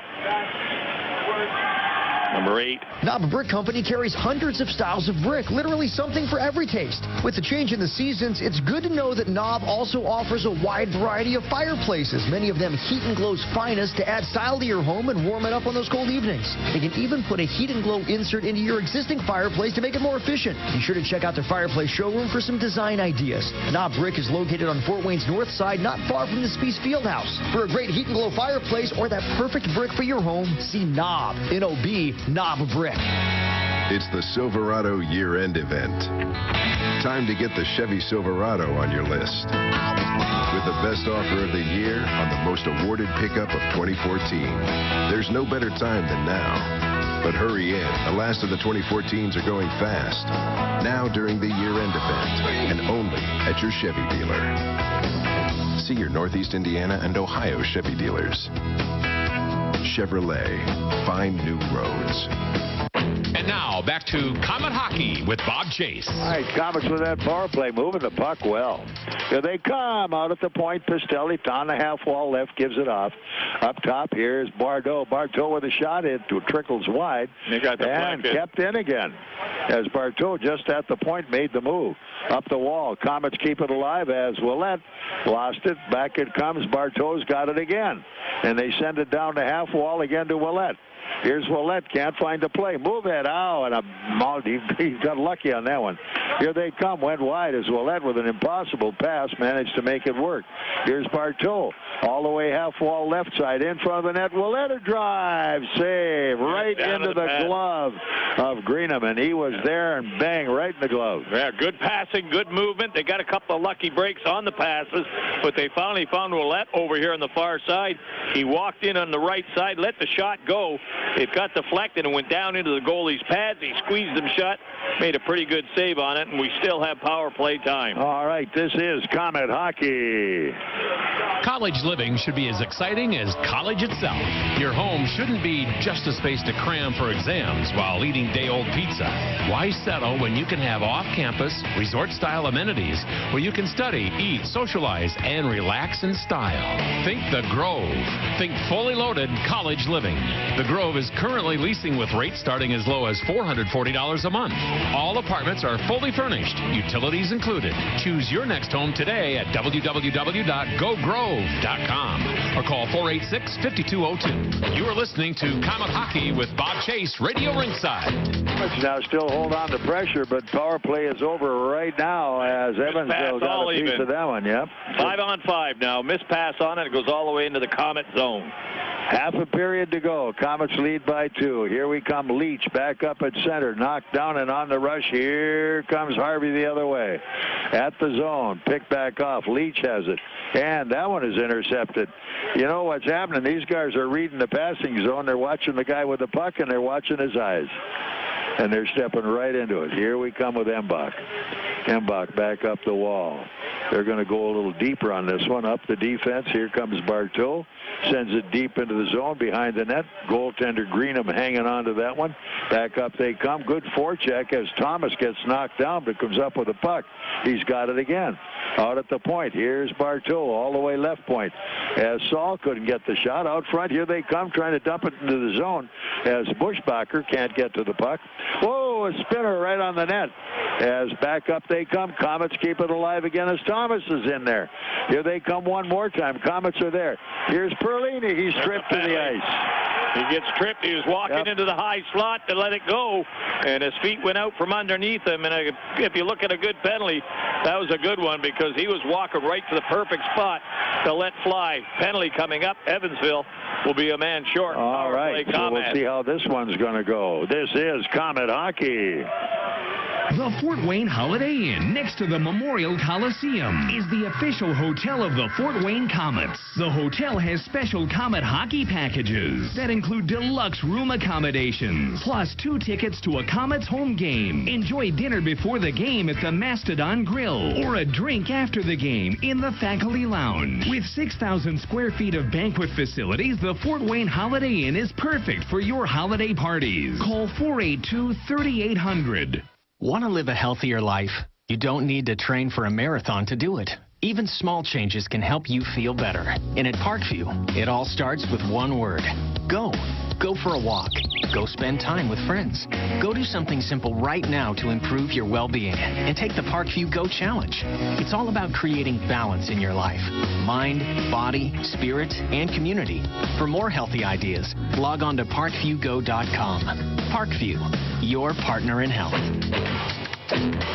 Number 8. Knob Brick Company carries hundreds of styles of brick, literally something for every taste. With the change in the seasons, it's good to know that Knob also offers a wide variety of fireplaces, many of them Heat and Glow's finest, to add style to your home and warm it up on those cold evenings. They can even put a Heat and Glow insert into your existing fireplace to make it more efficient. Be sure to check out their fireplace showroom for some design ideas. Knob Brick is located on Fort Wayne's north side, not far from the Spies Fieldhouse. For a great Heat and Glow fireplace or that perfect brick for your home, see Knob, N-O-B, Knob Brick. It's the Silverado year-end event. Time to get the Chevy Silverado on your list. With the best offer of the year on the most awarded pickup of 2014. There's no better time than now. But hurry in. The last of the 2014s are going fast. Now during the year-end event, and only at your Chevy dealer. See your Northeast Indiana and Ohio Chevy dealers. Chevrolet. Find new roads. And now back to Komet Hockey with Bob Chase. All right, Komets with that power play, moving the puck well. Here they come out at the point. Pistilli on the half wall left, gives it off. Up top here is Barteaux. Barteaux with a shot. It trickles wide and kept in again. As Barteaux just at the point made the move. Up the wall. Komets keep it alive as Willett lost it. Back it comes. Barteaux's got it again. And they send it down the half wall again to Willett. Here's Willett, can't find the play. Move it. Ow, and he got lucky on that one. Here they come, went wide as Willett with an impossible pass managed to make it work. Here's Barteaux, all the way half wall left side, in front of the net. Willett a drive, save, right into the glove of Greenham, and he was there and bang, right in the glove. Yeah, good passing, good movement. They got a couple of lucky breaks on the passes, but they finally found Willett over here on the far side. He walked in on the right side, let the shot go. It got deflected and went down into the goalie's pads. He squeezed him shut, made a pretty good save on it, and we still have power play time. All right, this is Komet Hockey. College living should be as exciting as college itself. Your home shouldn't be just a space to cram for exams while eating day-old pizza. Why settle when you can have off-campus, resort-style amenities where you can study, eat, socialize, and relax in style? Think The Grove. Think fully loaded college living. The Grove is currently leasing with rates starting as low as $440 a month. All apartments are fully furnished, utilities included. Choose your next home today at www.gogrove.com or call 486-5202. You are listening to Komet Hockey with Bob Chase, Radio Ringside. Now still hold on to pressure, but power play is over right now as Evansville got a piece of that one. Yep. 5-on-5 now. Missed pass on it. It goes all the way into the Komet zone. Half a period to go. Komets lead by 2. Here we come. Leach back up at center. Knocked down and on the rush. Here comes Harvey the other way. At the zone. Picked back off. Leach has it. And that one is intercepted. You know what's happening? These guys are reading the passing zone. They're watching the guy with the puck, and they're watching his eyes. And they're stepping right into it. Here we come with Embach. Embach back up the wall. They're going to go a little deeper on this one. Up the defense. Here comes Barteaux. Sends it deep into the zone behind the net. Goaltender Greenham hanging on to that one. Back up they come. Good forecheck as Thomas gets knocked down but comes up with a puck. He's got it again. Out at the point. Here's Barteaux all the way left point. As Saul couldn't get the shot. Out front, here they come trying to dump it into the zone as Bushbacher can't get to the puck. Whoa, a spinner right on the net. As back up they come. Komets keep it alive again as Thomas is in there. Here they come one more time. Komets are there. Here's Perlini. He's stripped to the ice. He gets tripped. He was walking into the high slot to let it go, and his feet went out from underneath him. And if you look at a good penalty, that was a good one because he was walking right to the perfect spot to let fly. Penalty coming up. Evansville will be a man short. All right, so we'll see how this one's going to go. This is Komet Hockey. The Fort Wayne Holiday Inn, next to the Memorial Coliseum, is the official hotel of the Fort Wayne Komets. The hotel has special Komet hockey packages that include deluxe room accommodations, plus 2 tickets to a Komets home game. Enjoy dinner before the game at the Mastodon Grill, or a drink after the game in the Faculty Lounge. With 6,000 square feet of banquet facilities, the Fort Wayne Holiday Inn is perfect for your holiday parties. Call 482-3800. Want to live a healthier life? You don't need to train for a marathon to do it. Even small changes can help you feel better. And at Parkview, it all starts with one word. Go. Go for a walk. Go spend time with friends. Go do something simple right now to improve your well-being. And take the Parkview Go Challenge. It's all about creating balance in your life. Mind, body, spirit, and community. For more healthy ideas, log on to parkviewgo.com. Parkview, your partner in health.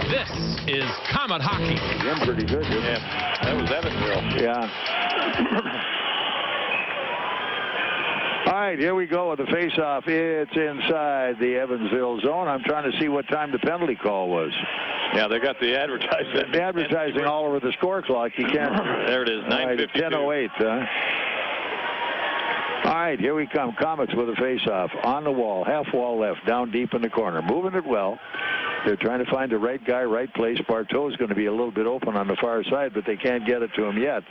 This is Komet Hockey. Jim, pretty good. Yeah, that was Evansville. Yeah. All right, here we go with the face-off. It's inside the Evansville zone. I'm trying to see what time the penalty call was. Yeah, they got the advertising. The advertising all over the score clock. You can't. There it is, 9:52. 10:08. All right, here we come. Komets with a face-off on the wall, half wall left, down deep in the corner, moving it well. They're trying to find the right guy, right place. Barteaux is going to be a little bit open on the far side, but they can't get it to him yet.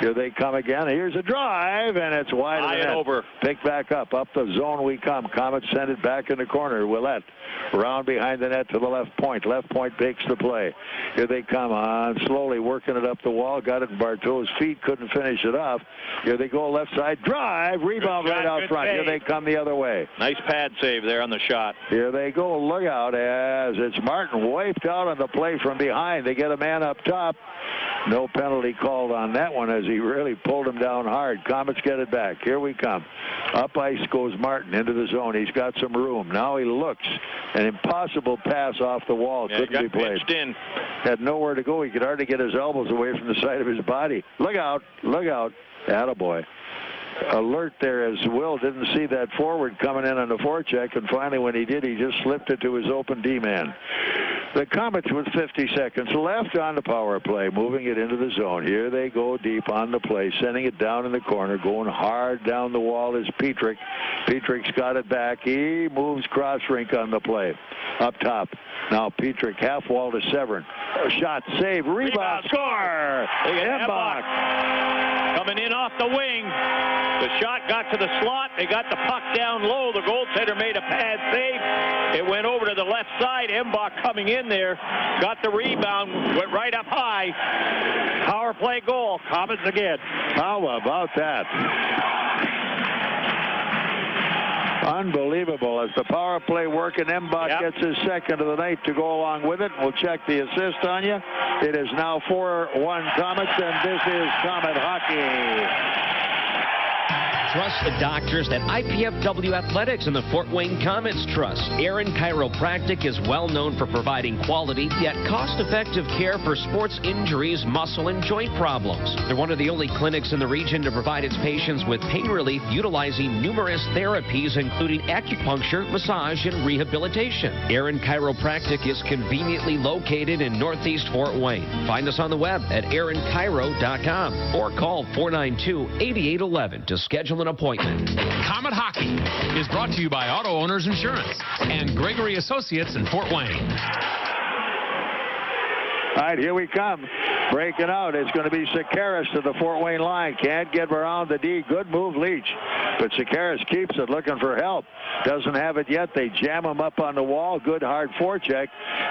Here they come again. Here's a drive, and it's wide of the net. Over. Pick back up. Up the zone we come. Komets send it back in the corner. Willette round behind the net to the left point. Left point takes the play. Here they come on, slowly working it up the wall. Got it in Barteaux's feet. Couldn't finish it off. Here they go, left side. Drive. Rebound right out front. Here they come the other way. Nice pad save there on the shot. Here they go. Look out as it's Martin wiped out on the play from behind. They get a man up top. No penalty called on that one as he really pulled him down hard. Komets get it back. Here we come. Up ice goes Martin into the zone. He's got some room. Now he looks. An impossible pass off the wall. Yeah, couldn't be played. In. Had nowhere to go. He could hardly get his elbows away from the side of his body. Look out. Look out. Attaboy. Alert there as Will didn't see that forward coming in on the forecheck, and finally when he did, he just slipped it to his open D-man. The Komets with 50 seconds left on the power play, moving it into the zone. Here they go deep on the play, sending it down in the corner, going hard down the wall is Petrick. Petrick's got it back. He moves cross rink on the play. Up top. Now Petrick, half wall to Severyn. A shot, save, rebound, score! Embach. Coming in off the wing. The shot got to the slot. They got the puck down low. The goaltender made a pad save. It went over to the left side. Embach coming in there. Got the rebound. Went right up high. Power play goal. Komets again. How about that? Unbelievable. As the power play working, Embach gets his second of the night to go along with it. We'll check the assist on you. It is now 4-1 Komets, and this is Komet Hockey. Trust the doctors at IPFW Athletics and the Fort Wayne Komets Trust. Aaron Chiropractic is well known for providing quality yet cost-effective care for sports injuries, muscle, and joint problems. They're one of the only clinics in the region to provide its patients with pain relief utilizing numerous therapies, including acupuncture, massage, and rehabilitation. Aaron Chiropractic is conveniently located in Northeast Fort Wayne. Find us on the web at aaronchiro.com or call 492-8811 to schedule an appointment. Komet Hockey is brought to you by Auto Owners Insurance and Gregory Associates in Fort Wayne. All right, here we come. Breaking out. It's going to be Severyn to the Fort Wayne line. Can't get around the D. Good move, Leach. But Severyn keeps it, looking for help. Doesn't have it yet. They jam him up on the wall. Good hard forecheck.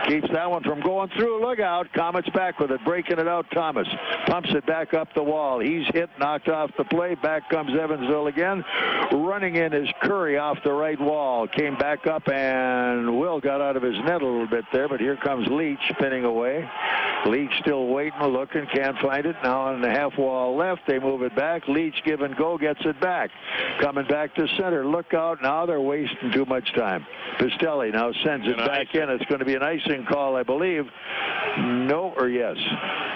Keeps that one from going through. Look out. Komets back with it. Breaking it out. Thomas pumps it back up the wall. He's hit, knocked off the play. Back comes Evansville again. Running in is Curry off the right wall. Came back up, and Will got out of his net a little bit there, but here comes Leach spinning away. Leach still waiting looking, can't find it. Now on the half wall left, they move it back. Leach give and go, gets it back. Coming back to center. Look out. Now they're wasting too much time. Pistilli now sends it back in. It's going to be an icing call, I believe. No or yes?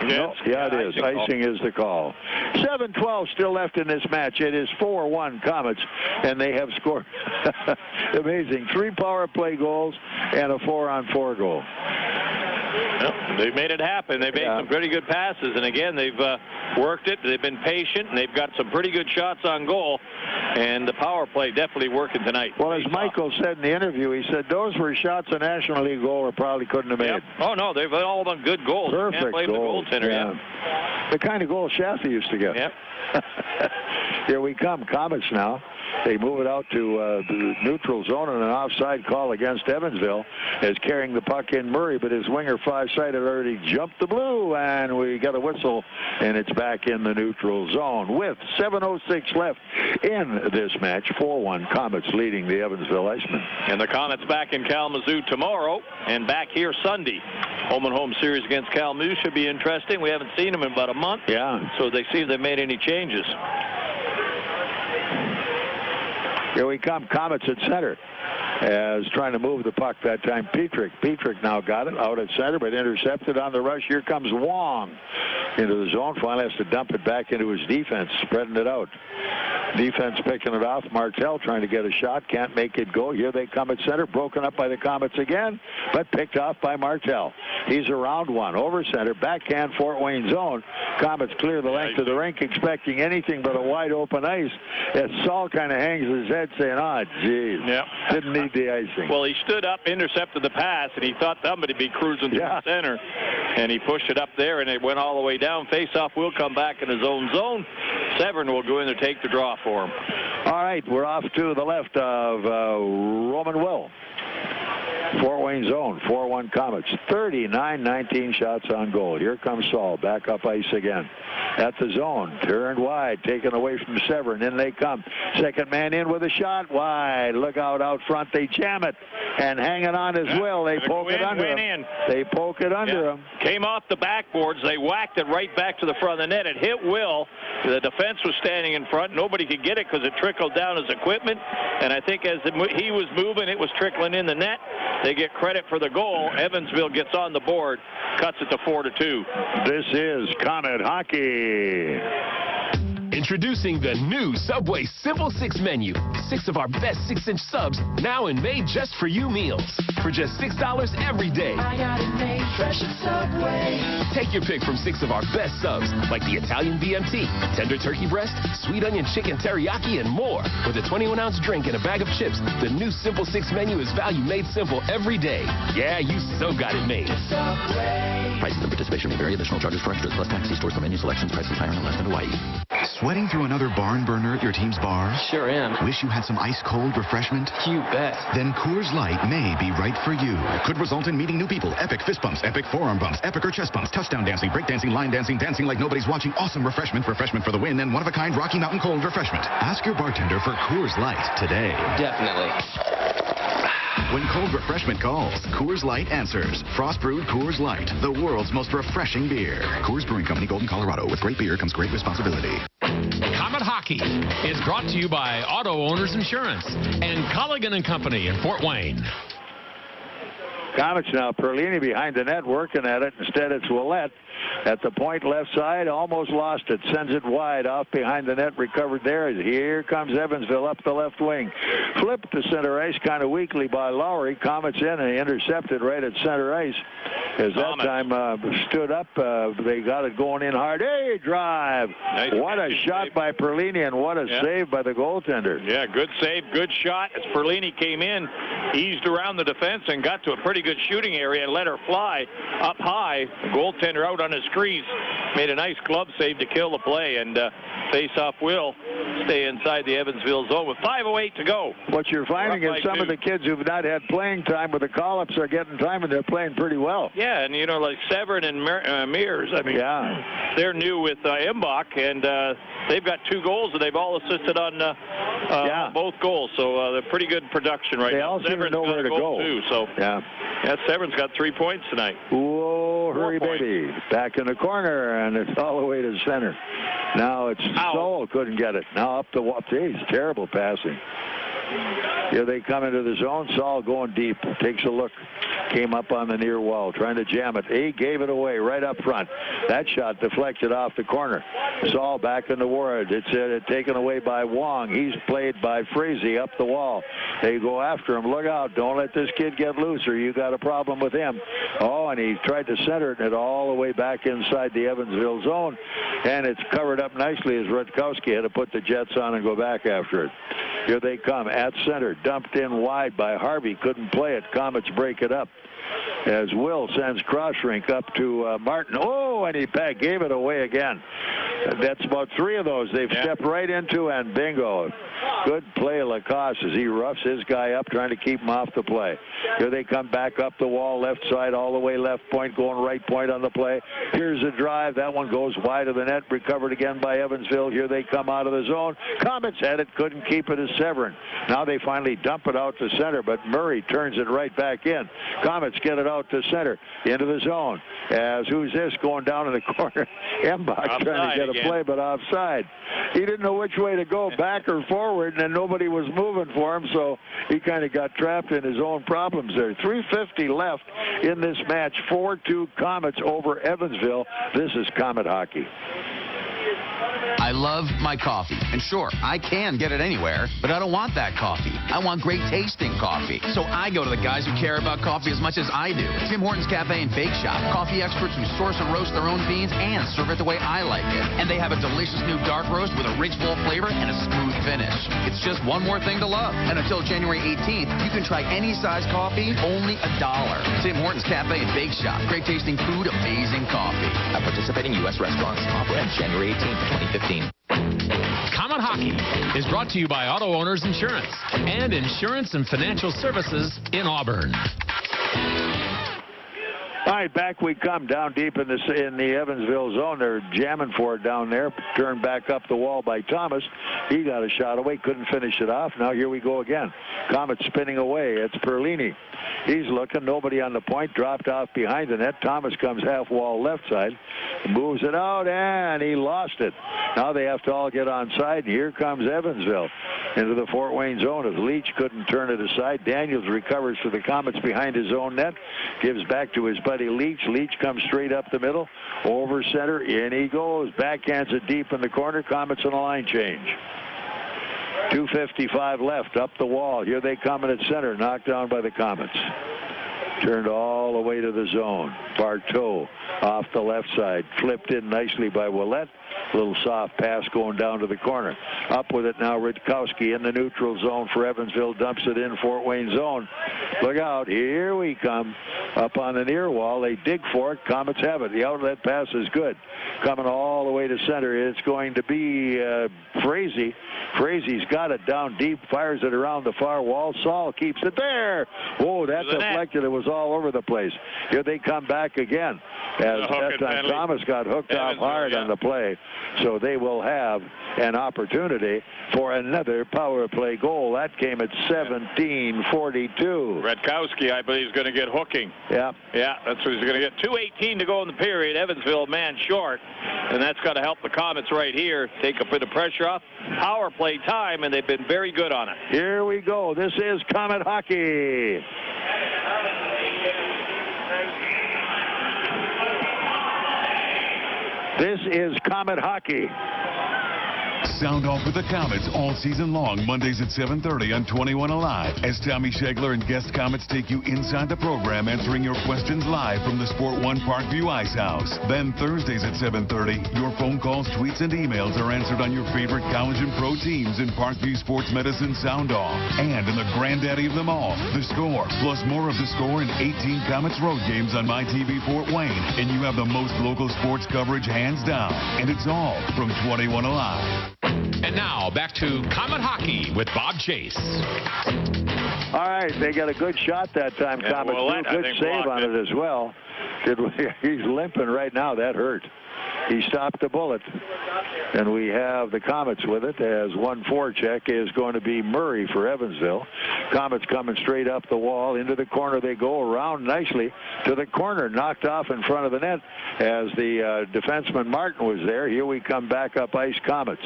No. Yeah, it is. Icing is the call. 7:12 still left in this match. It is 4-1 Komets, and they have scored amazing 3 power play goals and a 4-on-4 goal. Well, they've made it happen. They've made some pretty good passes, and again, they've worked it. They've been patient, and they've got some pretty good shots on goal, and the power play definitely working tonight. Well, as Michael said in the interview, he said those were shots a National League goaler probably couldn't have made. Yep. Oh, no, they've all done good goals. Perfect Can't blame goals. the goaltender. Yeah. The kind of goal Shaffy used to get. Yep. Here we come, Komets now. They move it out to the neutral zone, and an offside call against Evansville as carrying the puck in Murray, but his winger five-side had already jumped the blue, and we got a whistle, and it's back in the neutral zone with 7:06 left in this match. 4-1 Komets leading the Evansville Icemen. And the Komets back in Kalamazoo tomorrow and back here Sunday. Home series against Kalamazoo should be interesting. We haven't seen them in about a month. Yeah. So they see if they've made any changes. Here we come, Komets at center. As trying to move the puck that time, Petrik now got it out at center, but intercepted on the rush. Here comes Wong into the zone. Finally has to dump it back into his defense, spreading it out. Defense picking it off. Martell trying to get a shot, can't make it go. Here they come at center, broken up by the Komets again, but picked off by Martell. He's around one, over center, backhand Fort Wayne zone. Komets clear the length of the rink, expecting anything but a wide open ice. As Saul kind of hangs his head saying, oh, geez, didn't need the icing. Well, he stood up, intercepted the pass, and he thought somebody would be cruising through the center, and he pushed it up there, and it went all the way down. Face-off will come back in his own zone. Severyn will go in there, take the draw for him. All right, we're off to the left of Roman Will. Fort Wayne zone, 4-1 Komets. 39-19 shots on goal. Here comes Saul, back up ice again. At the zone, turned wide, taken away from Severyn. In they come. Second man in with a shot, wide. Look out front. They jam it, and hanging on as well. They poke it under him. They poke it under him. Came off the backboards. They whacked it right back to the front of the net. It hit Will. The defense was standing in front. Nobody could get it because it trickled down his equipment. And I think as he was moving, it was trickling in the net. They get credit for the goal. Evansville gets on the board, cuts it to 4-2. This is Komet Hockey. Introducing the new Subway Simple 6 menu. 6 of our best 6-inch subs now in made just for you meals. For just $6 every day. I got it made fresh at Subway. Take your pick from 6 of our best subs, like the Italian BMT, tender turkey breast, sweet onion chicken teriyaki, and more. With a 21-ounce drink and a bag of chips, the new Simple 6 menu is value made simple every day. Yeah, you so got it made. Subway. Prices and participation may vary. Additional charges for extras plus tax. See stores for menu selections. Prices higher in Alaska and Hawaii. Sweating through another barn burner at your team's bar? Sure am. Wish you had some ice-cold refreshment? You bet. Then Coors Light may be right for you. Could result in meeting new people. Epic fist bumps, epic forearm bumps, epic or chest bumps, touchdown dancing, break dancing, line dancing, dancing like nobody's watching, awesome refreshment for the win, and one-of-a-kind Rocky Mountain cold refreshment. Ask your bartender for Coors Light today. Definitely. When cold refreshment calls, Coors Light answers. Frost-brewed Coors Light, the world's most refreshing beer. Coors Brewing Company, Golden, Colorado. With great beer comes great responsibility. Komet Hockey is brought to you by Auto Owners Insurance and Colligan & Company in Fort Wayne. Komets now, Perlini behind the net working at it. Instead, it's Willette at the point left side. Almost lost it. Sends it wide off behind the net. Recovered there. Here comes Evansville up the left wing. Flipped to center ice kind of weakly by Lowry. Komets in and intercepted right at center ice. As that time stood up, they got it going in hard. Hey, drive. Nice. What a shot by Perlini, and what a save by the goaltender. Yeah, good save, good shot. As Perlini came in, eased around the defense and got to a pretty good shooting area and let her fly up high. The goaltender out on his crease made a nice glove save to kill the play, and face-off will stay inside the Evansville zone with 5:08 to go. What you're finding is some of the kids who've not had playing time with the call-ups are getting time, and they're playing pretty well. Yeah, and, you know, like Severyn and Meurs, I mean, they're new with Embach, and they've got 2 goals, and they've all assisted on both goals. So they're pretty good production right now. They all seem to know where to go. Too, so Severyn's got 3 points tonight. Whoa, Oh, hurry, baby. Back in the corner, and it's all the way to center. Now it's Stoll couldn't get it. Now up the wall. Geez, terrible passing. Here they come into the zone. Saul going deep. Takes a look. Came up on the near wall, trying to jam it. He gave it away right up front. That shot deflected off the corner. Saul back in the ward. It's taken away by Wong. He's played by Frazee up the wall. They go after him. Look out. Don't let this kid get loose or you got a problem with him. Oh, and he tried to center it all the way back inside the Evansville zone. And it's covered up nicely as Rutkowski had to put the Jets on and go back after it. Here they come at center. Dumped in wide by Harvey. Couldn't play it. Komets break it up. As Will sends Crossrink up to Martin. Oh, and he gave it away again. That's about 3 of those they've stepped right into, and bingo. Good play, Lacoste, as he roughs his guy up, trying to keep him off the play. Here they come back up the wall, left side, all the way left point, going right point on the play. Here's a drive. That one goes wide of the net, recovered again by Evansville. Here they come out of the zone. Komets had it, couldn't keep it as Severyn. Now they finally dump it out to center, but Murray turns it right back in. Komets get it out to center, into the zone. As who's this going down in the corner? Embach trying to get a play, but offside. He didn't know which way to go, back or forward, and then nobody was moving for him, so he kind of got trapped in his own problems there. 3:50 left in this match. 4-2 Komets over Evansville. This is Komet hockey. I love my coffee. And sure, I can get it anywhere, but I don't want that coffee. I want great tasting coffee. So I go to the guys who care about coffee as much as I do. Tim Hortons Cafe and Bake Shop. Coffee experts who source and roast their own beans and serve it the way I like it. And they have a delicious new dark roast with a rich, full flavor and a smooth finish. It's just one more thing to love. And until January 18th, you can try any size coffee, only $1. Tim Hortons Cafe and Bake Shop. Great tasting food, amazing coffee. At participating U.S. restaurants. Offer ends January 18th, 2015. Komet Hockey is brought to you by Auto Owners Insurance and Insurance and Financial Services in Auburn. All right, back we come down deep in the Evansville zone. They're jamming for it down there. Turned back up the wall by Thomas. He got a shot away, couldn't finish it off. Now here we go again. Komets spinning away. It's Perlini. He's looking. Nobody on the point. Dropped off behind the net. Thomas comes half wall left side. Moves it out, and he lost it. Now they have to all get on side. And here comes Evansville into the Fort Wayne zone. As Leach couldn't turn it aside. Daniels recovers for the Komets behind his own net. Gives back to his buddy Leach. Leach comes straight up the middle. Over center. In he goes. Backhands it deep in the corner. Komets on a line change. 2:55 left, up the wall. Here they come in at center, knocked down by the Komets. Turned all the way to the zone. Barteaux off the left side, flipped in nicely by Willette. Little soft pass going down to the corner. Up with it now, Rutkowski in the neutral zone for Evansville, dumps it in Fort Wayne zone. Look out, here we come. Up on the near wall, they dig for it. Komets have it. The outlet pass is good. Coming all the way to center, it's going to be Frazee. Frazee's got it down deep, fires it around the far wall. Saul keeps it there. Whoa, that deflected. It was all over the place. Here they come back again. As that time Thomas got hooked off hard on the play. So they will have an opportunity for another power play goal. That came at 17:42. Rutkowski, I believe, is going to get hooking. Yeah. Yeah, that's what he's going to get. 2:18 to go in the period. Evansville man short. And that's got to help the Komets right here. Take a bit of pressure off. Power play time, and they've been very good on it. Here we go. This is Komet hockey. This is Komet hockey. Sound off with the Komets all season long, Mondays at 7:30 on 21 Alive, as Tommy Schegler and guest Komets take you inside the program, answering your questions live from the Sport One Parkview Ice House. Then Thursdays at 7:30, your phone calls, tweets, and emails are answered on your favorite college and pro teams in Parkview Sports Medicine Sound Off. And in the granddaddy of them all, The Score, plus more of The Score and 18 Komets road games on MyTV Fort Wayne. And you have the most local sports coverage hands down. And it's all from 21 Alive. And now, back to Komet Hockey with Bob Chase. All right, they got a good shot that time. Komet, good save on it as well. He's limping right now. That hurt. He stopped the bullet. And we have the Komets with it, as one forecheck is going to be Murray for Evansville. Komets coming straight up the wall. Into the corner they go, around nicely to the corner, knocked off in front of the net as the defenseman Martin was there. Here we come back up ice, Komets.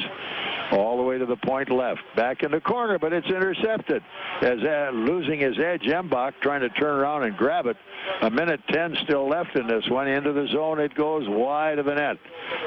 All the way to the point left. Back in the corner, but it's intercepted. As losing his edge, Embach trying to turn around and grab it. 1:10 still left in this one. Into the zone it goes, wide of the net.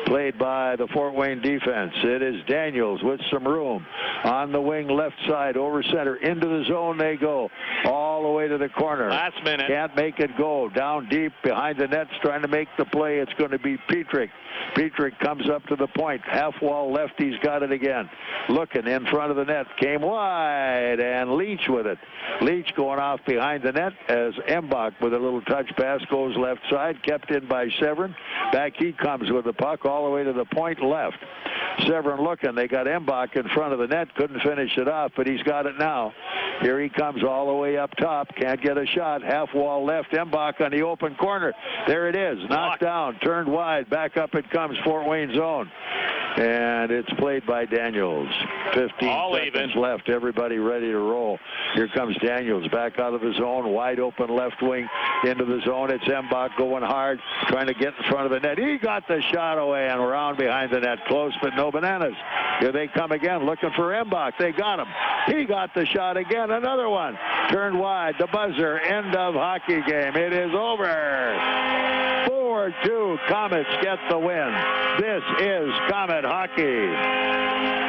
Played by the Fort Wayne defense. It is Daniels with some room. On the wing left side, over center. Into the zone they go. All the way to the corner. Last minute. Can't make it go. Down deep behind the nets trying to make the play. It's going to be Petrick. Petrick comes up to the point. Half wall left. He's got it again. Looking in front of the net. Came wide. And Leach with it. Leach going off behind the net as Embach with a little touch pass goes left side. Kept in by Severyn. Back he comes with the puck all the way to the point left. Severyn looking. They got Embach in front of the net. Couldn't finish it off, but he's got it now. Here he comes all the way up top. Can't get a shot. Half wall left. Embach on the open corner. There it is. Knocked down. Turned wide. Back up it comes. Fort Wayne zone. And it's played by Daniels. 15 seconds left. Everybody ready to roll. Here comes Daniels back out of the zone. Wide open left wing into the zone. It's Embach going hard, trying to get in front of the net. He got the shot away and around behind the net. Close, but no bananas. Here they come again, looking for Embach. They got him. He got the shot again. Another one. Turned wide. The buzzer. End of hockey game. It is over. 4-2. Komets get the win. This is Komet hockey.